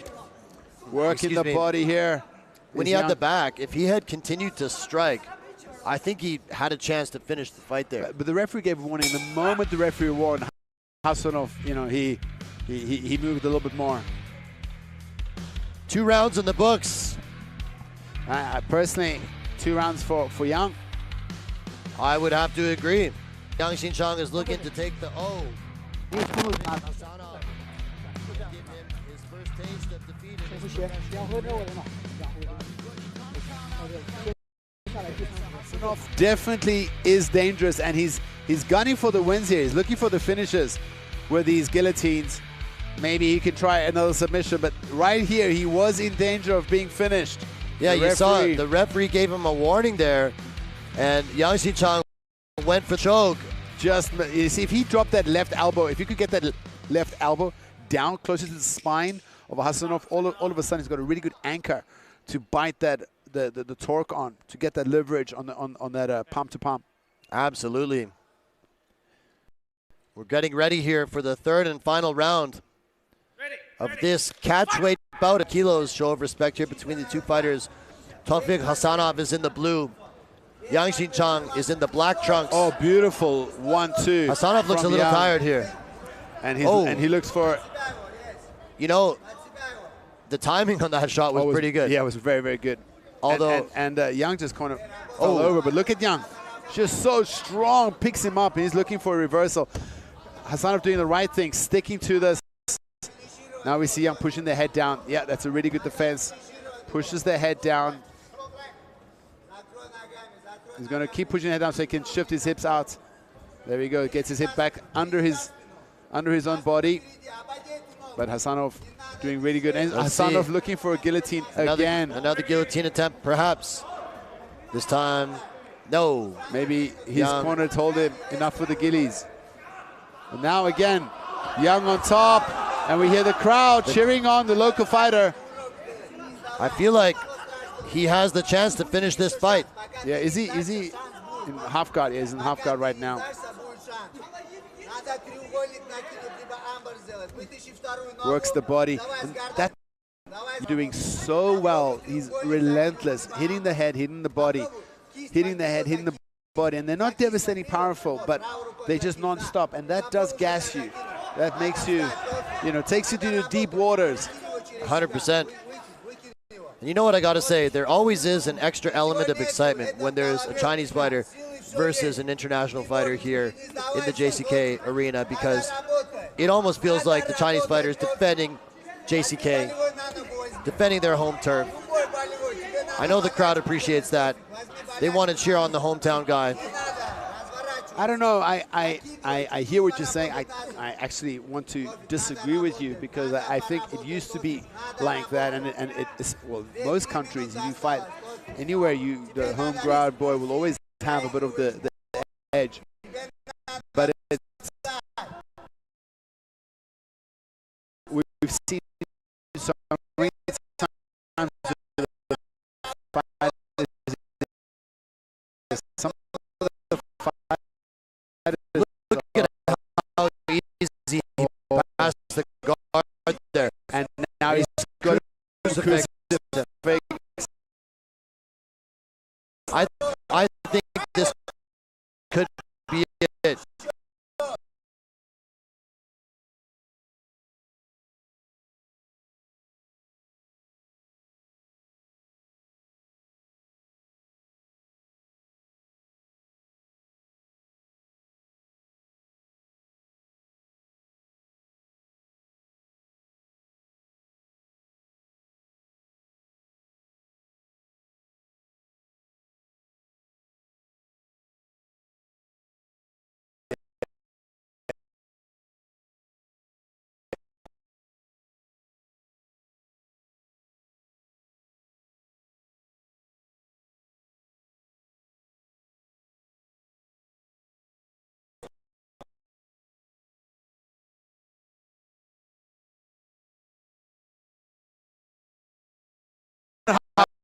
Speaker 4: working the body here,
Speaker 3: when he had the back, if he had continued to strike, I think he had a chance to finish the fight there.
Speaker 4: But the referee gave a warning. The moment the referee warned Hasanov, you know, he moved a little bit more.
Speaker 3: 2 rounds in the books.
Speaker 4: Personally, 2 rounds for Yang.
Speaker 3: I would have to agree. Yang Xinchang is looking to take the O. Give him his first taste of defeat in his
Speaker 4: Hasanov definitely is dangerous, and he's gunning for the wins here. He's looking for the finishes with these guillotines. Maybe he could try another submission, but right here he was in danger of being finished.
Speaker 3: Yeah, you saw it. The referee gave him a warning there, and Yang Xinchang went for choke.
Speaker 4: Just, you see, if he dropped that left elbow, if you could get that left elbow down closer to the spine of Hasanov, all of a sudden he's got a really good anchor to bite that the torque on, to get that leverage on that pump to pump.
Speaker 3: Absolutely. We're getting ready here for the third and final round of this catchweight bout. A kilos show of respect here between the two fighters. Taufik Hasanov is in the blue. Yang Xinchang is in the black trunks.
Speaker 4: Oh, beautiful 1-2.
Speaker 3: Hasanov looks a little tired here.
Speaker 4: And he looks for...
Speaker 3: You know, the timing on that shot was pretty good.
Speaker 4: Yeah, it was very, very good.
Speaker 3: Although...
Speaker 4: And Yang just kind of fell over. But look at Yang. Just so strong, picks him up, and he's looking for a reversal. Hasanov doing the right thing, sticking to this. Now we see Yang pushing the head down. Yeah, that's a really good defense. Pushes the head down. He's going to keep pushing the head down so he can shift his hips out. There we go. Gets his hip back under his own body. But Hasanov doing really good. And Hasanov looking for a guillotine again.
Speaker 3: Another guillotine attempt, perhaps. This time, no.
Speaker 4: Maybe his corner told him enough for the gillies. And now again, Yang on top. And we hear the crowd cheering on the local fighter.
Speaker 3: I feel like he has the chance to finish this fight.
Speaker 4: Yeah, is he in half guard? Yeah, he's in half guard right now. Works the body. And that's doing so well. He's relentless, hitting the head, hitting the body, hitting the head, hitting the body. And they're not devastating powerful, but they just non-stop. And that does gas you. That makes you, takes you to the deep waters.
Speaker 3: 100%. And you know what I got to say? There always is an extra element of excitement when there's a Chinese fighter versus an international fighter here in the JCK arena, because it almost feels like the Chinese fighters defending JCK, defending their home turf. I know the crowd appreciates that. They want to cheer on the hometown guy.
Speaker 4: I don't know. I hear what you're saying. I actually want to disagree with you because I think it used to be like that, and it's, well, most countries, if you fight anywhere, the home ground boy will always have a bit of the edge. But we've seen so many times some of the fighters. Look at how easy he passed the guard there, and now he's got to crucifix. I think this could be it.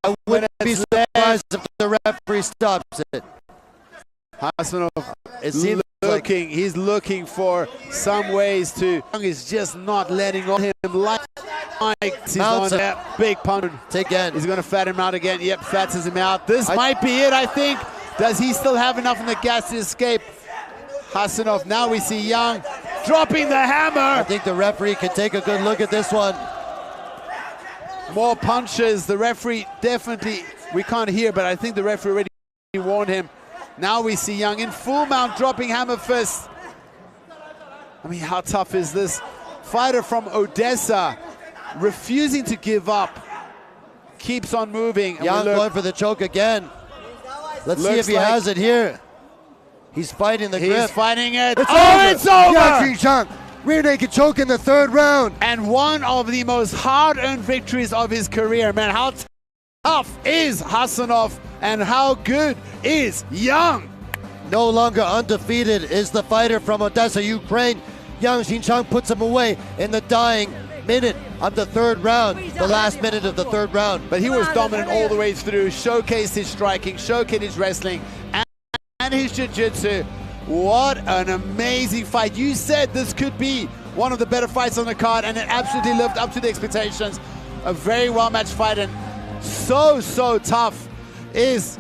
Speaker 4: I wouldn't be surprised if the referee stops it. Hassanov is looking, he's looking for some ways to, he's just not letting on him like he's on that big punch. Again. He's going to fat him out again. Yep, fattens him out. This might be it, I think. Does he still have enough in the gas to escape? Hassanov, now we see Yang dropping the hammer. I think the referee can take a good look at this one. More punches. The referee definitely, we can't hear, but I think the referee already warned him. Now we see Yang in full mount dropping hammer fist. I mean, how tough is this? Fighter from Odessa refusing to give up. Keeps on moving. Yang going for the choke again. Let's see if he has it here. He's fighting the grip. He's fighting it. It's over! Rear naked choke in the third round. And one of the most hard-earned victories of his career, man. How tough is Hassanov and how good is Yang? No longer undefeated is the fighter from Odessa, Ukraine. Yang Xinchang puts him away in the dying minute of the third round, the last minute of the third round. But he was dominant all the way through, showcased his striking, showcased his wrestling, and his jiu-jitsu. What an amazing fight. You said this could be one of the better fights on the card, and it absolutely lived up to the expectations. A very well-matched fight, and so tough is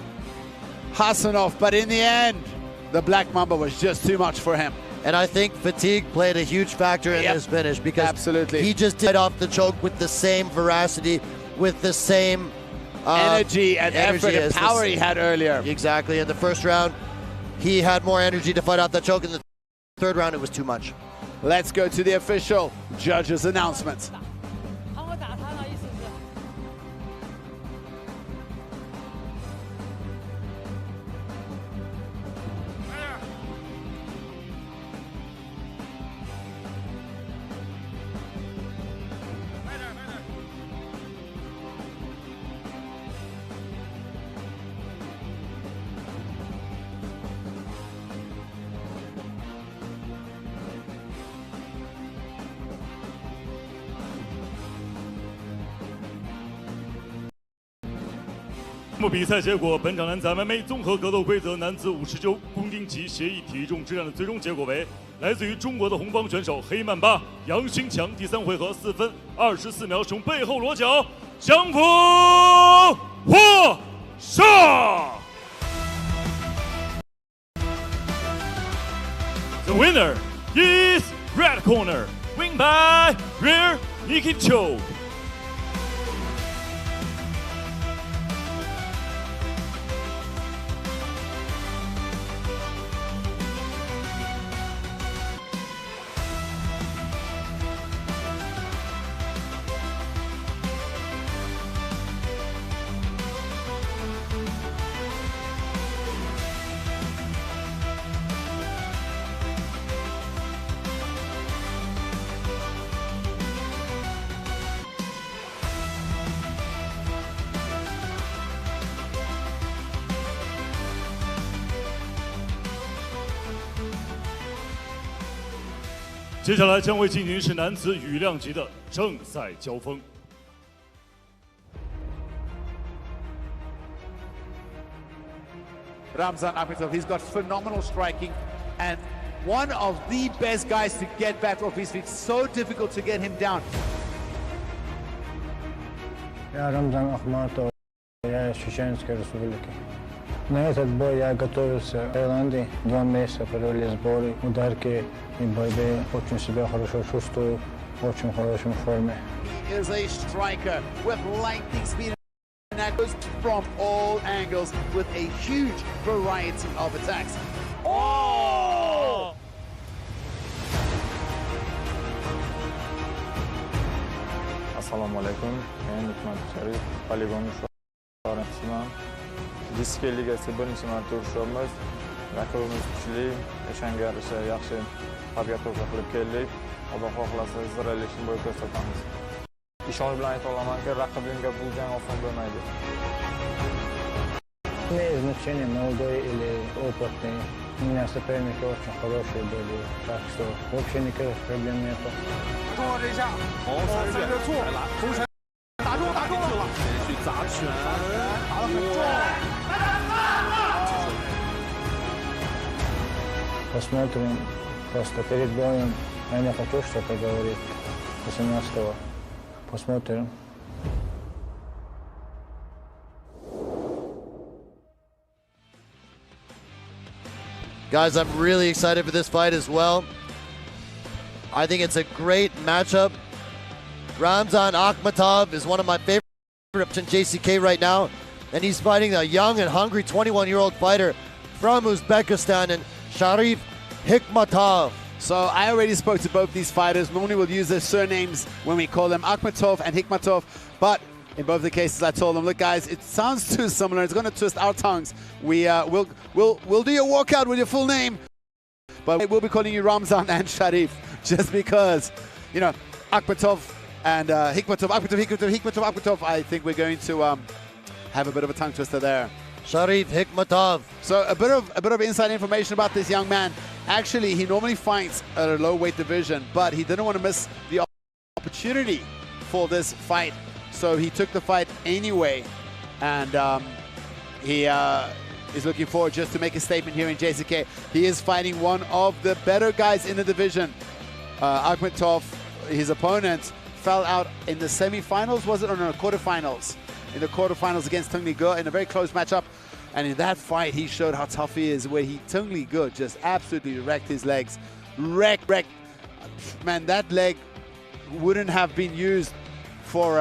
Speaker 4: Hassanov. But in the end, the Black Mamba was just too much for him. And I think fatigue played a huge factor in this finish, because he just did off the choke with the same veracity, with the same energy and effort and power he had earlier. Exactly. In the first round, he had more energy to fight off the choke. In the third round, it was too much. Let's go to the official judges' announcements.
Speaker 5: 比赛结果：本场男子 MMA 综合格斗规则男子59公斤级协议体重之战的最终结果为来自于中国的红方选手黑曼巴杨新强第3回合4分24秒使用背后裸脚降服获胜。The winner is red corner, win by rear naked choke. 接下来将会进行是男子羽量级的正赛交锋。
Speaker 6: Ramzan Ahmedov, he's got phenomenal striking and one of the best guys to get back off his feet. So difficult to get him down.
Speaker 13: Я Рамзан Ахматов, я из Чеченской Республики. На этот бой я готовился в Таиланде 2 месяца, провели сборы, ударки и борьбе. Очень себя хорошо чувствую, в очень хорошей форме.
Speaker 6: He is a striker with lightning speed and that goes from all angles with a huge variety of attacks. Oh!
Speaker 13: Assalomu alaykum. Men Sharif, poligonni sho'rasiman. JCK ligasi birinchi marta urishamiz. Raqibimiz kuchli, o'shanga yarasha yaxshi podgotовка qilib keldik. Xudo xohlasa izralishni bo'y ko'rsatamiz. Ishonch bilan ayta olamanki, raqibimga bu jang oson bo'lmaydi. Не имеет значения, молодой или опытный. У меня соперники очень хорошие были, так что вообще никаких проблем нету.
Speaker 8: 重这一下，3个错，红绳打中了，连续砸拳，打得很重。
Speaker 13: Посмотрим, просто перед боем я не хочу что-то говорить. 18-го. Посмотрим.
Speaker 3: Guys, I'm really excited for this fight as well. I think it's a great matchup. Ramzan Ahmedov is one of my favorites in JCK right now, and he's fighting a young and hungry 21-year-old fighter from Uzbekistan, and Sharif Hikmatov.
Speaker 4: So I already spoke to both these fighters. Normally we'll use their surnames when we call them Akhmatov and Hikmatov, but in both the cases I told them, look guys, it sounds too similar. It's going to twist our tongues. We'll do your walkout with your full name, but we'll be calling you Ramzan and Sharif just because, you know, Akhmatov and Hikmatov, Hikmatov. I think we're going to have a bit of a tongue twister there.
Speaker 3: Sharif Hikmatov.
Speaker 4: So a bit of inside information about this young man. Actually, he normally fights at a low weight division, but he didn't want to miss the opportunity for this fight. So he took the fight anyway, and he is looking forward just to make a statement here in JCK. He is fighting one of the better guys in the division. Akhmatov, his opponent, fell out in the semi-finals, was it, or no, quarterfinals? In the quarterfinals against Tung Ligu in a very close matchup. And in that fight, he showed how tough he is, where Tung Ligu just absolutely wrecked his legs. Wrecked. Man, that leg wouldn't have been used for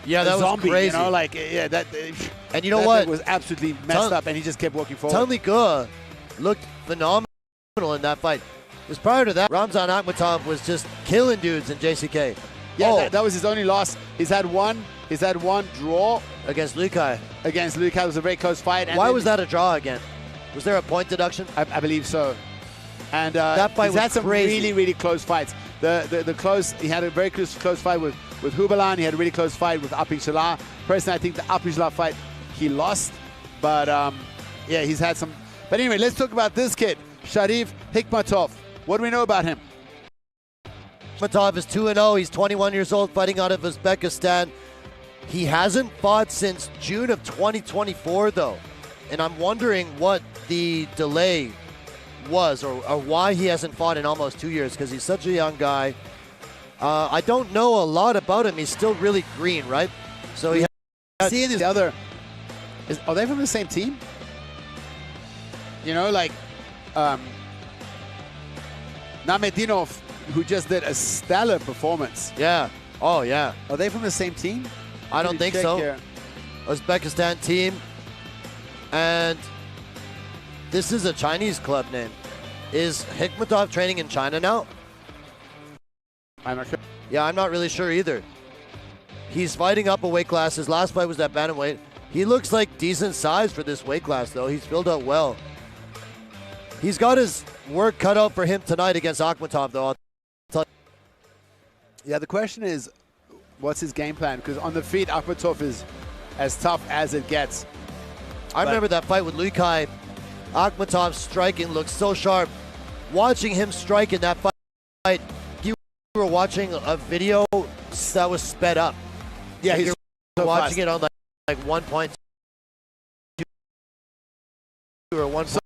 Speaker 3: yeah, that
Speaker 4: zombie,
Speaker 3: was crazy.
Speaker 4: You know, like, yeah, that.
Speaker 3: And you know what?
Speaker 4: Leg was absolutely messed up, and he just kept walking forward.
Speaker 3: Tung Ligu looked phenomenal in that fight. Because prior to that, Ramzan Ahmedov was just killing dudes in JCK.
Speaker 4: Yeah, that was his only loss. He's had one draw
Speaker 3: against Lukai.
Speaker 4: Against Lukai, it was a very close fight. And
Speaker 3: why was that a draw again? Was there a point deduction?
Speaker 4: I believe so. And
Speaker 3: that fight
Speaker 4: he's
Speaker 3: was
Speaker 4: had some
Speaker 3: crazy.
Speaker 4: really close fights. He had a very close fight with Wulan. He had a really close fight with Apishala. Personally, I think the Apishala fight he lost, but yeah, he's had some. But anyway, let's talk about this kid, Sharif Hikmatov. What do we know about him?
Speaker 3: Hikmatov is 2-0. He's 21 years old, fighting out of Uzbekistan. He hasn't fought since June of 2024, though. And I'm wondering what the delay was or why he hasn't fought in almost 2 years, because he's such a young guy. I don't know a lot about him. He's still really green, right? So he
Speaker 4: seeing the other. Are they from the same team? You know, like Najmetdinov, who just did a stellar performance.
Speaker 3: Yeah. Oh, yeah.
Speaker 4: Are they from the same team?
Speaker 3: I don't think so.
Speaker 4: Here.
Speaker 3: Uzbekistan team. And this is a Chinese club name. Is Hikmatov training in China now?
Speaker 4: I'm not sure.
Speaker 3: Yeah, I'm not really sure either. He's fighting up a weight class. His last fight was at Bantamweight. He looks like decent size for this weight class, though. He's filled out well. He's got his work cut out for him tonight against Akhmatov, though.
Speaker 4: Yeah, the question is, what's his game plan? Because on the feet, Akhmatov is as tough as it gets.
Speaker 3: I remember that fight with Lukai. Akhmatov's striking looked so sharp. Watching him strike in that fight watching a video that was sped up.
Speaker 4: Yeah, he's
Speaker 3: you're
Speaker 4: so
Speaker 3: watching
Speaker 4: fast.
Speaker 3: it on like 1.2 or 1.3.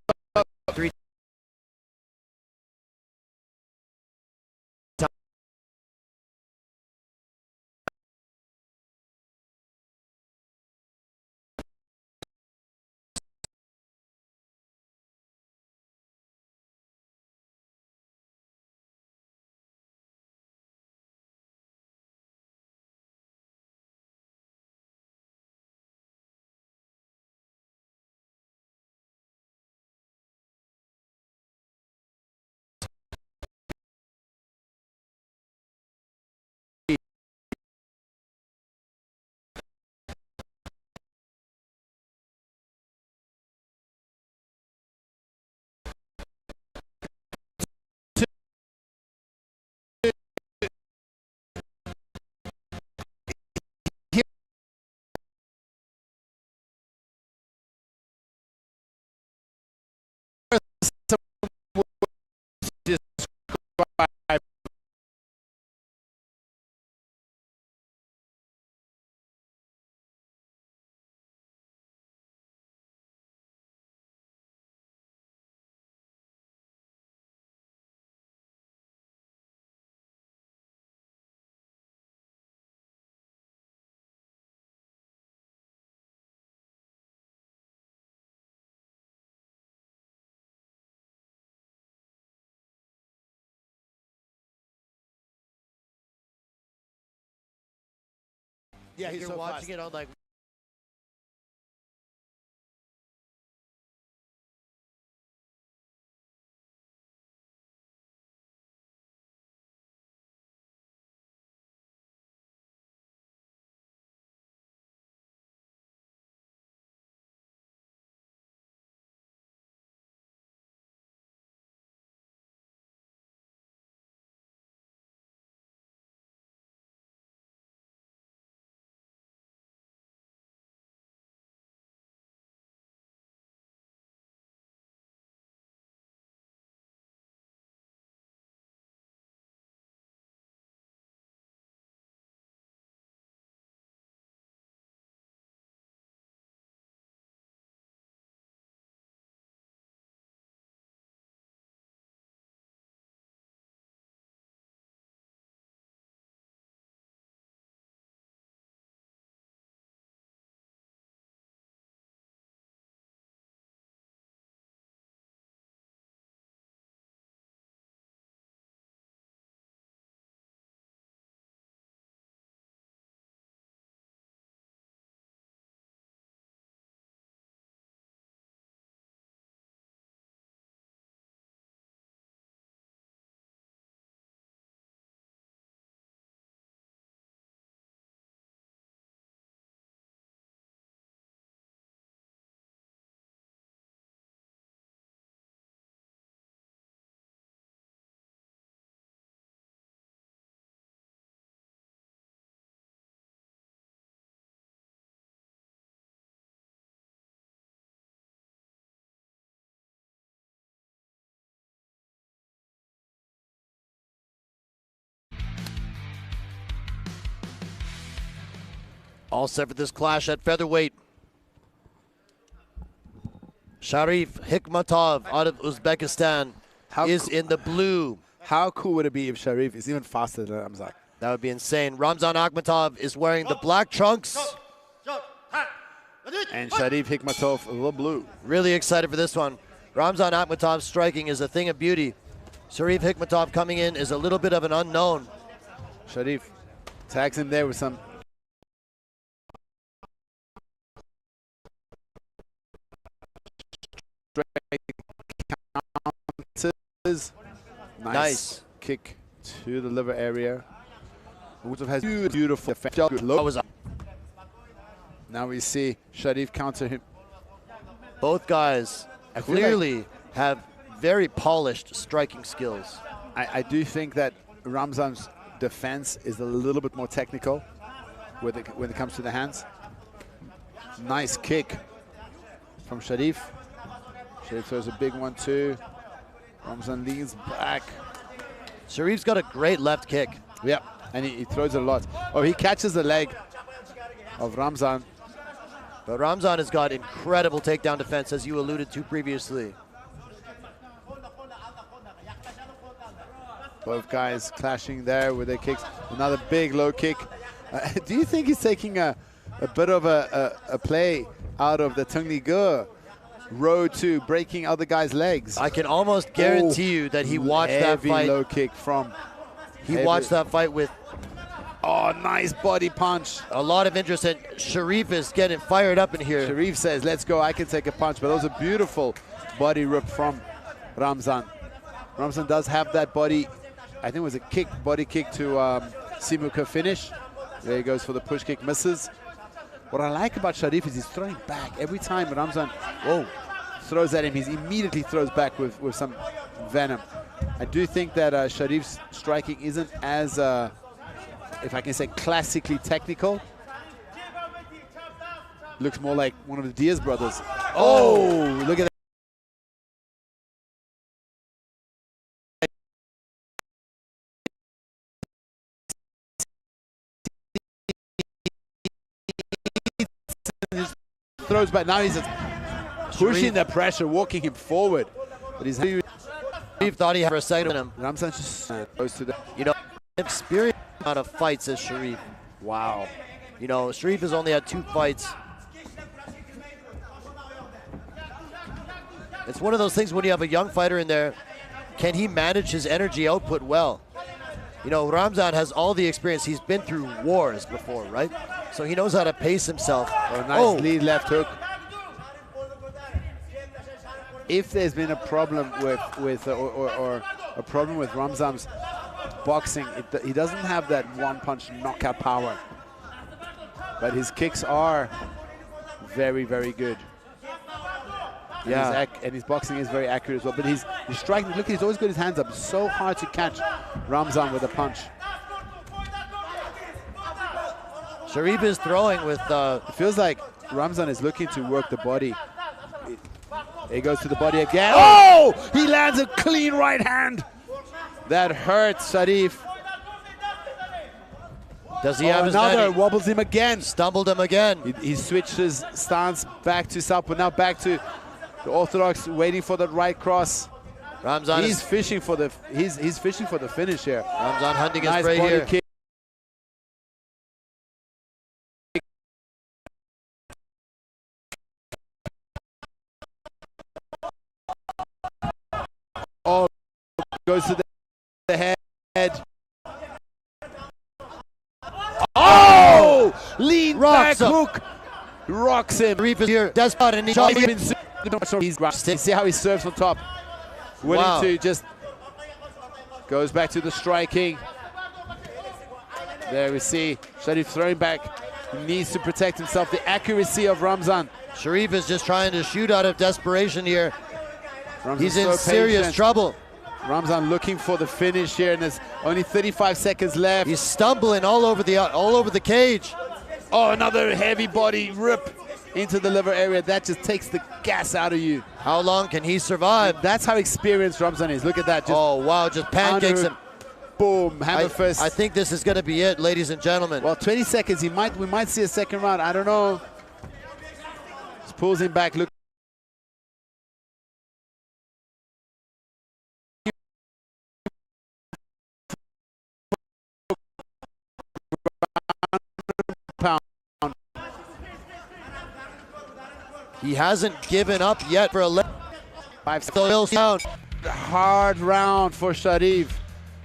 Speaker 4: Yeah, he's
Speaker 3: you're
Speaker 4: so
Speaker 3: watching
Speaker 4: fast.
Speaker 3: it on like all set for this clash at featherweight. Sharif Hikmatov out of Uzbekistan is in the blue.
Speaker 4: How cool would it be if Sharif is even faster than Ramzan?
Speaker 3: That would be insane. Ramzan Akhmatov is wearing the black trunks.
Speaker 4: And Sharif Hikmatov, the blue.
Speaker 3: Really excited for this one. Ramzan Akhmatov's striking is a thing of beauty. Sharif Hikmatov coming in is a little bit of an unknown.
Speaker 4: Sharif tags him there with some counters. Nice kick to the liver area. Wulan has beautiful defense. Now we see Sharif counter him.
Speaker 3: Both guys clearly have very polished striking skills.
Speaker 4: I do think that Ramzan's defense is a little bit more technical when it comes to the hands. Nice kick from Sharif. Sharif throws a big one too. Ramzan leans back.
Speaker 3: Sharif's got a great left kick.
Speaker 4: Yeah, and he throws it a lot. Oh, he catches the leg of Ramzan.
Speaker 3: But Ramzan has got incredible takedown defense, as you alluded to previously.
Speaker 4: Both guys clashing there with their kicks. Another big low kick. Do you think he's taking a bit of a play out of the Tungni Ge road to breaking other guys' legs?
Speaker 3: I can almost guarantee you that he watched that fight.
Speaker 4: Low kick from.
Speaker 3: He watched that fight with.
Speaker 4: Oh, nice body punch.
Speaker 3: A lot of interest, and Sharif is getting fired up in here.
Speaker 4: Sharif says, let's go, I can take a punch. But that was a beautiful body rip from Ramzan. Ramzan does have that body, I think it was a kick, body kick to Simuka finish. There he goes for the push kick, misses. What I like about Sharif is he's throwing back. Every time Ramzan throws at him, he immediately throws back with some venom. I do think that Sharif's striking isn't as, if I can say, classically technical. Looks more like one of the Diaz brothers. Oh, look at that. Throws back. Now he's just pushing the pressure, walking him forward. But he's
Speaker 3: Sharif thought he had for a second in him.
Speaker 4: Ramzan just goes to the.
Speaker 3: You know, experience amount of fights as Sharif.
Speaker 4: Wow.
Speaker 3: You know, Sharif has only had 2 fights. It's one of those things when you have a young fighter in there, can he manage his energy output well? You know, Ramzan has all the experience. He's been through wars before, right? So he knows how to pace himself.
Speaker 4: Oh, nice lead left hook. If there's been a problem with or a problem with Ramzan's boxing, he doesn't have that one-punch knockout power. But his kicks are very, very good.
Speaker 3: Yeah.
Speaker 4: And his boxing is very accurate as well. But he's striking. Look, he's always got his hands up. It's so hard to catch Ramzan with a punch.
Speaker 3: Sharif is throwing with.
Speaker 4: It feels like Ramzan is looking to work the body. He goes to the body again. Oh! He lands a clean right hand. That hurts Sharif.
Speaker 3: Does he have his
Speaker 4: another? Wobbles him again.
Speaker 3: Stumbled him again.
Speaker 4: He switched his stance back to southpaw. Now back to the orthodox, waiting for the right cross.
Speaker 3: Ramzan
Speaker 4: he's fishing for the he's fishing for the finish here.
Speaker 3: Ramzan hunting his
Speaker 4: nice
Speaker 3: prey
Speaker 4: body
Speaker 3: here.
Speaker 4: Kick. Oh, goes to the head. Oh! Lean back hook. Rocks him.
Speaker 3: Sharif is here. Despot and
Speaker 4: he's see how he serves on top. Willing to just goes back to the striking. There we see Sharif throwing back. He needs to protect himself. The accuracy of Ramzan.
Speaker 3: Sharif is just trying to shoot out of desperation here.
Speaker 4: Ramzan's
Speaker 3: He's in serious trouble.
Speaker 4: Ramzan looking for the finish here, and there's only 35 seconds left.
Speaker 3: He's stumbling all over the cage.
Speaker 4: Oh, another heavy body rip into the liver area. That just takes the gas out of you.
Speaker 3: How long can he survive?
Speaker 4: That's how experienced Ramzan is. Look at that. Just
Speaker 3: oh, wow, just pancakes him.
Speaker 4: Boom, hammer fist.
Speaker 3: I think this is going to be it, ladies and gentlemen.
Speaker 4: Well, 20 seconds. We might see a second round. I don't know. Just pulls him back. Look.
Speaker 3: He hasn't given up yet for 11.
Speaker 4: 5 seconds. Hard round for Sharif.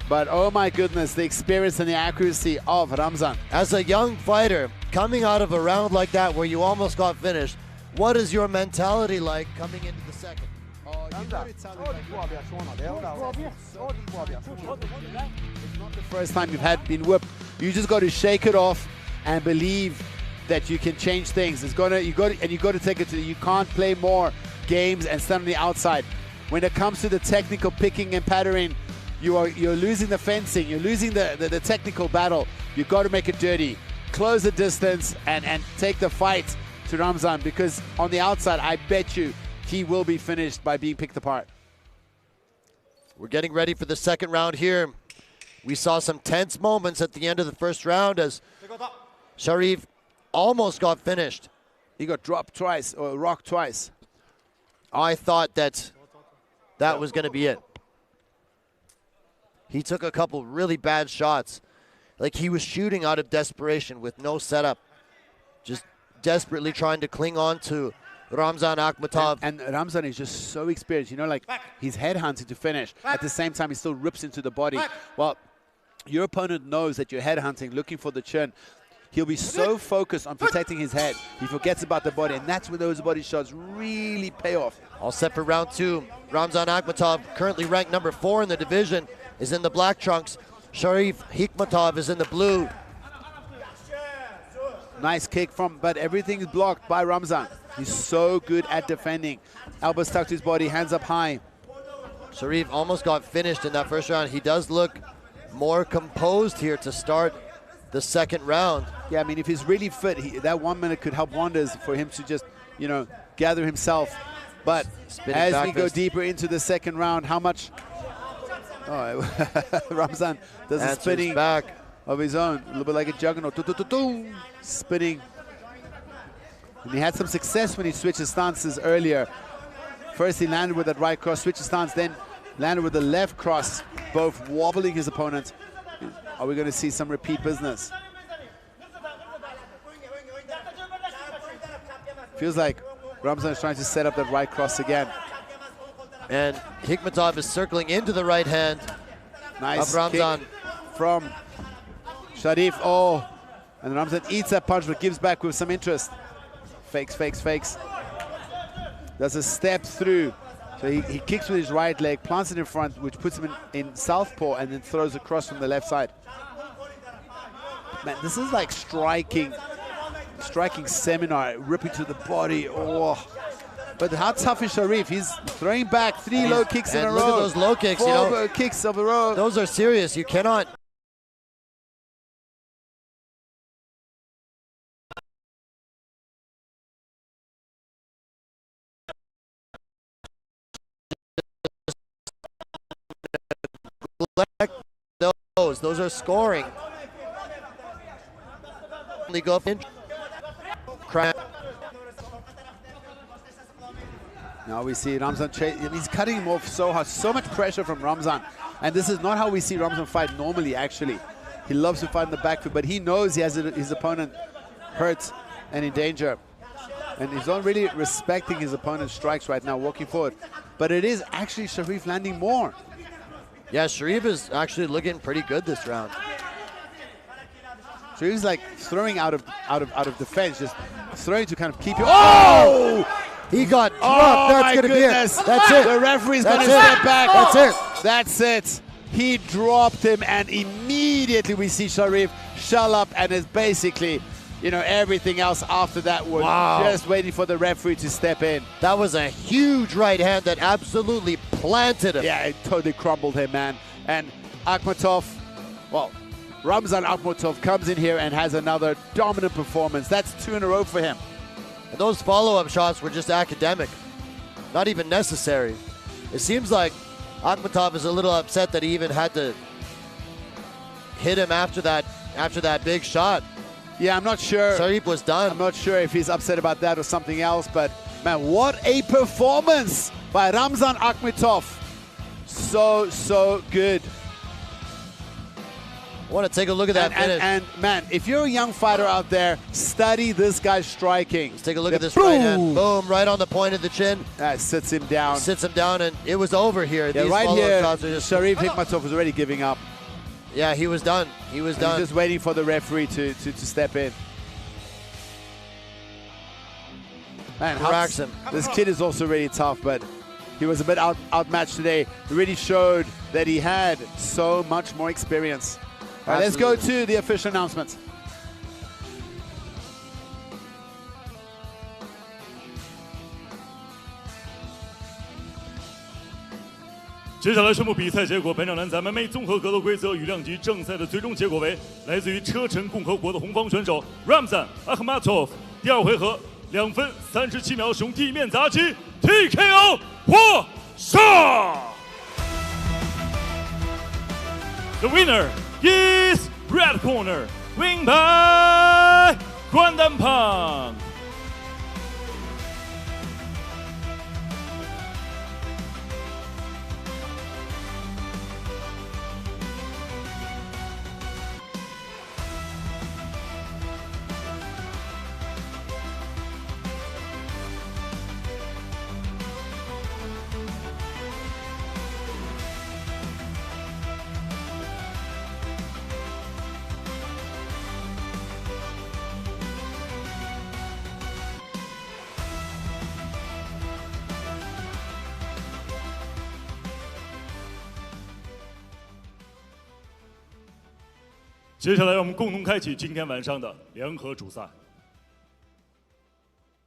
Speaker 4: But oh my goodness, the experience and the accuracy of Ramzan.
Speaker 3: As a young fighter, coming out of a round like that where you almost got finished, what is your mentality like coming into the second?
Speaker 4: It's not the first time you've been whipped. You just got to shake it off and believe that you can change things. You got to take it to. You can't play more games and stand on the outside. When it comes to the technical picking and patterning, you're losing the fencing. You're losing the technical battle. You got to make it dirty. Close the distance and take the fight to Ramzan, because on the outside, I bet you he will be finished by being picked apart.
Speaker 3: We're getting ready for the second round here. We saw some tense moments at the end of the first round as Sharif almost got finished.
Speaker 4: He got dropped twice, or rocked twice.
Speaker 3: I thought that was going to be it. He took a couple really bad shots. Like he was shooting out of desperation with no setup. Just desperately trying to cling on to Ramzan Akhmatov.
Speaker 4: And Ramzan is just so experienced. You know, like he's headhunting to finish. At the same time, he still rips into the body. Well, your opponent knows that you're headhunting, looking for the chin. He'll be so focused on protecting his head, he forgets about the body, and that's when those body shots really pay off.
Speaker 3: All set for round 2. Ramzan Akhmatov, currently ranked number 4 in the division, is in the black trunks. Sharif Hikmatov is in the blue.
Speaker 4: Nice kick but everything is blocked by Ramzan. He's so good at defending. Elbows stuck to his body, hands up high.
Speaker 3: Sharif almost got finished in that first round. He does look more composed here to start the second round.
Speaker 4: Yeah, I mean, if he's really fit, that 1 minute could help wonders for him to just, you know, gather himself. But as we go deeper into the second round, how much... Oh, Ramzan does a spinning
Speaker 3: back
Speaker 4: of his own, a little bit like a juggernaut. Spinning. And he had some success when he switched his stances earlier. First he landed with that right cross, switched his stance, then landed with the left cross, both wobbling his opponent. Are we going to see some repeat business? Feels like Ramzan is trying to set up that right cross again.
Speaker 3: And Hikmatov is circling into the right hand
Speaker 4: nice
Speaker 3: of Ramzan.
Speaker 4: Kick from Sharif. Oh, and Ramzan eats that punch but gives back with some interest. Fakes, fakes, fakes. Does a step through. So he kicks with his right leg, plants it in front, which puts him in southpaw, and then throws across from the left side. Man, this is like striking seminar, ripping to the body. Oh. But how tough is Sharif? He's throwing back 3 low kicks in a row.
Speaker 3: Look at those low kicks,
Speaker 4: 4
Speaker 3: you know.
Speaker 4: Kicks of a row.
Speaker 3: Those are serious. You cannot... Those are scoring. Go up in.
Speaker 4: Now we see Ramzan, and he's cutting him off so hard. So much pressure from Ramzan. And this is not how we see Ramzan fight normally, actually. He loves to fight in the back foot, but he knows he has his opponent hurt and in danger. And he's not really respecting his opponent's strikes right now, walking forward. But it is actually Sharif landing more.
Speaker 3: Yeah, Sharif is actually looking pretty good this round.
Speaker 4: Sharif's like throwing out of defense, just throwing to kind of keep you. Oh!
Speaker 3: He got dropped.
Speaker 4: Oh,
Speaker 3: that's going to be it. That's it.
Speaker 4: The referee's going to step back.
Speaker 3: That's it.
Speaker 4: That's it. He dropped him, and immediately we see Sharif shell up, and is basically, you know, everything else after that was just waiting for the referee to step in.
Speaker 3: That was a huge right hand that absolutely planted him.
Speaker 4: Yeah, it totally crumbled him, man. And Akhmatov, well, Ramzan Akhmatov comes in here and has another dominant performance. That's 2 in a row for him.
Speaker 3: And those follow-up shots were just academic, not even necessary. It seems like Akhmatov is a little upset that he even had to hit him after that big shot.
Speaker 4: Yeah, I'm not sure.
Speaker 3: Sharif was done.
Speaker 4: I'm not sure if he's upset about that or something else, but man, what a performance by Ramzan Akhmatov. So good.
Speaker 3: I want to take a look at that finish.
Speaker 4: And man, if you're a young fighter out there, study this guy's striking.
Speaker 3: Let's take a look at this right hand. Boom, right on the point of the chin.
Speaker 4: That sits him down.
Speaker 3: Sits him down, and it was over here.
Speaker 4: Yeah,
Speaker 3: These
Speaker 4: right here,
Speaker 3: shots are just...
Speaker 4: Sharif Hikmatov was already giving up.
Speaker 3: Yeah, he was done. He was done.
Speaker 4: He's just waiting for the referee to step in. Man, this kid is also really tough, but he was a bit outmatched today. He really showed that he had so much more experience. All right, let's go to the official announcements.
Speaker 5: 接下来宣布比赛结果。本场男子 MMA 综合格斗规则与量级正赛的最终结果为：来自于车臣共和国的红方选手 Ramzan Akhmatov 第2回合2分37秒使用地面砸击 TKO 获胜。The winner is red corner, win by Guantanpang. 接下来，让我们共同开启今天晚上的联合主赛。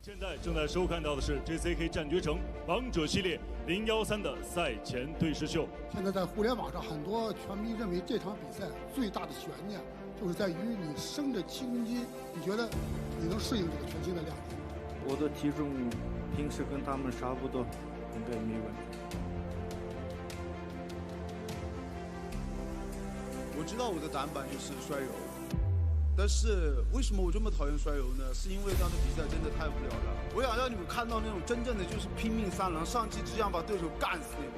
Speaker 5: 现在正在收看到的是 JCK 战绝城王者系列013的赛前对视秀。
Speaker 14: 现在在互联网上，很多拳迷认为这场比赛最大的悬念就是在于你升着7公斤，你觉得你能适应这个全新的量级？
Speaker 15: 我的体重平时跟他们差不多，应该没问题。
Speaker 16: 我知道我的短板就是摔柔，但是为什么我这么讨厌摔柔呢？是因为这样的比赛真的太无聊了。我想让你们看到那种真正的就是拼命三郎，上去只想把对手干死那种。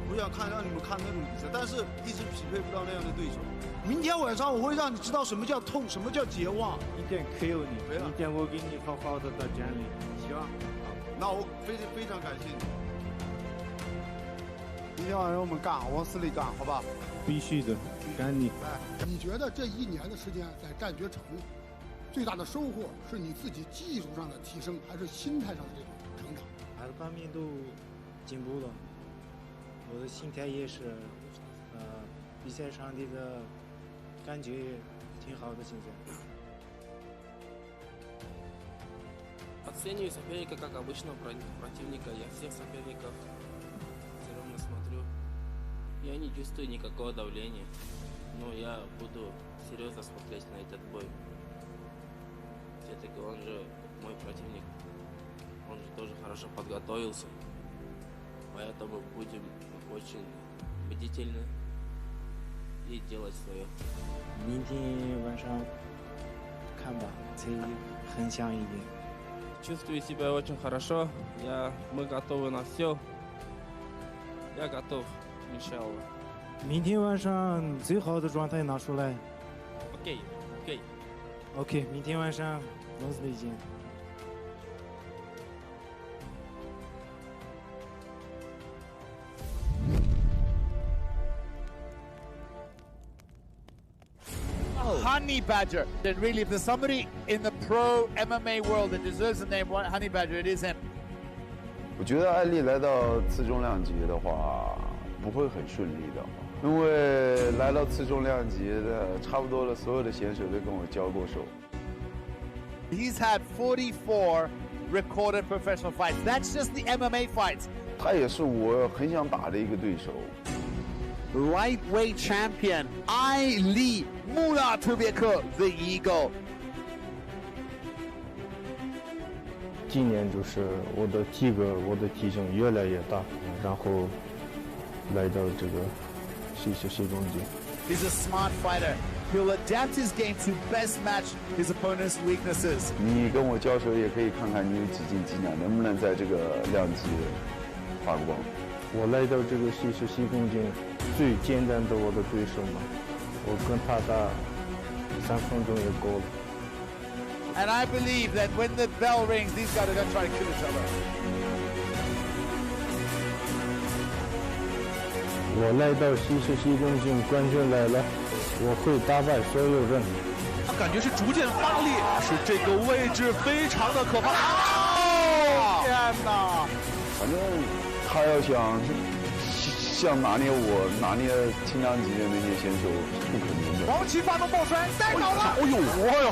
Speaker 16: 我想让你们看那种比赛，但是一直匹配不到那样的对手。明天晚上我会让你知道什么叫痛，什么叫绝望。
Speaker 15: 一定 KO 你，明天我给你好好的打奖励。
Speaker 16: 行，那我非常感谢你。明天晚上我们干，往死里干，好吧？
Speaker 15: 必须的，干你！
Speaker 14: 你觉得这1年的时间在战绝城，最大的收获是你自己技术上的提升，还是心态上的这种成长？
Speaker 15: 各方面都进步了，我的心态也是，比赛场地的感觉也挺好的，现在。
Speaker 17: Оцениваю соперника как обычного противника. Я всех соперников все равно смотрю. Я не чувствую никакого давления, но я буду серьезно смотреть на этот бой. Все-таки он же мой противник, он же тоже хорошо подготовился, поэтому будем очень бдительны и делать свое.
Speaker 15: 明天晚上看吧，再很想一点。
Speaker 17: Чувствую себя очень хорошо, мы готовы на все. Я готов.
Speaker 15: 明天晚上最好的状态拿出来。OK， 明天晚上公司见。
Speaker 4: Honey Badger. And really, if there's somebody in the pro MMA world that deserves the name Honey Badger, it is him.
Speaker 11: 我觉得艾丽来到次重量级的话。 不会很顺利的，因为来到次重量级的，差不多的所有的选手都跟我交过手。
Speaker 4: He's had 44 recorded professional fights. That's just the MMA fights.
Speaker 11: 他也是我很想打的一个对手。
Speaker 4: Lightweight champion Aili Mulatebieke, the Eagle.
Speaker 13: 今年就是我的体格、我的体型越来越大，然后。 来到这个77公斤。
Speaker 4: He's a smart fighter. He'll adapt his game to best match his opponent's weaknesses.
Speaker 11: 你跟我交手也可以看看你有几斤几两，能不能在这个量级发光。
Speaker 13: 我来到这个77公斤，最简单的我的对手嘛，我跟他打3分钟也够了。
Speaker 4: And I believe that when the bell rings, these guys are going to try to kill each other.
Speaker 13: 我来到77公斤，冠军来了，我会打败所有人。
Speaker 12: 感觉是逐渐发力，是这个位置非常的可怕。
Speaker 4: 哦！天哪！
Speaker 11: 反正他要想像拿捏轻量级的那些选手，不可能的。
Speaker 12: 王琦发动抱摔，带倒了。哎呦，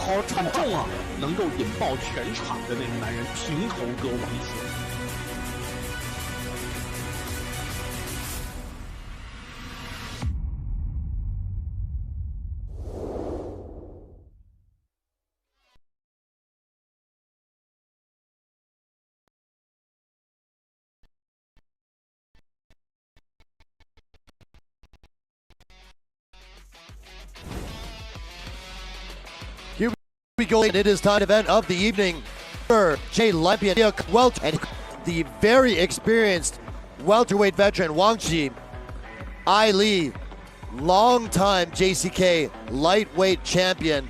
Speaker 12: 好沉重啊！能够引爆全场的那个男人，平头哥王琦。
Speaker 3: we go, and it is time event of the evening for Jakhongir and the very experienced welterweight veteran Wang, Aili, long-time JCK lightweight champion,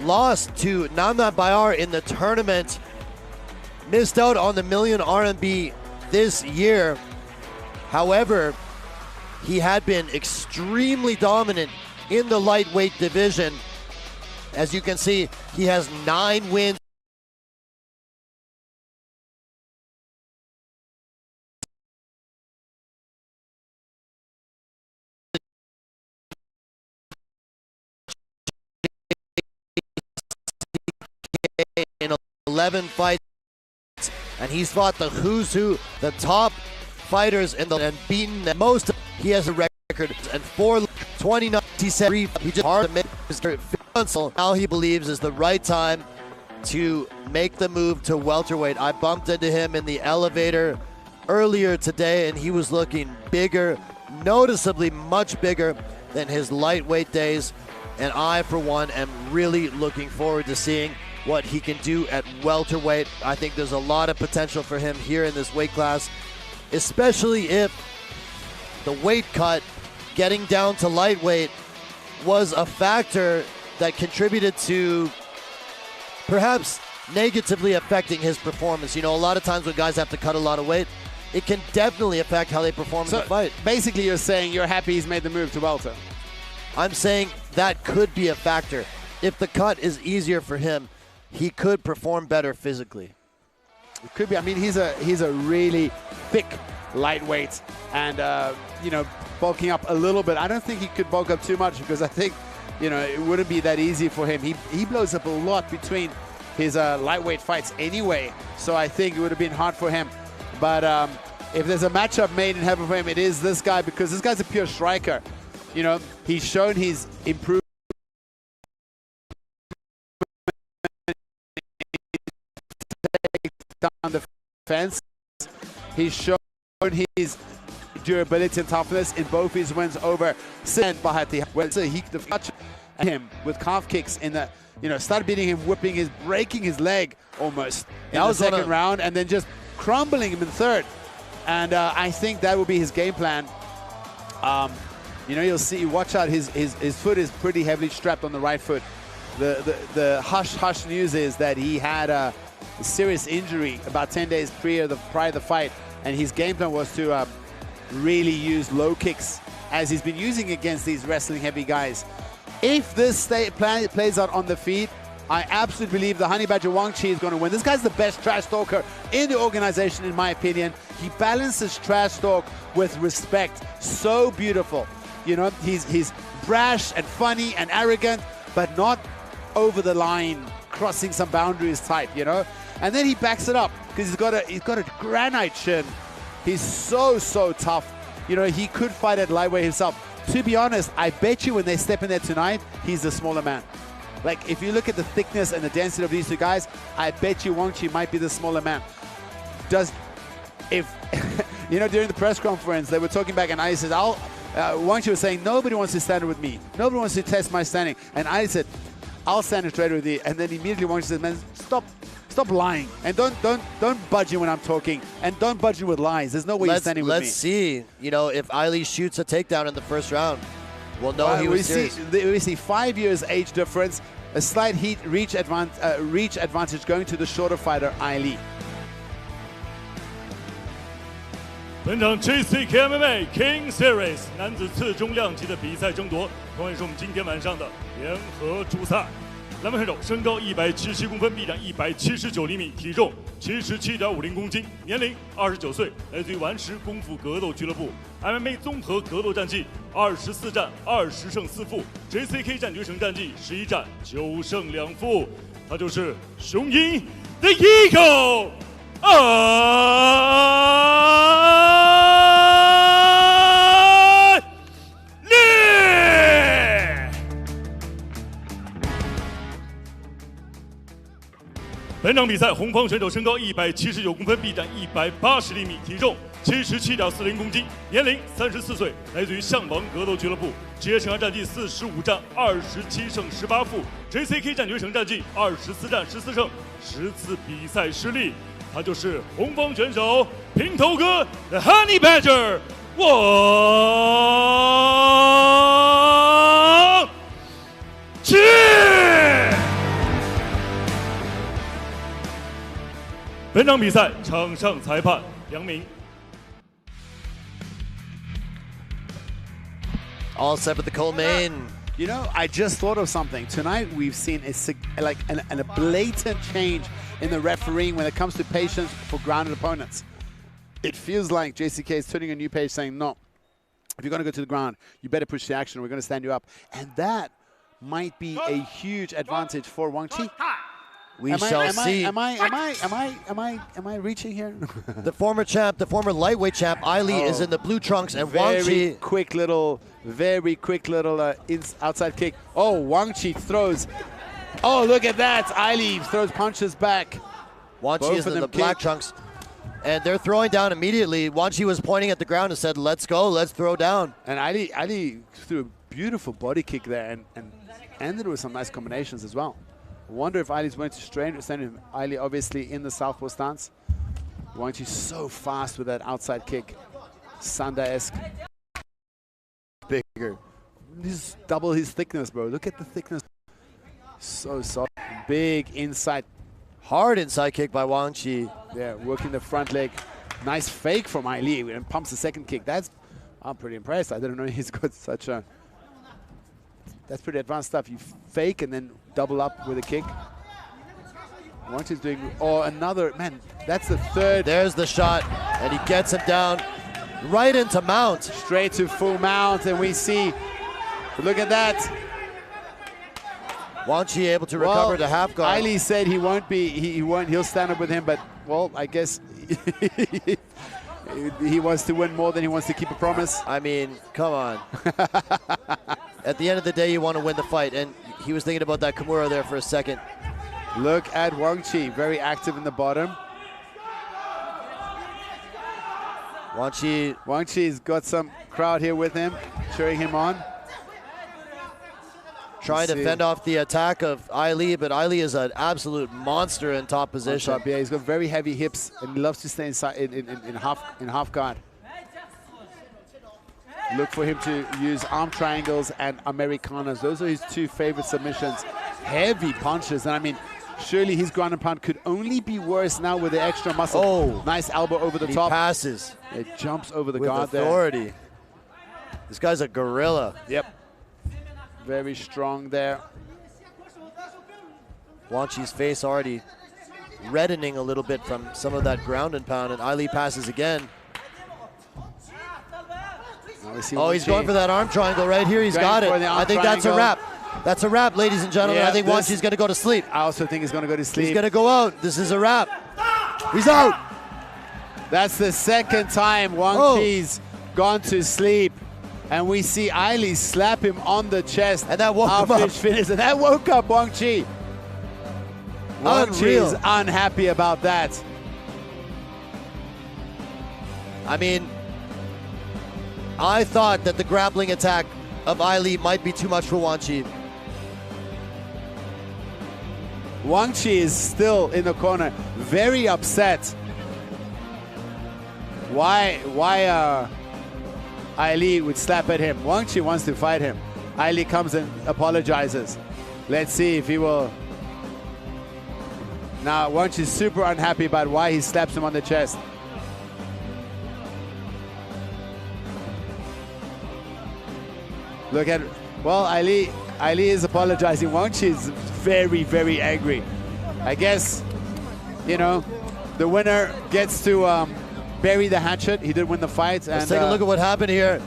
Speaker 3: lost to Najmetdinov in the tournament, missed out on the million RMB this year. However, he had been extremely dominant in the lightweight division. As you can see, he has 9 wins. In 11 fights, and he's fought the who's who, the top fighters in the, and beaten the most. He has a record and 4-29. He said he just hard to make his council. Now he believes is the right time to make the move to welterweight. I bumped into him in the elevator earlier today, and he was looking bigger, noticeably much bigger than his lightweight days. And I, for one, am really looking forward to seeing what he can do at welterweight. I think there's a lot of potential for him here in this weight class, especially if the weight cut, getting down to lightweight, was a factor that contributed to perhaps negatively affecting his performance. You know, a lot of times when guys have to cut a lot of weight, it can definitely affect how they perform in the fight.
Speaker 4: Basically, you're saying you're happy he's made the move to welter.
Speaker 3: I'm saying that could be a factor. If the cut is easier for him, he could perform better physically.
Speaker 4: It could be. I mean, he's a really thick lightweight, and you know, bulking up a little bit. I don't think he could bulk up too much, because I think, you know, it wouldn't be that easy for him. He blows up a lot between his lightweight fights anyway, so I think it would have been hard for him. But if there's a matchup made in heaven for him, it is this guy, because this guy's a pure striker. You know, he's shown his improved down the fence. He's shown his durability and toughness in both his wins over Mahaiari. He touched him with calf kicks in the, you know, started beating him, whipping his, breaking his leg almost in the second round, and then just crumbling him in third. And I think that will be his game plan. You know, you'll see, watch out, his foot is pretty heavily strapped on the right foot. The hush news is that he had a serious injury about 10 days prior to the fight, and his game plan was to really use low kicks, as he's been using against these wrestling heavy guys. If this plays out on the feet, I absolutely believe the Honey Badger Wang is going to win. This guy's the best trash talker in the organization, in my opinion. He balances trash talk with respect. So beautiful. You know, he's brash and funny and arrogant, but not over the line, crossing some boundaries type, you know? And then he backs it up, because he's got a granite chin. He's so tough. You know, he could fight at lightweight himself. To be honest, I bet you when they step in there tonight, he's the smaller man. Like, if you look at the thickness and the density of these two guys, I bet you Wang might be the smaller man. You know, during the press conference, they were talking back, and I said, Wang was saying, nobody wants to stand with me. Nobody wants to test my standing. And I said, I'll stand straight with you. And then immediately Wang said, man, stop lying, and don't budge when I'm talking, and don't budge with lies. There's no way you're standing with me.
Speaker 3: Let's see. You know, if Aili shoots a takedown in the first round, we'll know he was serious.
Speaker 4: We see 5 years age difference, a slight reach advantage going to the shorter fighter Aili.
Speaker 5: 本场 JCKMMA Kings Series 男子次中量级的比赛争夺，同样是我们今天晚上的联合主赛。蓝门选手身高177公分，臂展179厘米，体重77.50公斤，年龄29岁，来自于顽石功夫格斗俱乐部。MMA 综合格斗战绩24战20胜4负 ，JCK 战决胜战绩11战9胜2负。他就是雄鹰 The Eagle 本场比赛，红方选手身高179公分，臂展180厘米，体重77.40公斤，年龄34岁，来自于象王格斗俱乐部，职业生涯战绩45战27胜18负 ，JCK 战决胜战绩24战14胜，10次比赛失利。他就是红方选手平头哥 The Honey Badger 王琦。本场比赛场上裁判2名。
Speaker 3: All set for the co-main.
Speaker 4: You know, I just thought of something. Tonight we've seen a blatant change in the refereeing when it comes to patience for grounded opponents. It feels like JCK is turning a new page, saying, no, if you're going to go to the ground, you better push the action. We're going to stand you up. And that might be a huge advantage for Wang Chi.
Speaker 3: We shall see.
Speaker 4: Am I reaching here?
Speaker 3: The former champ, the former lightweight champ, Aili is in the blue trunks, and Wang Chi.
Speaker 4: Very quick little outside kick. Oh, Wang Chi throws. Oh, look at that. Aili throws punches back.
Speaker 3: Wang Chi is in the black trunks, and they're throwing down immediately. Wang Chi was pointing at the ground and said, let's go, let's throw down.
Speaker 4: And Aili threw a beautiful body kick there and ended with some nice combinations as well. I wonder if Aili's going to send him. Aili obviously in the southpaw stance. Wang Chi so fast with that outside kick. Sanda-esque. Bigger. He's double his thickness, bro. Look at the thickness. So soft. Big inside.
Speaker 3: Hard inside kick by Wang Chi.
Speaker 4: Yeah, working the front leg. Nice fake from Aili and pumps the second kick. I'm pretty impressed. I didn't know he's got such a... That's pretty advanced stuff. You fake and then double up with a kick. Wang Chi's doing... Oh, another... Man, that's the third.
Speaker 3: There's the shot, and he gets him down right into mount.
Speaker 4: Straight to full mount, and we see... Look at that.
Speaker 3: Wang Chi able to recover the half guard.
Speaker 4: Aili said he won't be... He'll stand up with him, but, well, I guess... He wants to win more than he wants to keep a promise.
Speaker 3: I mean, come on. At the end of the day, you want to win the fight, and he was thinking about that Kimura there for a second.
Speaker 4: Look at Wang Chi, very active in the bottom. Wang Chi's got some crowd here with him, cheering him on.
Speaker 3: Trying to fend off the attack of Aili, but Aili is an absolute monster in top position.
Speaker 4: Yeah, he's got very heavy hips, and he loves to stay inside in half guard. Look for him to use arm triangles and Americanas. Those are his two favorite submissions. Heavy punches, and I mean, surely his ground and pound could only be worse now with the extra muscle.
Speaker 3: Oh,
Speaker 4: nice elbow over the top.
Speaker 3: He passes.
Speaker 4: It jumps over the
Speaker 3: with
Speaker 4: guard
Speaker 3: authority.
Speaker 4: there.
Speaker 3: This guy's a gorilla.
Speaker 4: Yep. Very strong there.
Speaker 3: Wang Chi's face already reddening a little bit from some of that ground and pound, and Aili passes again. Oh, he's going for that arm triangle right here. He's got it. I think that's a wrap. That's a wrap, ladies and gentlemen.
Speaker 4: Yeah,
Speaker 3: I think Wang Chi's going to go to sleep.
Speaker 4: I also think he's going to go to sleep.
Speaker 3: He's going to go out. This is a wrap. He's out.
Speaker 4: That's the second time Wang Chi's gone to sleep. And we see Aili slap him on the chest.
Speaker 3: And that woke him up.
Speaker 4: Finish, and that woke up Wang Chi. Wang Chi is unhappy about that.
Speaker 3: I mean, I thought that the grappling attack of Aili might be too much for Wang Chi.
Speaker 4: Wang Chi is still in the corner, very upset. Why Aili would slap at him? Wang Chi wants to fight him. Aili comes and apologizes. Let's see if he will. Now Wang Chi is super unhappy about why he slaps him on the chest. Look at, well, Aili is apologizing. Wang Chi is very, very angry. I guess, you know, the winner gets to bury the hatchet. He did win the fight.
Speaker 3: Let's take a look at what happened here.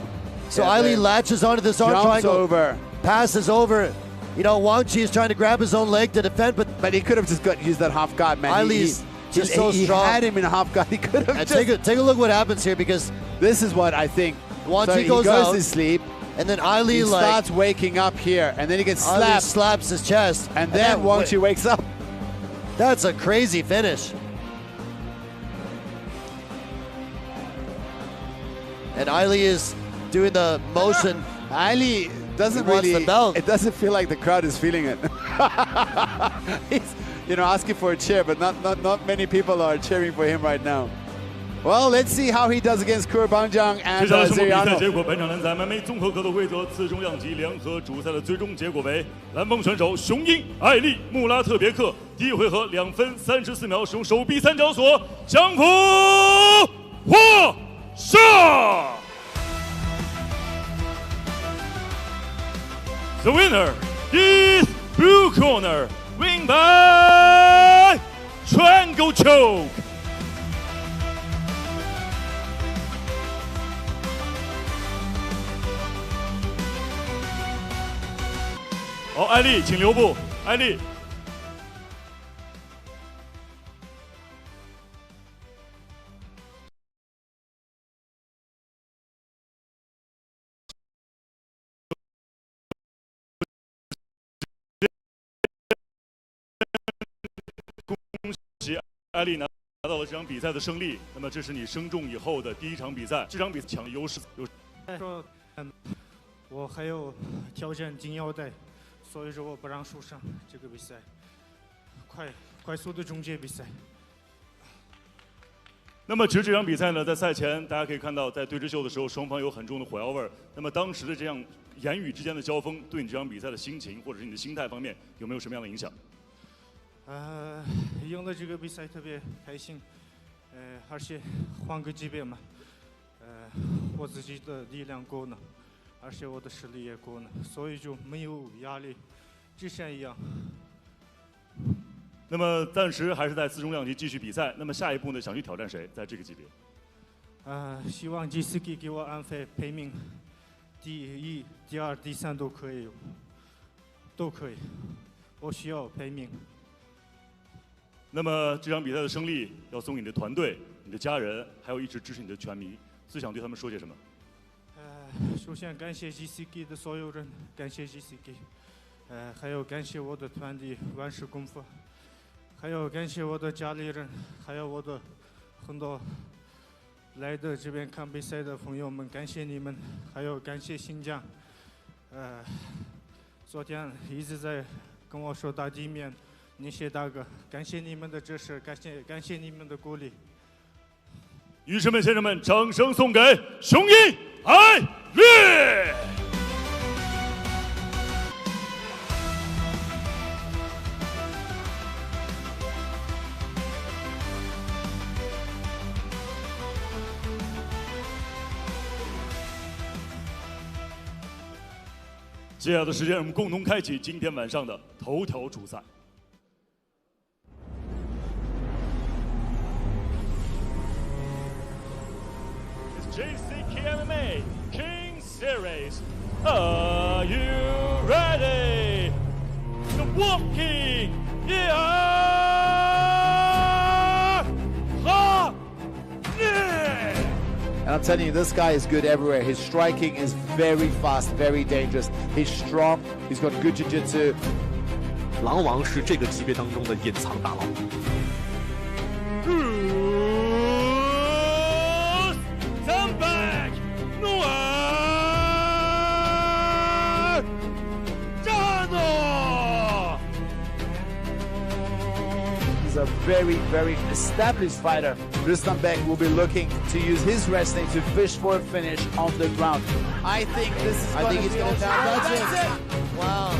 Speaker 3: So yeah, Aili latches onto this arm triangle.
Speaker 4: Over.
Speaker 3: Passes over. You know, Wang Chi is trying to grab his own leg to defend, but
Speaker 4: he could have just used that half guard, man.
Speaker 3: Aili's just so strong.
Speaker 4: He had him in a half guard. He could have
Speaker 3: just... Take a look what happens here, because
Speaker 4: this is what I think.
Speaker 3: Wang Chi goes out
Speaker 4: to sleep.
Speaker 3: And then Aili
Speaker 4: starts waking up here, and then he gets slapped.
Speaker 3: Slaps his chest.
Speaker 4: And then Wang Chi wakes up.
Speaker 3: That's a crazy finish. And Aili is doing the motion.
Speaker 4: Aili doesn't really, it doesn't feel like the crowd is feeling it. He's, asking for a chair, but not many people are cheering for him right now. Well, let's see how he does against Kurbanjang and
Speaker 5: 接下来胜负比赛
Speaker 4: Zikiryoi.
Speaker 5: 结果，本场男子 MMA 综合格斗规则次中量级联合主赛的最终结果为：蓝锋选手雄鹰艾利穆拉特别克第一回合2分34秒使用手臂三角锁降服获胜。The winner is blue corner, win by triangle choke. 好，艾丽，请留步。艾丽，恭喜艾丽拿到了这场比赛的胜利。那么，这是你升重以后的第一场比赛，这场比赛抢优势
Speaker 15: 说，我还有挑战金腰带。 所以说我不让受伤，这个比赛快速的终结比赛。
Speaker 5: 那么其实这场比赛呢，在赛前大家可以看到，在对峙秀的时候，双方有很重的火药味儿。那么当时的这样言语之间的交锋，对你这场比赛的心情或者是你的心态方面，有没有什么样的影响？
Speaker 15: 赢了这个比赛特别开心，而且换个级别嘛，我自己的力量够呢。 而且我的实力也够呢，所以就没有压力，之前一样。
Speaker 5: 那么暂时还是在次中量级继续比赛。那么下一步呢，想去挑战谁？在这个级别？
Speaker 15: 希望 JCK 给我安排排名，第1、第2、第3都可以，都可以。我需要排名。
Speaker 5: 那么这场比赛的胜利要送给你的团队、你的家人，还有一直支持你的拳迷，最想对他们说些什么？
Speaker 15: 首先感谢 JCK 的所有人，感谢 JCK， 还有感谢我的团队万事功夫，还有感谢我的家里人，还有我的很多来的这边看比赛的朋友们，感谢你们，还有感谢新疆，昨天一直在跟我说打地面那些大哥，感谢你们的支持，感谢你们的鼓励。
Speaker 5: 女士们、先生们，掌声送给雄鹰艾丽！接下来的时间，我们共同开启今天晚上的头条主赛。 JCKMMA Kings Series. Are you ready? The Wolf King,
Speaker 4: And I'm telling you, this guy is good everywhere. His striking is very fast, very dangerous. He's strong. He's got good jiu-jitsu.
Speaker 12: 狼王是这个级别当中的隐藏大佬。
Speaker 5: Rustambek, Nurzhanov.
Speaker 4: He's a very, very established fighter. Rustambek will be looking to use his wrestling to fish for a finish on the ground. I think this is going to be a challenge. That's it.
Speaker 3: Wow.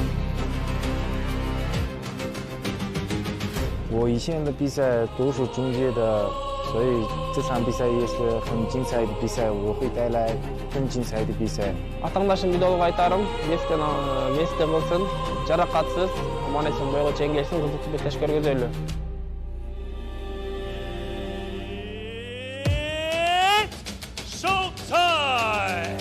Speaker 13: 我以前的比赛都是终结的，所以这场比赛也是很精彩的比赛，我会带来很精彩的比赛。
Speaker 10: Атаңдашым Biduolaga айтарым, месте болсын, жаракатсыз, аман есен бойго чейин келсин, кызыктуу беттеш көргөзөлү.
Speaker 5: Showtime!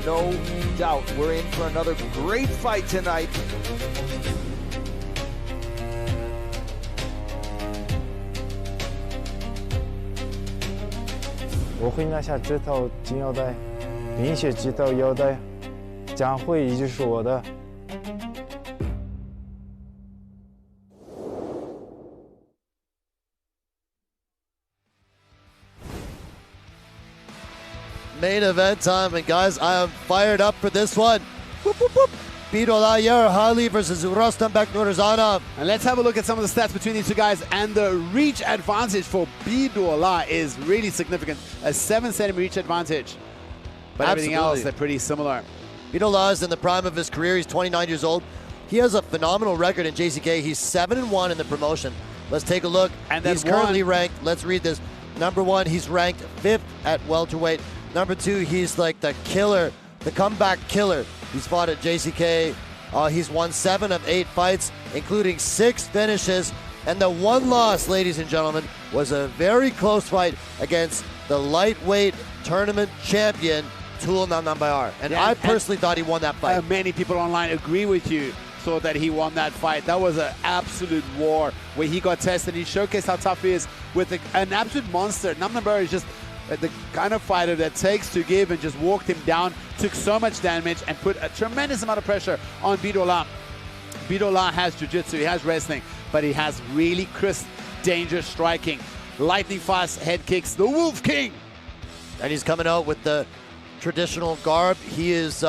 Speaker 6: No doubt we're in for another great fight tonight.
Speaker 13: I will 拿下这套金腰带。并且知道腰带将会一直是我的。
Speaker 3: Main event time, and guys, I am fired up for this one. Whoop, whoop, whoop. Biduola Yeerhali versus Rustambek Nurzhanov.
Speaker 4: And let's have a look at some of the stats between these two guys. And the reach advantage for Biduola is really significant. A 7-centimeter reach advantage. But everything else, they're pretty similar.
Speaker 3: Biduola is in the prime of his career. He's 29 years old. He has a phenomenal record in JCK. He's 7-1 in the promotion. Let's take a look. And he's currently ranked, let's read this. Number 1, he's ranked 5th at welterweight. Number 2, he's like the killer, the comeback killer. He's fought at JCK. He's won 7 of 8 fights, including 6 finishes. And the one loss, ladies and gentlemen, was a very close fight against the lightweight tournament champion, Mahaiari. And I personally thought he won that fight.
Speaker 4: Many people online agree with you. Thought that he won that fight. That was an absolute war where he got tested. He showcased how tough he is with an absolute monster. Mahaiari is just the kind of fighter that takes to give and just walked him down, took so much damage and put a tremendous amount of pressure on Biduola. Biduola has jiu-jitsu, he has wrestling, but he has really crisp, dangerous striking. Lightning fast head kicks, the Wolf King.
Speaker 3: And he's coming out with the traditional garb. He is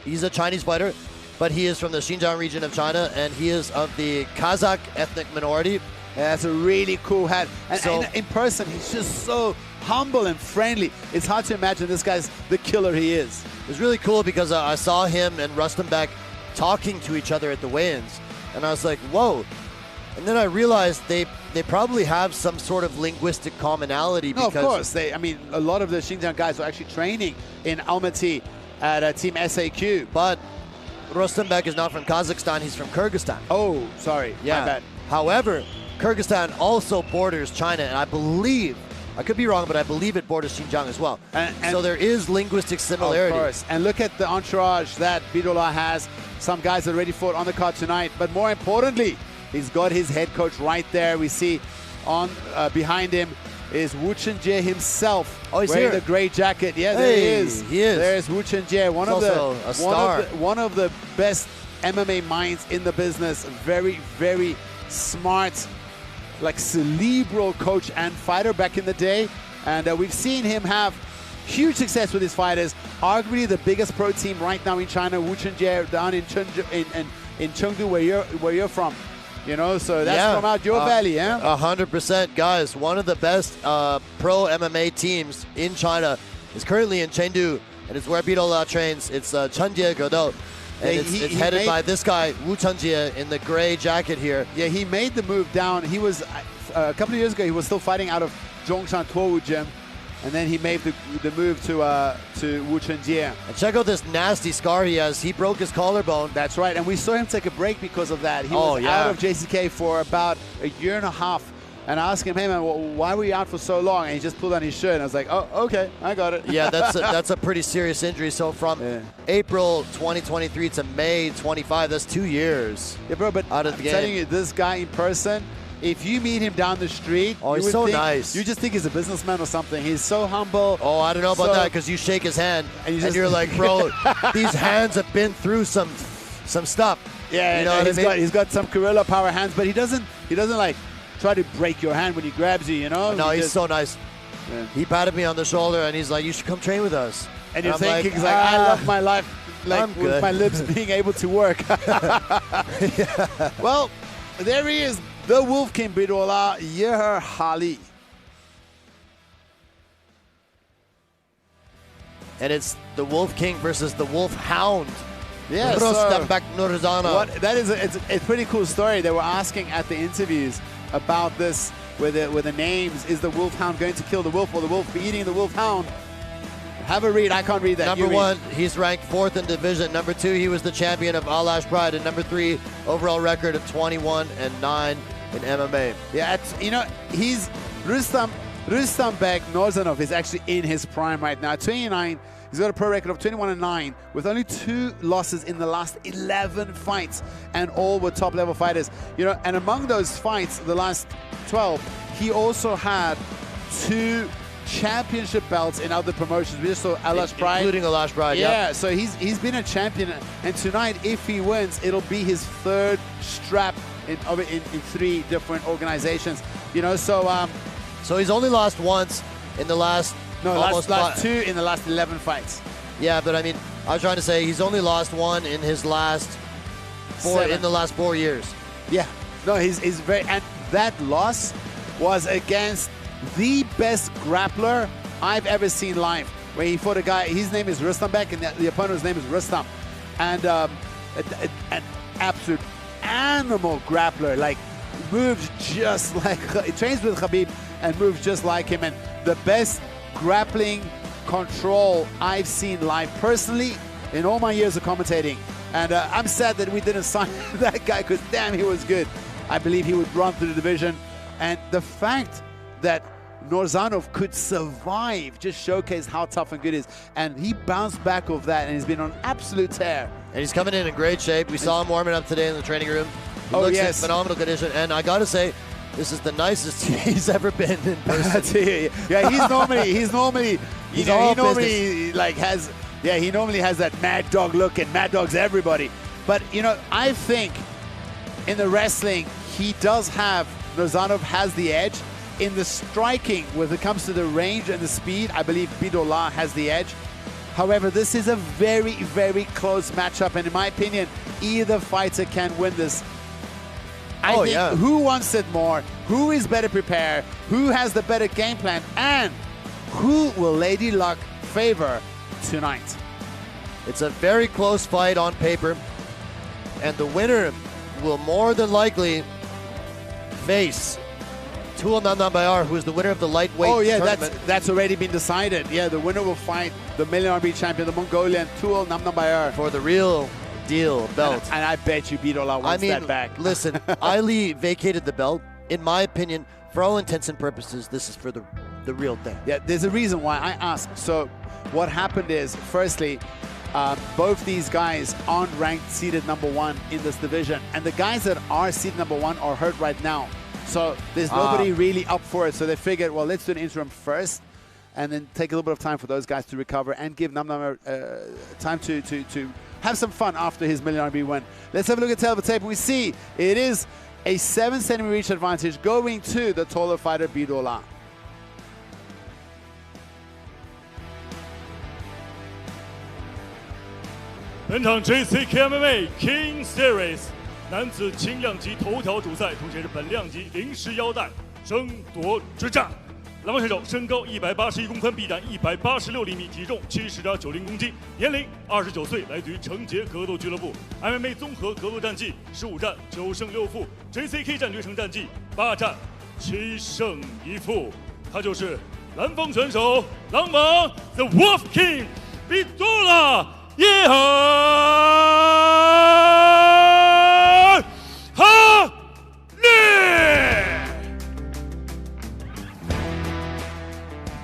Speaker 3: he's a Chinese fighter, but he is from the Xinjiang region of China, and he is of the Kazakh ethnic minority.
Speaker 4: Yeah, that's a really cool hat. And, so, in person, he's just so humble and friendly. It's hard to imagine this guy's the killer he is.
Speaker 3: It's really cool because I saw him and Rustambek talking to each other at the weigh-ins, and I was like, whoa. And then I realized they probably have some sort of linguistic commonality. Because
Speaker 4: no, of course. I mean, a lot of the Xinjiang guys are actually training in Almaty at Team SAQ.
Speaker 3: But Rustambek is not from Kazakhstan, he's from Kyrgyzstan.
Speaker 4: Oh, sorry. Yeah. My bad.
Speaker 3: However, Kyrgyzstan also borders China, and I believe, I could be wrong, but I believe it borders Xinjiang as well. And so there is linguistic similarity.
Speaker 4: Of course. And look at the entourage that Biduola has. Some guys already fought on the card tonight. But more importantly, he's got his head coach right there. We see on behind him is Wu Chenjie himself.
Speaker 3: Oh, he's
Speaker 4: wearing
Speaker 3: here.
Speaker 4: The gray jacket. Yeah, there he is.
Speaker 3: He is.
Speaker 4: There's Wu Chenjie, one of the best MMA minds in the business. Very, very smart, like cerebral coach and fighter back in the day. And we've seen him have huge success with his fighters. Arguably the biggest pro team right now in China, Wu Chenjie down in Chengdu, where you're from. You know, so that's from out your valley, yeah?
Speaker 3: 100%, guys. One of the best pro MMA teams in China is currently in Chengdu, and it's where Biduola trains. It's Chenjie Gedo. And it's headed by this guy, Wu Chenjie, in the gray jacket here.
Speaker 4: Yeah, he made the move down. He was, a couple of years ago, he was still fighting out of Zhongshan Tuowu Gym. And then he made the move to Wu Chenjie.
Speaker 3: And check out this nasty scar he has. He broke his collarbone.
Speaker 4: That's right. And we saw him take a break because of that. He was out of JCK for about a year and a half. And I asked him, hey man, why were you out for so long? And he just pulled on his shirt. And I was like, oh, okay, I got it.
Speaker 3: Yeah, that's a pretty serious injury. So from April 2023 to May 25, that's 2 years.
Speaker 4: Yeah, bro, but
Speaker 3: out of the game.
Speaker 4: I'm telling you, this guy in person, if you meet him down the street,
Speaker 3: he's so nice.
Speaker 4: You just think he's a businessman or something. He's so humble.
Speaker 3: Oh, I don't know about that, because you shake his hand and you're like, bro, these hands have been through some stuff.
Speaker 4: Yeah,
Speaker 3: you know
Speaker 4: he's got some gorilla power hands, but he doesn't like try to break your hand when he grabs you. You know?
Speaker 3: No, he's so nice. Yeah. He patted me on the shoulder and he's like, you should come train with us.
Speaker 4: And you're thinking, like, I love my life, like with my lips being able to work. Well, there he is. The Wolf King Biduola Yeerhali.
Speaker 3: And it's the Wolf King versus the Wolf Hound.
Speaker 4: Yes,
Speaker 3: Rustambek Nurzhanov.
Speaker 4: That is it's a pretty cool story. They were asking at the interviews about this with the names. Is the Wolf Hound going to kill the wolf or the wolf eating the Wolf Hound? Have a read. I can't read that.
Speaker 3: Number 1, he's ranked 4th in division. Number 2, he was the champion of Alash Pride. And number 3, overall record of 21-9 in MMA.
Speaker 4: Yeah, you know, he's Rustambek Nurzhanov is actually in his prime right now. 29. He's got a pro record of 21-9 with only 2 losses in the last 11 fights, and all were top-level fighters. You know, and among those fights, the last 12, he also had 2 championship belts in other promotions. We just saw Alash Pride.
Speaker 3: Including Alash Pride,
Speaker 4: yeah. So he's been a champion. And tonight, if he wins, it'll be his 3rd strap in 3 different organizations. You know, so
Speaker 3: he's only lost once in the last
Speaker 4: last 2 in the last 11 fights.
Speaker 3: Yeah, but I mean, I was trying to say he's only lost 1 in his last 4 years.
Speaker 4: Yeah, no, he's very, and that loss was against the best grappler I've ever seen live. Where he fought a guy, his name is Rustambek, and the opponent's name is Rustam, and an absolute animal grappler, like moves just like, he trains with Khabib and moves just like him, and the best grappling control I've seen live personally in all my years of commentating. And I'm sad that we didn't sign that guy, because damn, he was good. I believe he would run through the division. And the fact that Nurzhanov could survive just showcased how tough and good he is. And he bounced back off that, and he's been on absolute tear.
Speaker 3: And he's coming in great shape. We saw him warming up today in the training room. He looks in phenomenal condition. And I got to say, this is the nicest he's ever been in person.
Speaker 4: Yeah, he normally has that mad dog look, and mad dogs everybody. But you know, I think in the wrestling, Nurzhanov has the edge. In the striking, when it comes to the range and the speed, I believe Biduola has the edge. However, this is a very, very close matchup, and in my opinion, either fighter can win this. I think who wants it more, who is better prepared, who has the better game plan, and who will Lady Luck favor tonight?
Speaker 3: It's a very close fight on paper, and the winner will more than likely face Tuul Namnambayar, who is the winner of the lightweight tournament.
Speaker 4: That's already been decided. Yeah, the winner will fight the million RMB champion, the Mongolian Tuul Namnambayar,
Speaker 3: for the real deal belt.
Speaker 4: And I bet you Biduola wants that back.
Speaker 3: Listen, Aili vacated the belt. In my opinion, for all intents and purposes, this is for the real thing.
Speaker 4: Yeah, there's a reason why I asked. So what happened is, firstly, both these guys aren't ranked seeded #1 in this division. And the guys that are seeded #1 are hurt right now. So there's nobody really up for it. So they figured, well, let's do an interim first, and then take a little bit of time for those guys to recover and give Namnambayar time to have some fun after his million RMB win. Let's have a look at tail of the tape, and we see it is a 7-centimeter reach advantage going to the taller fighter Biduola.
Speaker 5: JCKMMA Kings Series 男子轻量级头条主赛，同时也是本量级临时腰带争夺之战。蓝方选手身高181公分，臂展186厘米，体重70.90公斤，年龄29岁，来自于成杰格斗俱乐部。MMA 综合格斗战绩15战9胜6负 ，JCK 战略成战绩8战7胜1负。他就是蓝方选手狼王 The Wolf King Biduola Yeerhali。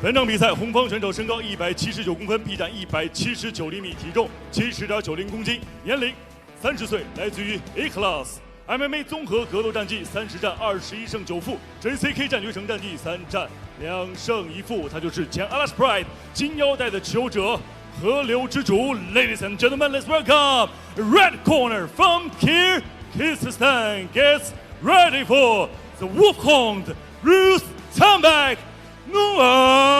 Speaker 5: 本场比赛，红方选手身高179公分，臂展179厘米，体重70.90公斤，年龄30岁，来自于 A Class。MMA 综合格斗战绩30战21胜9负 ，JCK 战决胜战绩3战2胜1负。他就是前 Alash Pride 金腰带的持有者，河流之主。Ladies and gentlemen, let's welcome red corner from Kyrgyzstan. Gets ready for the Wolfhound Rustambek. Nurzhanov！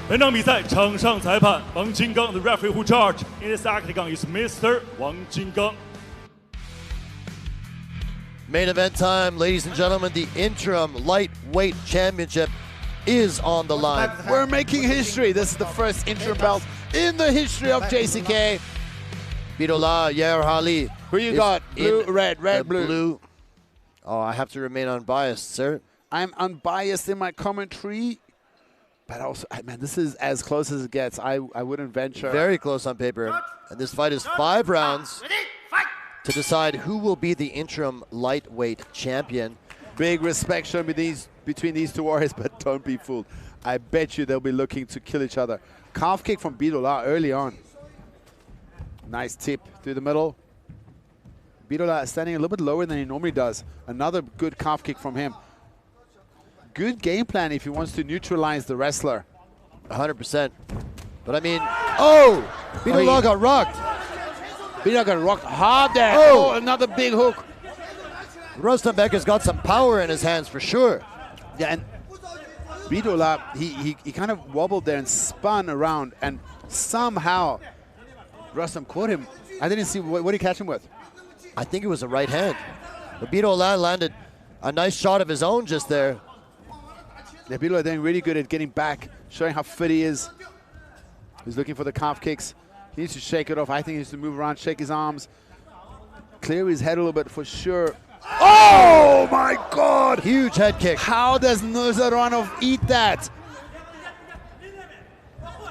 Speaker 5: 本场比赛场上裁判王金刚 ，the referee who charged in this octagon is Mr. 王金刚。
Speaker 3: Main event time, ladies and gentlemen. The interim lightweight championship is on the line.
Speaker 4: We're making history. This is the first interim belt in the history of JCK.
Speaker 3: Biduola Yeerhali.
Speaker 4: Who you got? Blue, red, blue.
Speaker 3: Oh, I have to remain unbiased, sir.
Speaker 4: I'm unbiased in my commentary. But also, man, this is as close as it gets. I wouldn't venture.
Speaker 3: Very close on paper. And this fight is 5 rounds to decide who will be the interim lightweight champion.
Speaker 4: Big respect shown between these two warriors, but don't be fooled. I bet you they'll be looking to kill each other. Calf kick from Biduola early on. Nice tip through the middle. Biduola standing a little bit lower than he normally does. Another good calf kick from him. Good game plan if he wants to neutralize the wrestler.
Speaker 3: 100%. But I mean, oh! Biduola got rocked.
Speaker 4: Biduola got rocked hard there.
Speaker 3: Oh,
Speaker 4: another big hook.
Speaker 3: Rustambek has got some power in his hands for sure.
Speaker 4: Yeah, and Biduola, he kind of wobbled there and spun around, and somehow Rustam caught him. I didn't see, what did he catch him with?
Speaker 3: I think it was a right hand. But Biduola landed a nice shot of his own just there.
Speaker 4: Yeah, Biduola doing really good at getting back, showing how fit he is. He's looking for the calf kicks. He needs to shake it off. I think he needs to move around, shake his arms, clear his head a little bit for sure. Oh my God!
Speaker 3: Huge head kick.
Speaker 4: How does Nurzhanov eat that?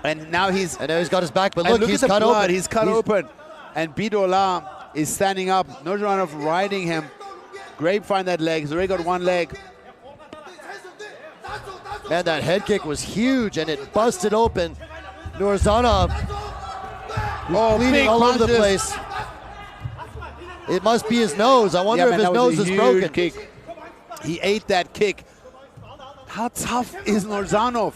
Speaker 4: And now he's
Speaker 3: got his back, but
Speaker 4: look
Speaker 3: he's
Speaker 4: at the
Speaker 3: cut
Speaker 4: blood.
Speaker 3: open.
Speaker 4: He's cut open. And Biduola is standing up. Nurzhanov riding him. Grapevine that leg. He's already got one leg.
Speaker 3: Man, that head kick was huge, and it busted open Nurzhanov. Bleeding all over the place. It must be his nose. I wonder if his nose is broken.
Speaker 4: Kick. He ate that kick. How tough is Nurzhanov?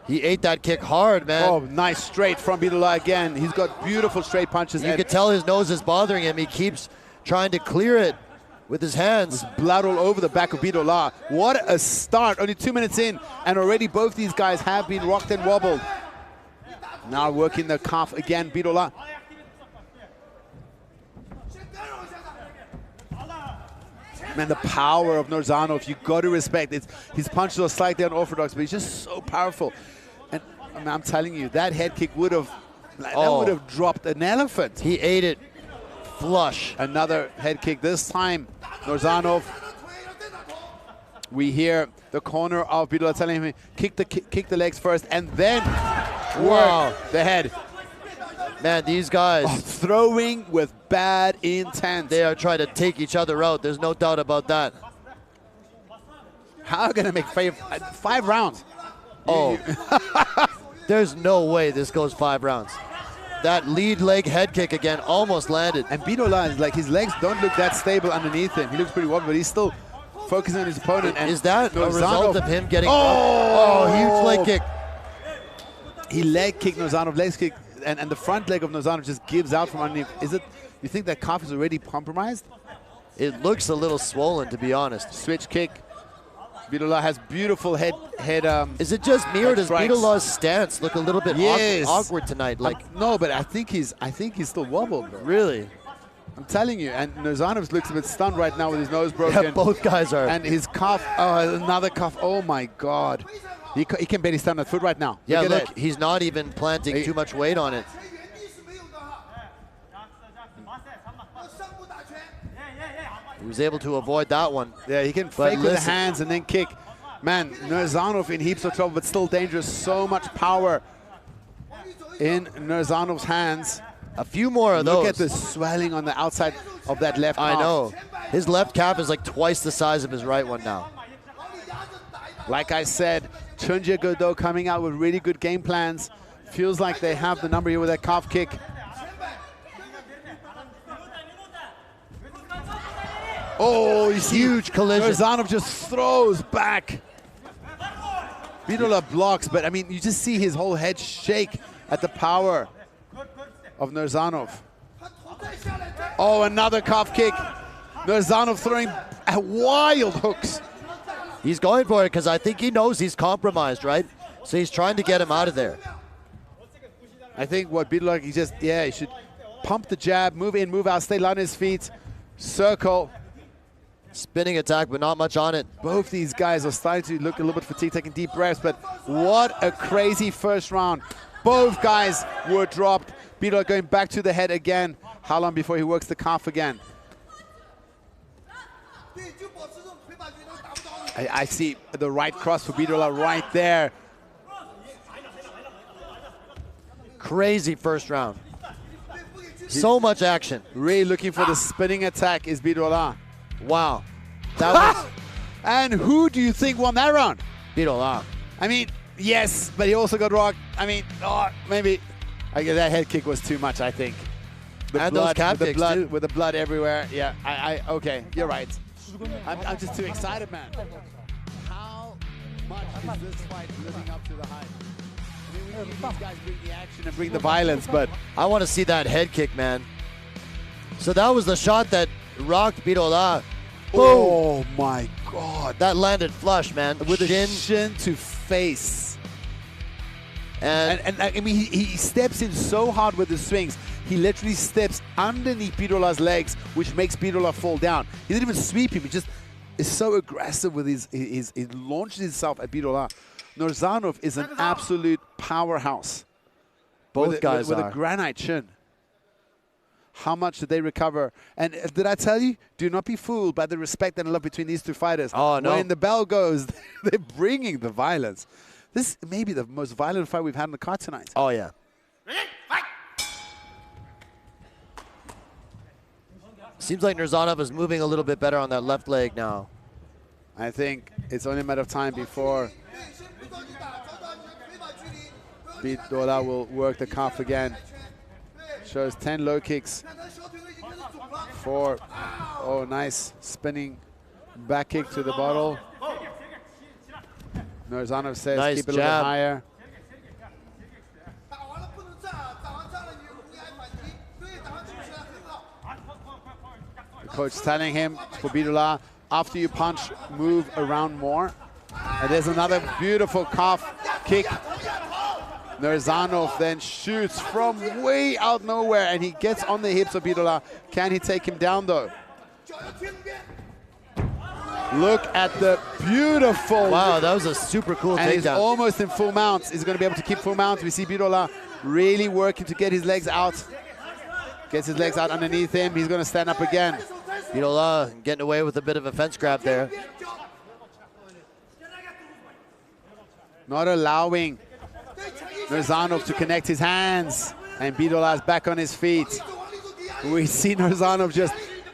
Speaker 3: He ate that kick hard, man.
Speaker 4: Oh, nice straight from Biduola again. He's got beautiful straight punches.
Speaker 3: You can tell his nose is bothering him. He keeps trying to clear it with his hands.
Speaker 4: There's blood all over the back of Biduola. What a start. Only 2 minutes in, and already both these guys have been rocked and wobbled. Now working the calf again, Biduola. Man, the power of Nurzhanov, you got to respect it. His punches are slightly unorthodox, but he's just so powerful. And I mean, I'm telling you, that head kick would have, that would have dropped an elephant.
Speaker 3: He ate it flush.
Speaker 4: Another head kick. This time, Nurzhanov. We hear the corner of Biduola telling him, kick the legs first, and then work the head.
Speaker 3: Man, these guys
Speaker 4: throwing with bad intent.
Speaker 3: They are trying to take each other out. There's no doubt about that.
Speaker 4: How are going to make 5 rounds?
Speaker 3: Oh, there's no way this goes 5 rounds. That lead leg head kick again almost landed.
Speaker 4: And Biduola is like, his legs don't look that stable underneath him. He looks pretty wobbly, but he's still focusing on his opponent. And
Speaker 3: is that a result of him getting?
Speaker 4: Oh,
Speaker 3: huge leg kick.
Speaker 4: He leg kicked Nurzhanov, leg kick. And the front leg of Nurzhanov just gives out from underneath. Is it? You think that calf is already compromised?
Speaker 3: It looks a little swollen, to be honest.
Speaker 4: Switch kick. Biduola has beautiful head.
Speaker 3: Is it just me or does Biduola's stance look a little bit awkward tonight? Like
Speaker 4: no, but I think he's still wobbled. Bro.
Speaker 3: Really?
Speaker 4: I'm telling you. And Nurzhanov looks a bit stunned right now with his nose broken.
Speaker 3: Yeah, both guys are.
Speaker 4: And his calf. Oh, another calf. Oh my God. He can barely stand on foot right now.
Speaker 3: Yeah, look, he's not even planting too much weight on it. He was able to avoid that one.
Speaker 4: Yeah, he can fake with the hands and then kick. Man, Nurzhanov in heaps of trouble, but still dangerous. So much power in Nurzhanov's hands.
Speaker 3: A few more of those.
Speaker 4: Look at the swelling on the outside of that left calf.
Speaker 3: I know. His left calf is like twice the size of his right one now.
Speaker 4: Like I said, Chunja Godot coming out with really good game plans. Feels like they have the number here with that calf kick. Oh, you see,
Speaker 3: huge collision.
Speaker 4: Nurzhanov just throws back. Biduola blocks, but I mean, you just see his whole head shake at the power of Nurzhanov. Oh, another calf kick. Nurzhanov throwing wild hooks.
Speaker 3: He's going for it because I think he knows he's compromised, right? So he's trying to get him out of there.
Speaker 4: I think what Biduola, he should pump the jab, move in, move out, stay light on his feet, circle.
Speaker 3: Spinning attack, but not much on it.
Speaker 4: Both these guys are starting to look a little bit fatigued, taking deep breaths, but what a crazy first round. Both guys were dropped. Biduola going back to the head again. How long before he works the calf again? I see the right cross for Biduola right there.
Speaker 3: Crazy first round. So much action.
Speaker 4: Really looking for the spinning attack is Biduola.
Speaker 3: Wow. That was.
Speaker 4: And who do you think won that round?
Speaker 3: Biduola.
Speaker 4: I mean, yes, but he also got rocked. I mean, maybe. That head kick was too much, I think.
Speaker 3: And those calf kicks, too.
Speaker 4: With the blood everywhere. Yeah, okay, you're right. I'm just too excited, man. How much is this fight living up to the hype? I mean, these guys bring the action and bring the violence, but
Speaker 3: I want to see that head kick, man. So that was the shot that rocked Biduola.
Speaker 4: Oh my God.
Speaker 3: That landed flush, man.
Speaker 4: With a shin to face. And I mean, he steps in so hard with the swings. He literally steps underneath Biduola's legs, which makes Biduola fall down. He didn't even sweep him. He just is so aggressive with he launches himself at Biduola. Nurzhanov is an absolute powerhouse.
Speaker 3: Both guys
Speaker 4: with
Speaker 3: are.
Speaker 4: A granite chin. How much did they recover? And did I tell you? Do not be fooled by the respect and love between these two fighters.
Speaker 3: Oh, no.
Speaker 4: When the bell goes, they're bringing the violence. This may be the most violent fight we've had in the card tonight.
Speaker 3: Oh, yeah. Seems like Nurzhanov is moving a little bit better on that left leg now.
Speaker 4: I think it's only a matter of time before Biduola will work the calf again. Shows 10 low kicks. 4. Oh, nice spinning back kick to the bottle. Nurzhanov says
Speaker 3: nice
Speaker 4: keep it a
Speaker 3: jab.
Speaker 4: little higher. The coach telling him for Biduola, after you punch, move around more. And there's another beautiful calf kick. Nurzhanov then shoots from way out nowhere, and he gets on the hips of Biduola. Can he take him down, though? Look at the beautiful...
Speaker 3: Wow, that was a super cool takedown.
Speaker 4: And he's almost in full mount. He's going to be able to keep full mount. We see Biduola really working to get his legs out. Gets his legs out underneath him. He's going to stand up again.
Speaker 3: Biduola getting away with a bit of a fence grab there.
Speaker 4: Not allowing Nurzhanov to connect his hands, and Biduola's back on his feet. We see Nurzhanov just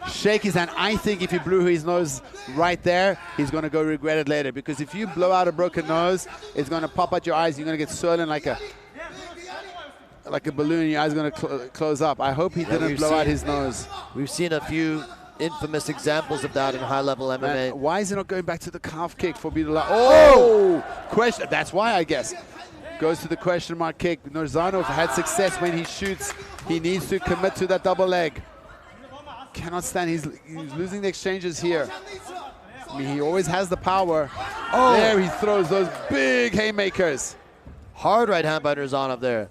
Speaker 4: shake his hand. I think if he blew his nose right there, he's going to go regret it later, because if you blow out a broken nose, it's going to pop out your eyes. You're going to get swollen like a balloon. Your eyes are going to close up. I hope he didn't blow out his nose.
Speaker 3: We've seen a few infamous examples of that in high-level MMA.
Speaker 4: Man, why is he not going back to the calf kick for Biduola? Oh! Question. That's why, I guess. Goes to the question mark kick. Nurzhanov had success when he shoots. He needs to commit to that double leg. Cannot stand. He's losing the exchanges here. I mean, he always has the power. Oh! There he throws those big haymakers.
Speaker 3: Hard right hand by Nurzhanov there.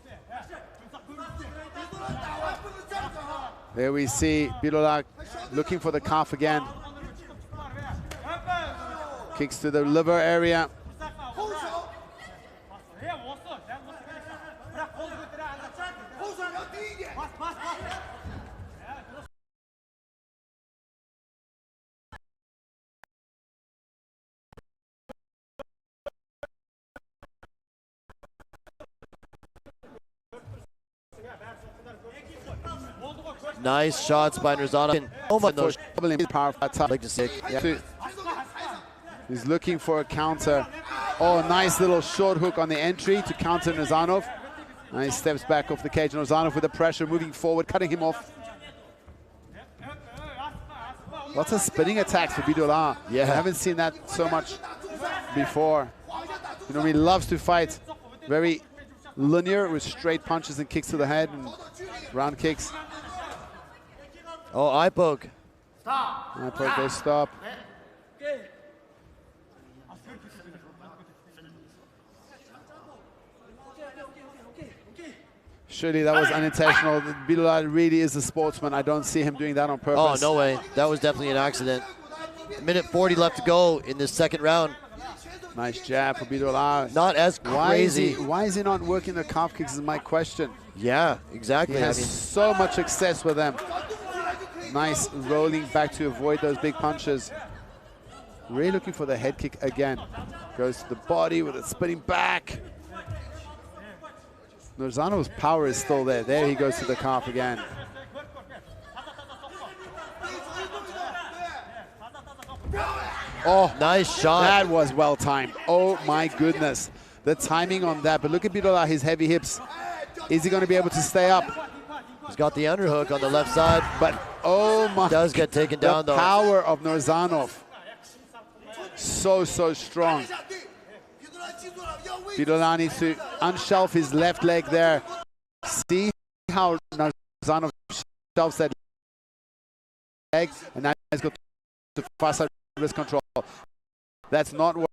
Speaker 4: There we see Biduola looking for the calf again. Kicks to the liver area.
Speaker 3: Nice shots by Nurzhanov.
Speaker 4: He's looking for a counter. Oh, nice little short hook on the entry to counter Nurzhanov. Nice steps back off the cage. Nurzhanov with the pressure, moving forward, cutting him off. Lots of spinning attacks for Biduola.
Speaker 3: Yeah.
Speaker 4: I haven't seen that so much before. You know, he loves to fight very linear with straight punches and kicks to the head and round kicks.
Speaker 3: Oh, eye poke.
Speaker 4: Eye poke, they stop. Surely that was unintentional. Biduola really is a sportsman. I don't see him doing that on purpose.
Speaker 3: Oh, no way. That was definitely an accident. Minute 40 left to go in this second round.
Speaker 4: Nice jab for Biduola.
Speaker 3: Not as crazy.
Speaker 4: Why is he not working the calf kicks is my question.
Speaker 3: Yeah, exactly.
Speaker 4: He has so much success with them. Nice rolling back to avoid those big punches. Really looking for the head kick again. Goes to the body with a spinning back. Nurzhanov's power is still there. There he goes to the calf again. Oh,
Speaker 3: nice shot.
Speaker 4: That was well timed. Oh my goodness. The timing on that. But look at Biduola, his heavy hips. Is he going to be able to stay up?
Speaker 3: He's got the underhook on the left side,
Speaker 4: but oh my!
Speaker 3: Does get taken down though.
Speaker 4: The power of Nurzhanov, so strong. Biduola needs to unshelf his left leg there. See how Nurzhanov shelves that leg, and now he's got to fast side wrist control. That's not what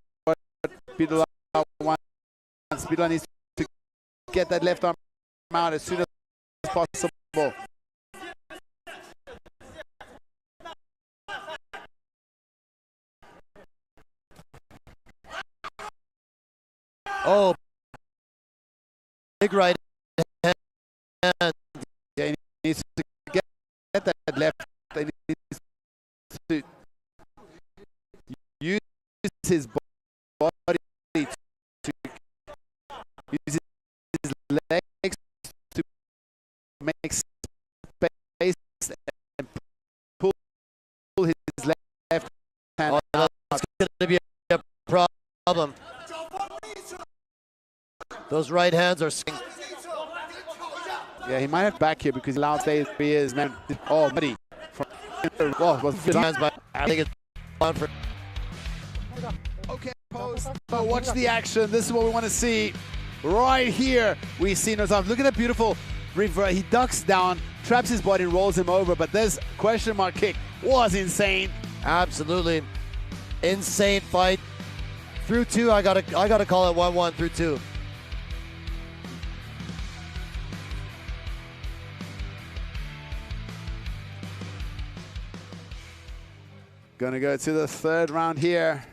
Speaker 4: Biduola wants. Biduola needs to get that left arm out as soon as possible.
Speaker 3: Oh, big right hand.
Speaker 4: Yeah, he needs to get that left. He needs to use his body to use his legs to make space and pull his left hand.
Speaker 3: Oh, that's going to be a problem. Those right hands are sinking.
Speaker 4: Yeah, he might have back here because he allowed he is, man. Oh, buddy.
Speaker 3: I think it's on for.
Speaker 4: Okay, post. So watch the action. This is what we want to see. Right here, we see Nurzhanov. Look at that beautiful reverse. He ducks down, traps his body, and rolls him over. But this question mark kick was insane.
Speaker 3: Absolutely insane fight. Through two, I gotta call it 1-1 through two.
Speaker 4: Gonna go to the third round here.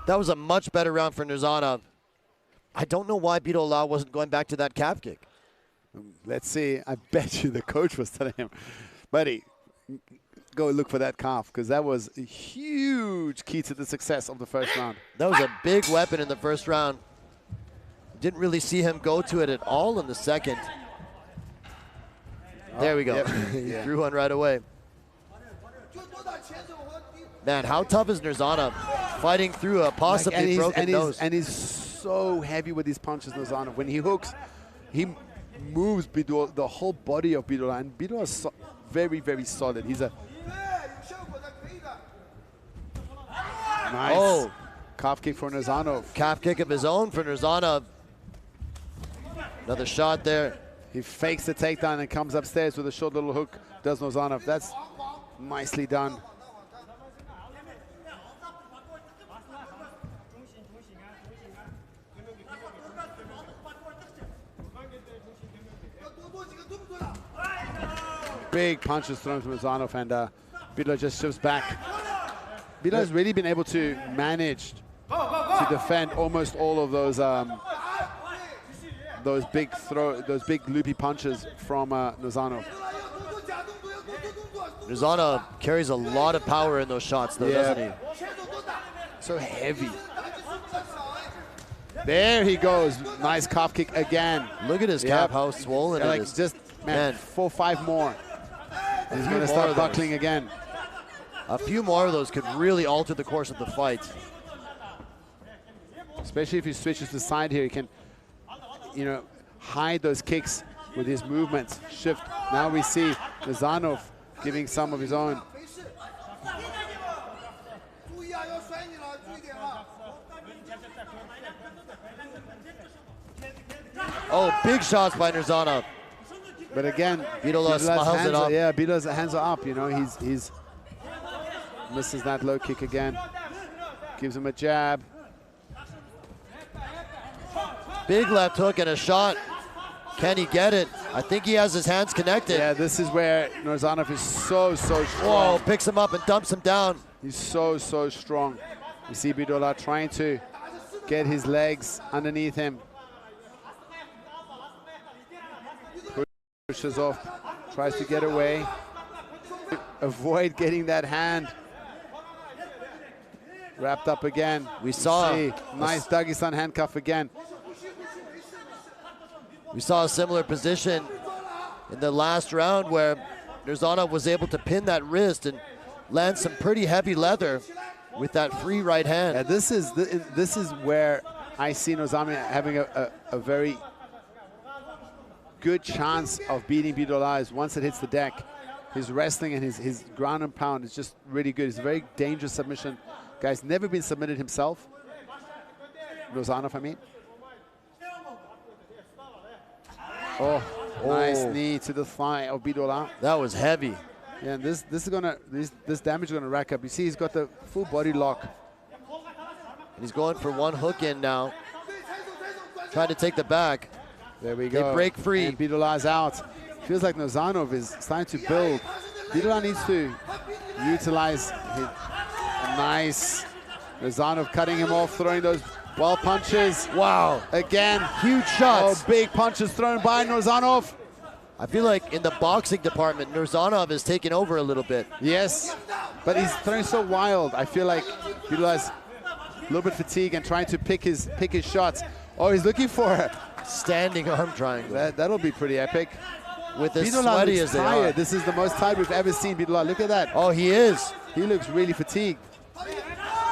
Speaker 3: That was a much better round for Nurzhanov. I don't know why Biduola wasn't going back to that calf kick.
Speaker 4: Let's see. I bet you the coach was telling him, buddy, go look for that calf, because that was a huge key to the success of the first round.
Speaker 3: That was a big weapon in the first round. Didn't really see him go to it at all in the second. There we go.
Speaker 4: Yep.
Speaker 3: He threw one right away. Man, how tough is Nurzhanov fighting through a possibly broken nose?
Speaker 4: And he's so heavy with his punches, Nurzhanov. When he hooks, he moves Biduola, the whole body of Biduola, and Biduola is very, very solid. He's a nice calf kick for Nurzhanov.
Speaker 3: Calf kick of his own for Nurzhanov. Another shot there.
Speaker 4: He fakes the takedown and comes upstairs with a short little hook, does Nurzhanov. That's nicely done. Big punches thrown from Nurzhanov, and Biduola just shifts back. Biduola has really been able to manage to defend almost all of those big loopy punches from Nurzhanov.
Speaker 3: Nurzhanov carries a lot of power in those shots, though, doesn't he?
Speaker 4: So heavy. There he goes. Nice calf kick again.
Speaker 3: Look at his calf, how swollen it is.
Speaker 4: Just, man, 4-5 more. He's going to start buckling again.
Speaker 3: A few more of those could really alter the course of the fight.
Speaker 4: Especially if he switches the side here, he can, hide those kicks with his movements. Shift. Now we see Nurzhanov giving some of his own.
Speaker 3: Oh, big shots by Nurzhanov.
Speaker 4: But again,
Speaker 3: Biduola's hands it up.
Speaker 4: Yeah, Biduola's hands are up. He's misses that low kick again. Gives him a jab.
Speaker 3: Big left hook and a shot. Can he get it? I think he has his hands connected.
Speaker 4: Yeah, this is where Nurzhanov is so strong.
Speaker 3: Whoa, picks him up and dumps him down.
Speaker 4: He's so strong. You see Biduola trying to get his legs underneath him. Pushes off, tries to get away. Avoid getting that hand wrapped up again.
Speaker 3: We saw
Speaker 4: nice Dagestan handcuff again.
Speaker 3: We saw a similar position in the last round where Nurzhanov was able to pin that wrist and land some pretty heavy leather with that free right hand.
Speaker 4: Yeah, this is where I see Nurzhanov having a very good chance of beating Biduola is once it hits the deck. His wrestling and his ground and pound is just really good. It's a very dangerous submission. Guy's never been submitted himself. Nurzhanov, I mean. Oh, nice knee to the thigh of Biduola.
Speaker 3: That was heavy.
Speaker 4: Yeah, and this damage is gonna rack up. You see, he's got the full body lock.
Speaker 3: And he's going for one hook in now. Trying to take the back.
Speaker 4: There we go.
Speaker 3: They break free.
Speaker 4: And Biduola's out. Feels like Nurzhanov is starting to build. Biduola needs to utilize his nice. Nurzhanov cutting him off, throwing those ball punches.
Speaker 3: Wow.
Speaker 4: Again.
Speaker 3: Huge shots.
Speaker 4: Oh, big punches thrown by Nurzhanov.
Speaker 3: I feel like in the boxing department, Nurzhanov is taking over a little bit.
Speaker 4: Yes, but he's throwing so wild. I feel like Biduola's a little bit fatigued and trying to pick his shots. Oh, he's looking for a
Speaker 3: standing arm triangle.
Speaker 4: That'll be pretty epic.
Speaker 3: With as
Speaker 4: Biduola
Speaker 3: sweaty
Speaker 4: looks
Speaker 3: as they
Speaker 4: tired.
Speaker 3: are.
Speaker 4: This is the most tired we've ever seen Biduola. Look at that.
Speaker 3: Oh, he is.
Speaker 4: He looks really fatigued.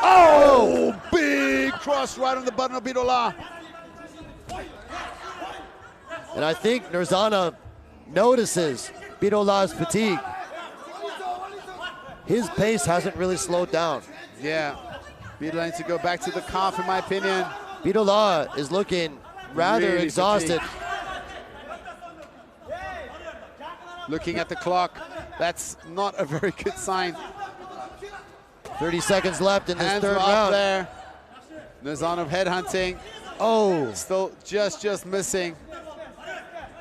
Speaker 4: Oh, big cross right on the button of Biduola.
Speaker 3: And I think Nurzhanov notices Biduola's fatigue. His pace hasn't really slowed down.
Speaker 4: Yeah, Biduola needs to go back to the calf, in my opinion.
Speaker 3: Biduola is looking rather
Speaker 4: Really
Speaker 3: exhausted.
Speaker 4: fatigued. Looking at the clock, that's not a very good sign.
Speaker 3: 30 seconds left in this
Speaker 4: Hands
Speaker 3: third
Speaker 4: were up
Speaker 3: round.
Speaker 4: there. Nurzhanov headhunting.
Speaker 3: Oh.
Speaker 4: Still just missing.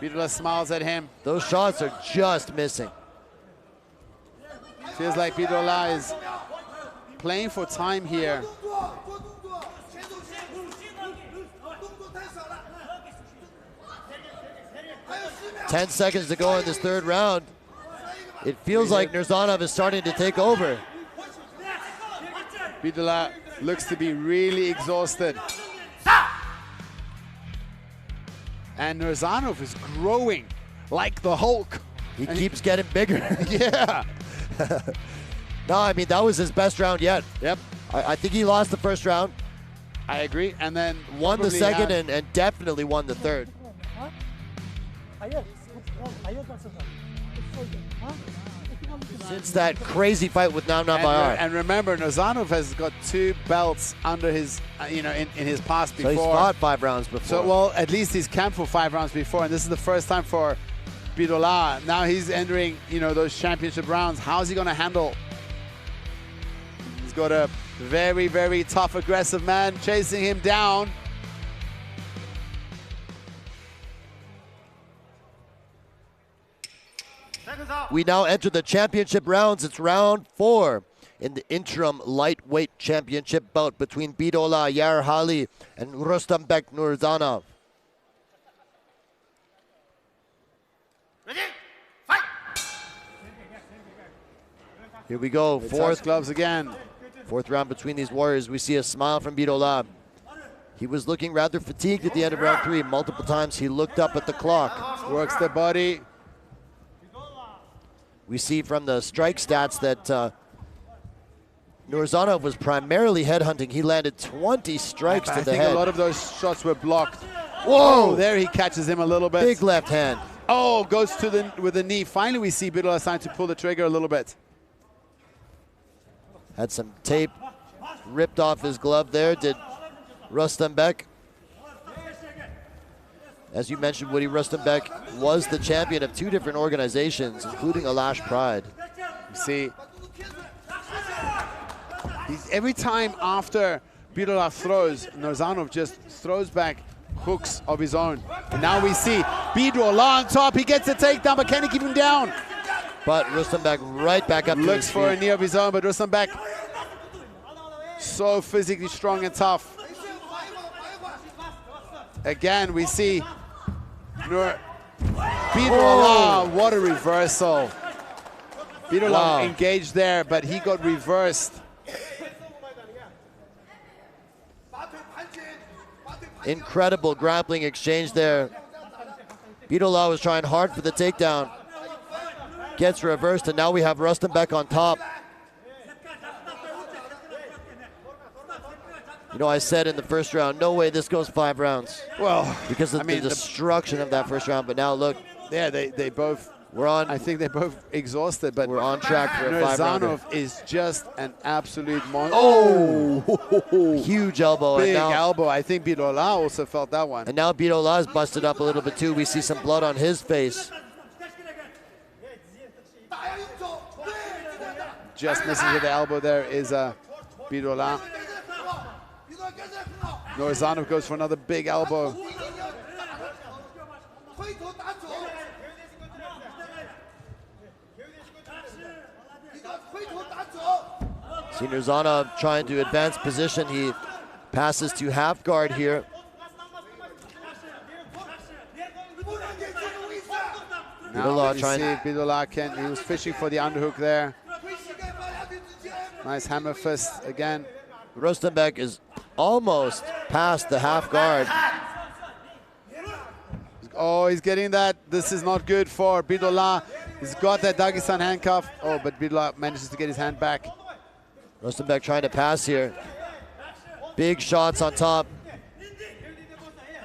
Speaker 4: Biduola smiles at him.
Speaker 3: Those shots are just missing.
Speaker 4: Feels like Biduola is playing for time here.
Speaker 3: Ten seconds to go in this third round. It feels like Nurzhanov is starting to take over.
Speaker 4: Biduola looks to be really exhausted. And Nurzhanov is growing like the Hulk.
Speaker 3: He keeps getting bigger.
Speaker 4: Yeah.
Speaker 3: No, I mean, that was his best round yet.
Speaker 4: Yep.
Speaker 3: I think he lost the first round.
Speaker 4: I agree. And then
Speaker 3: won the
Speaker 4: probably
Speaker 3: second
Speaker 4: had-
Speaker 3: and definitely won the third. Since that crazy fight with Mahaiari.
Speaker 4: And remember, Nurzhanov has got 2 belts under his, in his past before.
Speaker 3: So he's fought 5 rounds before.
Speaker 4: So, well, at least he's camped for 5 rounds before, and this is the first time for Biduola. Now he's entering, those championship rounds. How's he going to handle? He's got a very, very tough, aggressive man chasing him down.
Speaker 3: We now enter the championship rounds. It's round 4 in the interim lightweight championship bout between Biduola, Yeerhali, and Rustambek Nurzhanov.
Speaker 2: Ready? Fight!
Speaker 3: Here we go,
Speaker 4: They touch
Speaker 3: fourth
Speaker 4: gloves again.
Speaker 3: Fourth round between these warriors. We see a smile from Biduola. He was looking rather fatigued at the end of round 3. Multiple times he looked up at the clock.
Speaker 4: Works the body.
Speaker 3: We see from the strike stats that Nurzhanov was primarily headhunting. He landed 20 strikes to
Speaker 4: I
Speaker 3: the
Speaker 4: think
Speaker 3: head.
Speaker 4: a lot of those shots were blocked.
Speaker 3: Whoa!
Speaker 4: Oh, there he catches him a little bit.
Speaker 3: Big left hand.
Speaker 4: Oh, goes to with the knee. Finally, we see Biduola starting to pull the trigger a little bit.
Speaker 3: Had some tape ripped off his glove there, did Rustambek. As you mentioned, Woody, Rustambek was the champion of 2 different organizations, including Alash Pride.
Speaker 4: You see, every time after Biduola throws, Nurzhanov just throws back hooks of his own. And now we see Biduola on top. He gets a takedown, but can he keep him down?
Speaker 3: But Rustambek right back up to
Speaker 4: Looks
Speaker 3: his
Speaker 4: for a
Speaker 3: feet.
Speaker 4: knee of his own, but Rustambek so physically strong and tough. Again, we see Biduola, what a reversal. Biduola engaged there, but he got reversed.
Speaker 3: Incredible grappling exchange there. Biduola was trying hard for the takedown. Gets reversed, and now we have Rustambek on top. You know, I said in the first round, no way this goes 5 rounds.
Speaker 4: Well,
Speaker 3: because of the destruction of that first round. But now look.
Speaker 4: Yeah, they both.
Speaker 3: We're on.
Speaker 4: I think they're both exhausted, but
Speaker 3: we're on track for a 5-rounder.
Speaker 4: Nurzhanov is just an absolute monster.
Speaker 3: Oh! Huge elbow.
Speaker 4: Big
Speaker 3: and now,
Speaker 4: elbow. I think Biduola also felt that one.
Speaker 3: And now Biduola is busted up a little bit too. We see some blood on his face.
Speaker 4: Just missing with the elbow there is Biduola. Nurzhanov goes for another big elbow.
Speaker 3: See Nurzhanov trying to advance position. He passes to half guard here.
Speaker 4: Now you see Biduola he was fishing for the underhook there. Nice hammer fist again.
Speaker 3: Rustambek is almost past the half guard.
Speaker 4: Oh, he's getting that. This is not good for Biduola. He's got that Dagestan handcuff. Oh, but Biduola manages to get his hand back.
Speaker 3: Rustambek trying to pass here. Big shots on top.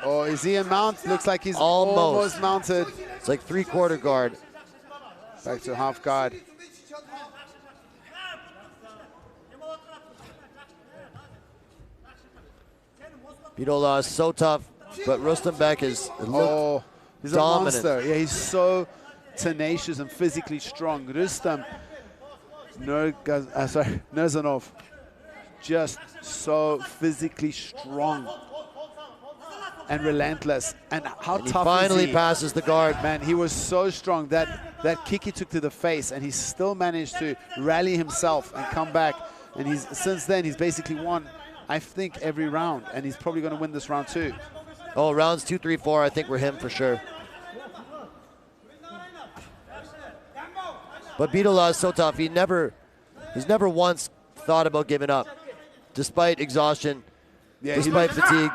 Speaker 4: Oh, is he in mount? Looks like he's almost mounted.
Speaker 3: It's like 3/4 guard.
Speaker 4: Back to half guard.
Speaker 3: Biduola is so tough, but Rustambek is
Speaker 4: he's
Speaker 3: dominant.
Speaker 4: A monster. Yeah, he's so tenacious and physically strong. Rustam, Nurzhanov, just so physically strong and relentless. And how tough
Speaker 3: he finally
Speaker 4: is he?
Speaker 3: passes the guard.
Speaker 4: Man, he was so strong. That kick he took to the face, and he still managed to rally himself and come back. And since then he's basically won, I think, every round, and he's probably going to win this round too.
Speaker 3: Oh, rounds 2, 3, 4, I think we're him for sure. But Biduola is so tough. He's never once thought about giving up, despite exhaustion, despite fatigue.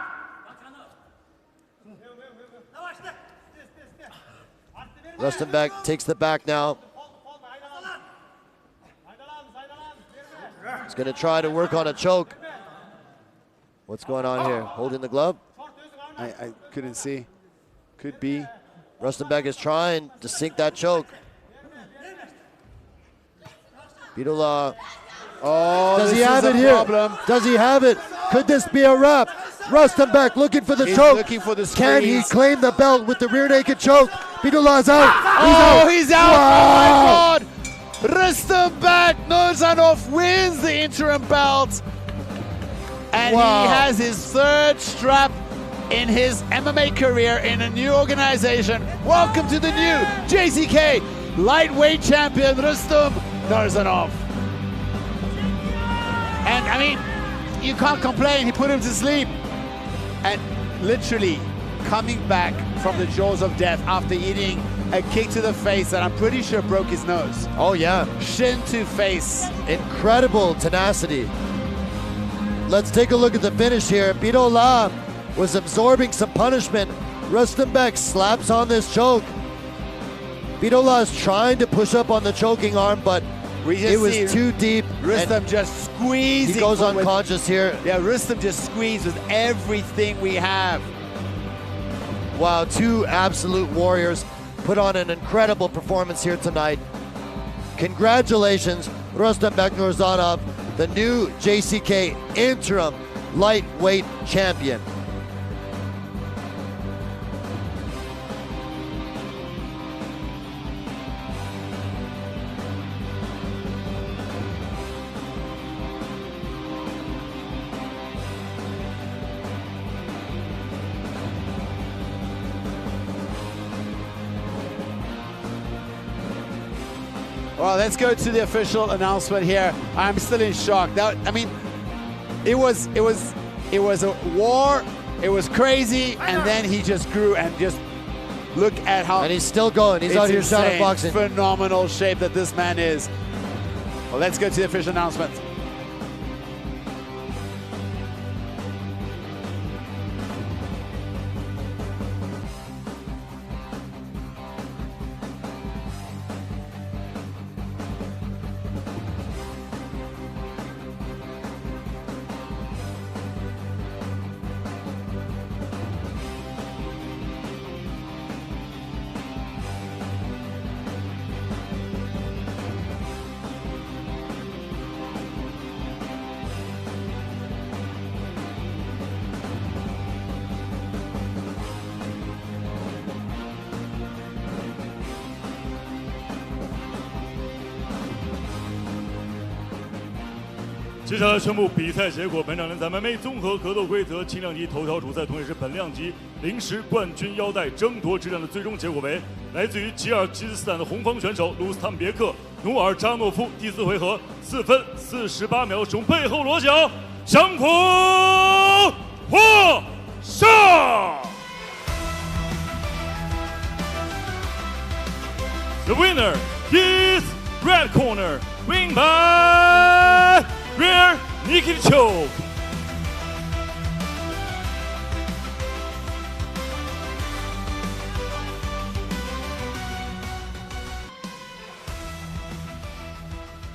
Speaker 3: Rustambek takes the back now. He's going to try to work on a choke. What's going on here? Holding the glove?
Speaker 4: I couldn't see. Could be.
Speaker 3: Rustambek is trying to sink that choke. Biduola.
Speaker 4: Oh,
Speaker 3: does he have it here?
Speaker 4: Problem.
Speaker 3: Does he have it? Could this be a wrap? Rustambek looking for the choke.
Speaker 4: Looking for the squeeze.
Speaker 3: Can he claim the belt with the rear naked choke? Biduola's out.
Speaker 4: He's out. Wow. Oh my God. Rustambek Nurzhanov wins the interim belt. And he has his 3rd strap in his MMA career in a new organization. Welcome to the new JCK lightweight champion, Rustam Nurzhanov. And I mean, you can't complain. He put him to sleep. And literally coming back from the jaws of death after eating a kick to the face that I'm pretty sure broke his nose.
Speaker 3: Oh yeah.
Speaker 4: Shin to face.
Speaker 3: Incredible tenacity. Let's take a look at the finish here. Biduola was absorbing some punishment. Rustambek slaps on this choke. Biduola is trying to push up on the choking arm, but it was too deep.
Speaker 4: Rustam just squeezing.
Speaker 3: He goes unconscious here.
Speaker 4: Yeah, Rustam just squeezed with everything we have.
Speaker 3: Wow, 2 absolute warriors put on an incredible performance here tonight. Congratulations, Rustambek Nurzhanov, the new JCK Interim Lightweight Champion.
Speaker 4: Well, let's go to the official announcement here. I'm still in shock. I mean, it was a war. It was crazy, and then he just grew and just look at how.
Speaker 3: And he's still going. He's out here shadow boxing.
Speaker 4: Phenomenal shape that this man is. Well, let's go to the official announcement.
Speaker 5: 接下来宣布比赛结果。本场的咱们MMA综合格斗规则轻量级头条主赛，同时是本量级临时冠军腰带争夺之战的最终结果为来自于吉尔吉斯斯坦的红方选手卢斯坦别克努尔扎诺夫第4回合4分48秒从背后裸脚降服获胜。The winner is red corner, win by rear naked choke.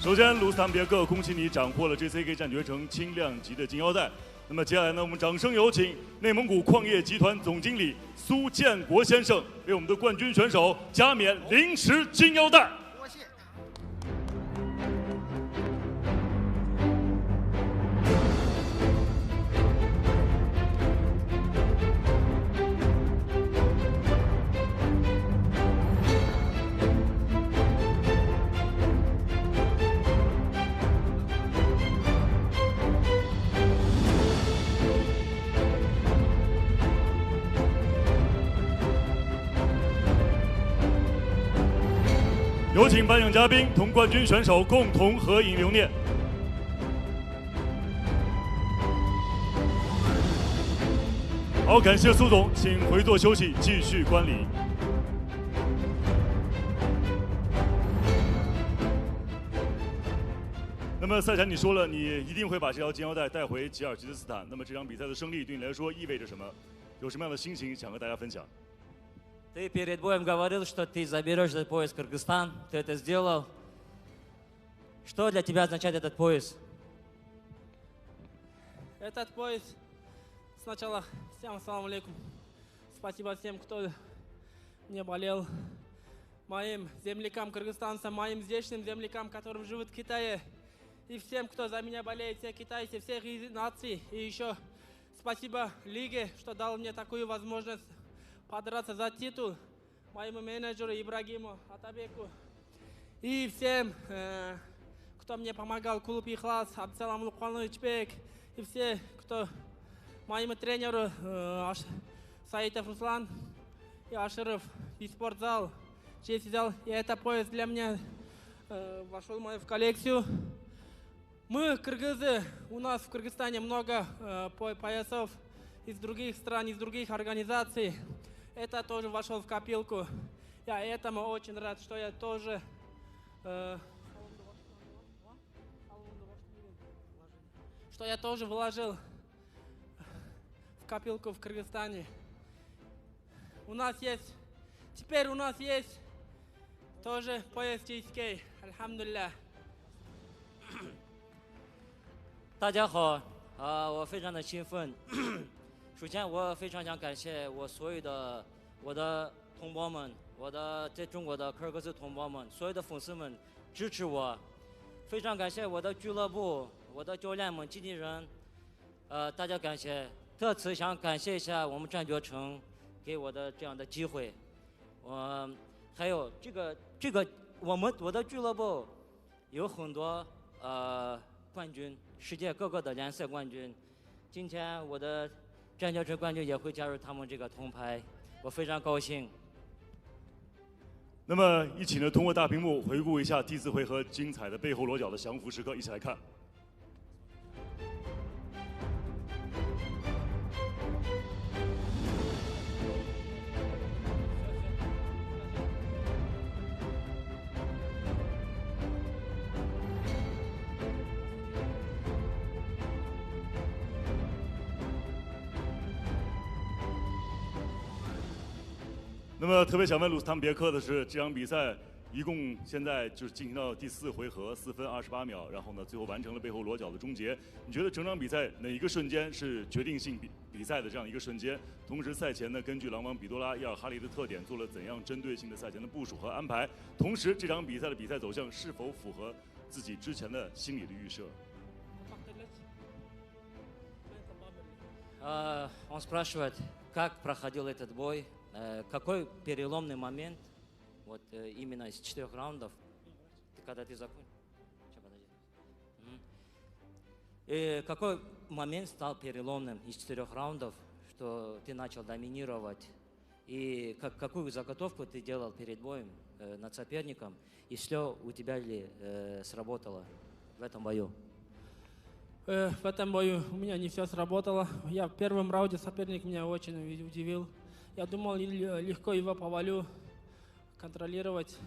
Speaker 5: 首先，卢斯坦别克，恭喜你斩获了 JCK 战决城轻量级的金腰带。那么接下来呢，我们掌声有请内蒙古矿业集团总经理苏建国先生为我们的冠军选手加冕临时金腰带。有请颁奖嘉宾同冠军选手共同合影留念。好，感谢苏总，请回座休息，继续观礼。那么赛前你说了，你一定会把这条金腰带带回吉尔吉斯斯坦。那么这场比赛的胜利对你来说意味着什么？有什么样的心情想和大家分享？
Speaker 18: Ты перед боем говорил, что ты заберешь этот пояс в Кыргызстан. Ты это сделал. Что для тебя означает этот пояс?
Speaker 17: Этот пояс сначала всем ассаламу алейкум. Спасибо всем, кто не болел. Моим землякам кыргызстанцам, моим здешним землякам, которым живут в Китае. И всем, кто за меня болеет, все китайцы, всех наций. И еще спасибо Лиге, что дал мне такую возможность подраться за титул, моему менеджеру Ибрагиму Атабеку и всем, кто мне помогал, клуб Ихлас, Абдсалам Кholmurodzoda и все, кто моему тренеру Саитов Руслан и Аширов и спортзал, честь взял, и это пояс для меня вошел в коллекцию. Мы, кыргызы, у нас в Кыргызстане много поясов из других стран, из других организаций. Это тоже вошел в копилку. Я этому очень рад, что я тоже вложил в копилку в Кыргызстане. Теперь у нас есть тоже пояс JCK. Альхамдулилля.
Speaker 18: 大家好，我非常的兴奋。首先，我非常想感谢我的同胞们，在中国的科尔克斯同胞们，所有的粉丝们支持我。非常感谢我的俱乐部、我的教练们、经纪人，大家感谢。特此想感谢一下我们战决城给我的这样的机会。还有我的俱乐部有很多冠军，世界各个的联赛冠军。今天我的战决城冠军也会加入他们这个铜牌，我非常高兴。
Speaker 5: 那么，一起呢，通过大屏幕回顾一下第4回合精彩的背后裸脚的降服时刻，一起来看。那么特别想问卢斯坦别克的是，这场比赛一共现在就是进行到第4回合，4分28秒，然后呢，最后完成了背后裸脚的终结。你觉得整场比赛哪一个瞬间是决定性比赛的这样一个瞬间？同时赛前呢，根据狼王比多拉、Yeerhali的特点，做了怎样针对性的赛前的部署和安排？同时，这场比赛的比赛走向是否符合自己之前的心理的预设
Speaker 18: ？Он спрашивает, как проходил этот бой, какой переломный момент, вот именно из 4 раундов, когда ты закончил. И какой момент стал переломным из 4 раундов, что ты начал доминировать? И какую заготовку ты делал перед боем над соперником? И все у тебя ли сработало в этом бою?
Speaker 19: В этом бою у меня не все сработало. Я в первом раунде соперник меня очень удивил. Я думал, легко его повалю, контролировать.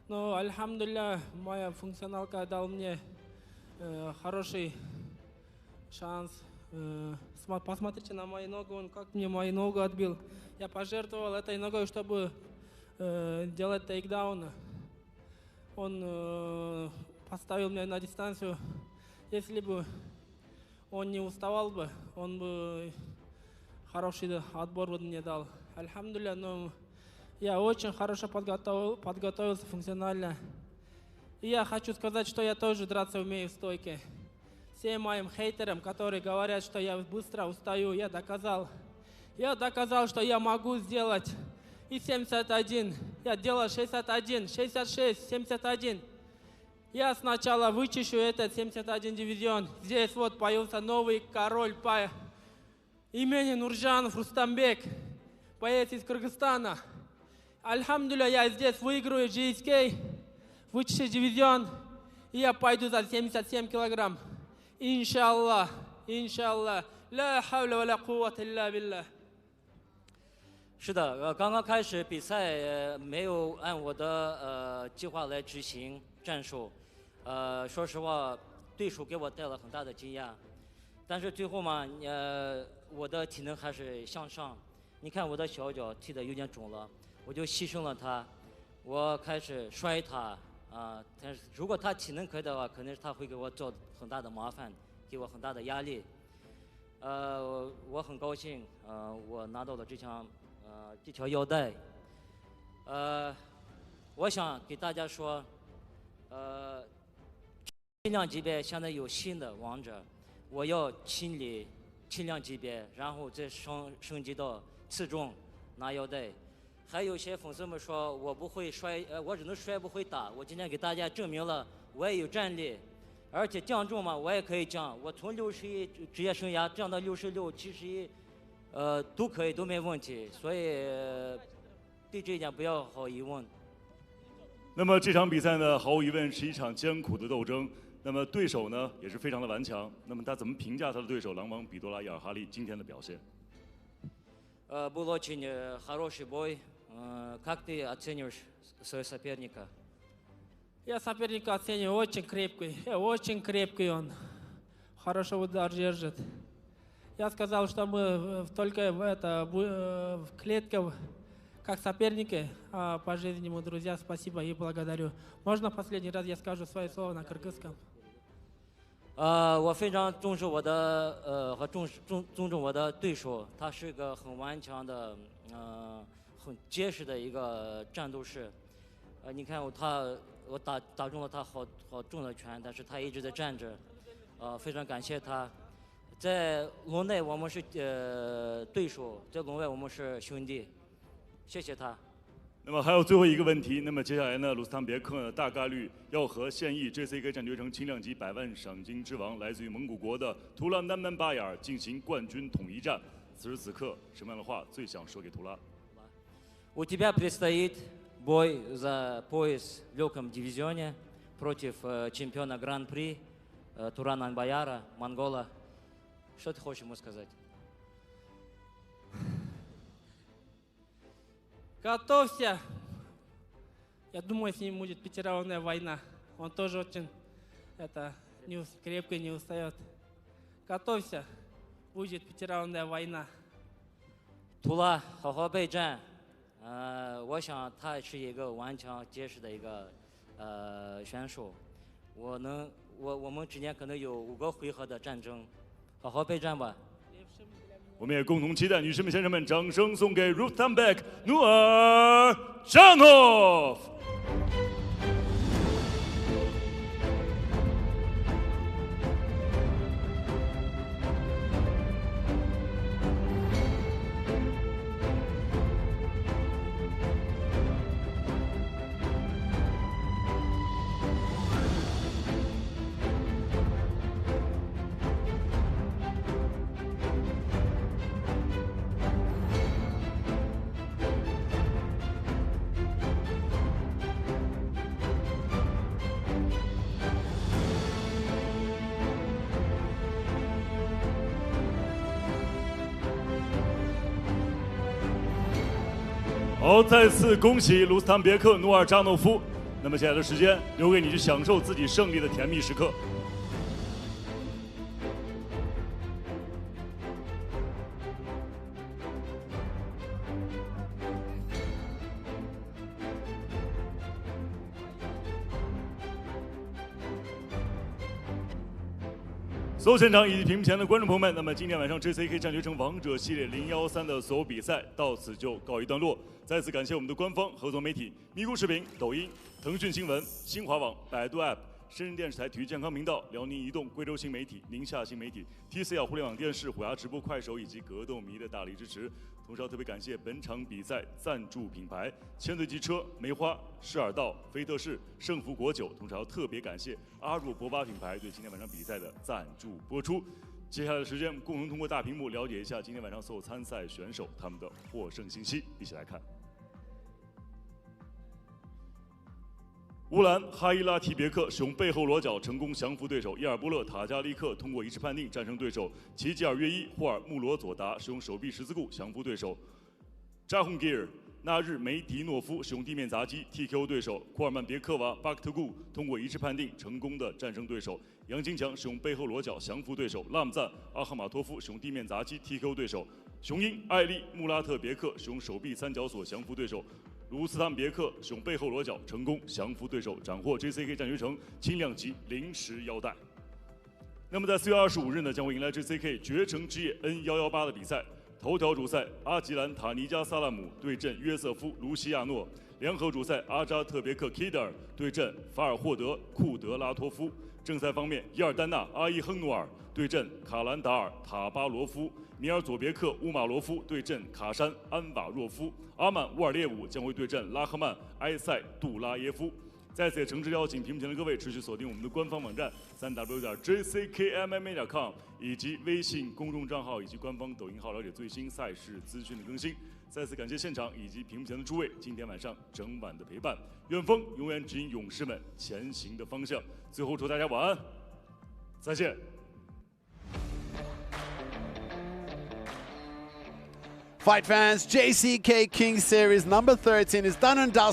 Speaker 19: Но, альхамдулилля, моя функционалка дал мне хороший шанс. Посмотрите на мою ногу, он как мне мою ногу отбил. Я пожертвовал этой ногой, чтобы делать тейкдаун. Он поставил меня на дистанцию. Если бы он не уставал бы, он бы хороший отбор бы мне дал. Альхамдулилля, но я очень хорошо подготовился функционально. И я хочу сказать, что я тоже драться умею в стойке. Всем моим хейтерам, которые говорят, что я быстро устаю, я доказал. Я доказал, что я могу сделать и 71. Я делал 61, 66, 71. Я сначала вычищу этот 71 дивизион. Здесь вот появился новый король по имени Nurzhanov Rustambek, боец из Кыргызстана. Альхамдулилля, я здесь выиграю JCK, вычищу дивизион, и я пойду за 77 килограмм. Иншаллах, иншаллах. Ла хауля ва ла куввата илля билля.
Speaker 18: 是的，刚刚开始比赛，没有按我的计划来执行战术。说实话，对手给我带了很大的惊讶。但是最后嘛，我的体能还是向上。你看我的小脚踢得有点肿了，我就牺牲了它，我开始摔它但是如果他体能可以的话，可能他会给我造很大的麻烦，给我很大的压力。我很高兴，我拿到了这条腰带。我想给大家说，轻量级别现在有新的王者，我要清理轻量级别，然后再升级到次重拿腰带。还有些粉丝们说我不会摔，我只能摔不会打。我今天给大家证明了，我也有战力，而且降重嘛，我也可以降。我从61职业生涯降到66、71，都可以，都没问题。所以对这一点不要毫无疑问。
Speaker 5: 那么这场比赛呢，毫无疑问是一场艰苦的斗争。那么对手呢，也是非常的顽强。那么他怎么评价他的对手狼王比多拉Yeerhali今天的表现
Speaker 18: ？Был очень хороший бой. Как ты оцениваешь своего соперника?
Speaker 19: Я соперника оцениваю очень крепкий он. Хороший удар держит. Я сказал, что мы только в клетке как соперники, а по жизни мы друзья. Спасибо и благодарю. Можно последний раз я скажу свое слово на кыргызском?
Speaker 18: 我非常重视我的尊重我的对手，他是个很顽强的很结实的一个战斗士。你看我打中了他好重的拳，但是他一直在站着。非常感谢他。在笼内我们是对手，在笼外我们是兄弟。谢谢他。
Speaker 5: 那么还有最后一个问题，那么接下来呢，鲁斯坦别克大概率要和现役 JCK 战决城轻量级100万赏金之王，来自于蒙古国的图拉南曼巴雅尔进行冠军统一战。此时此刻，什么样的话最想说给图拉？
Speaker 18: У тебя предстоит бой за пояс в легком дивизионе против чемпиона Гран-при Турана Баяра, монгола. Что ты хочешь ему сказать?
Speaker 19: Готовься. Я думаю, с ним будет пятираундная война. Он тоже очень крепкий, не устает. Готовься. Будет пятираундная война.
Speaker 18: Тула, 好好备战。我想他是一个顽强结实的一个选手。我们之间可能有5个回合的战争，好好备战吧。
Speaker 5: 我们也共同期待，女士们、先生们，掌声送给 Rustambek Nurzhanov。好，再次恭喜卢斯坦别克努尔扎诺夫。那么接下来的时间留给你去享受自己胜利的甜蜜时刻。所有现场以及屏幕前的观众朋友们，那么今天晚上 JCK 战略城王者系列013的所有比赛到此就告一段落。再次感谢我们的官方合作媒体咪咕视频、抖音、腾讯新闻、新华网、百度 App、深圳电视台体育健康频道、辽宁移动、贵州新媒体、宁夏新媒体、TCL 互联网电视、虎牙直播、快手以及格斗迷的大力支持。同时要特别感谢本场比赛赞助品牌千岁机车、梅花、施尔道、菲特士、盛福果酒。同时要特别感谢阿若博巴品牌对今天晚上比赛的赞助播出。接下来的时间，共同通过大屏幕了解一下今天晚上所有参赛选手他们的获胜信息，一起来看。乌兰哈伊拉提别克使用背后裸脚成功降服对手耶尔波勒塔加利克，通过一致判定战胜对手齐吉尔约伊霍尔穆罗佐达，使用手臂十字固降服对手Jakhongir纳日梅迪诺夫，使用地面砸击 TKO 对手库尔曼别克娃巴克特固，通过一致判定成功的战胜对手杨金强，使用背后裸脚降服对手拉姆赞阿赫马托夫，使用地面砸击 TKO 对手雄鹰艾利穆拉特别克，使用手臂三角锁降服对手卢斯坦别克，使用背后裸脚成功降服对手，斩获 JCK 战学城轻量级临时腰带。那么在4月25日呢，将会迎来 JCK 绝城之夜 N118的比赛。头条主赛阿吉兰塔尼加萨拉姆对阵约瑟夫卢西亚诺，联合主赛阿扎特别克 Kider 对阵法尔霍德库德拉托夫。正赛方面，伊尔丹纳阿伊亨努尔对阵卡兰达尔塔巴罗夫，米尔佐别克乌马罗夫对阵卡山安瓦若夫，阿曼乌尔列武将会对阵拉赫曼埃塞杜拉耶夫。在此也诚挚邀请屏幕前的各位持续锁定我们的官方网站3w.jckmma.com 以及微信公众账号以及官方抖音号了解最新赛事资讯的更新。再次感谢现场以及屏幕前的诸位今天晚上整晚的陪伴，愿风永远指引勇士们前行的方向。最后祝大家晚安，再见。
Speaker 4: Fight fans, JCK Kings Series number 13 is done and dusted.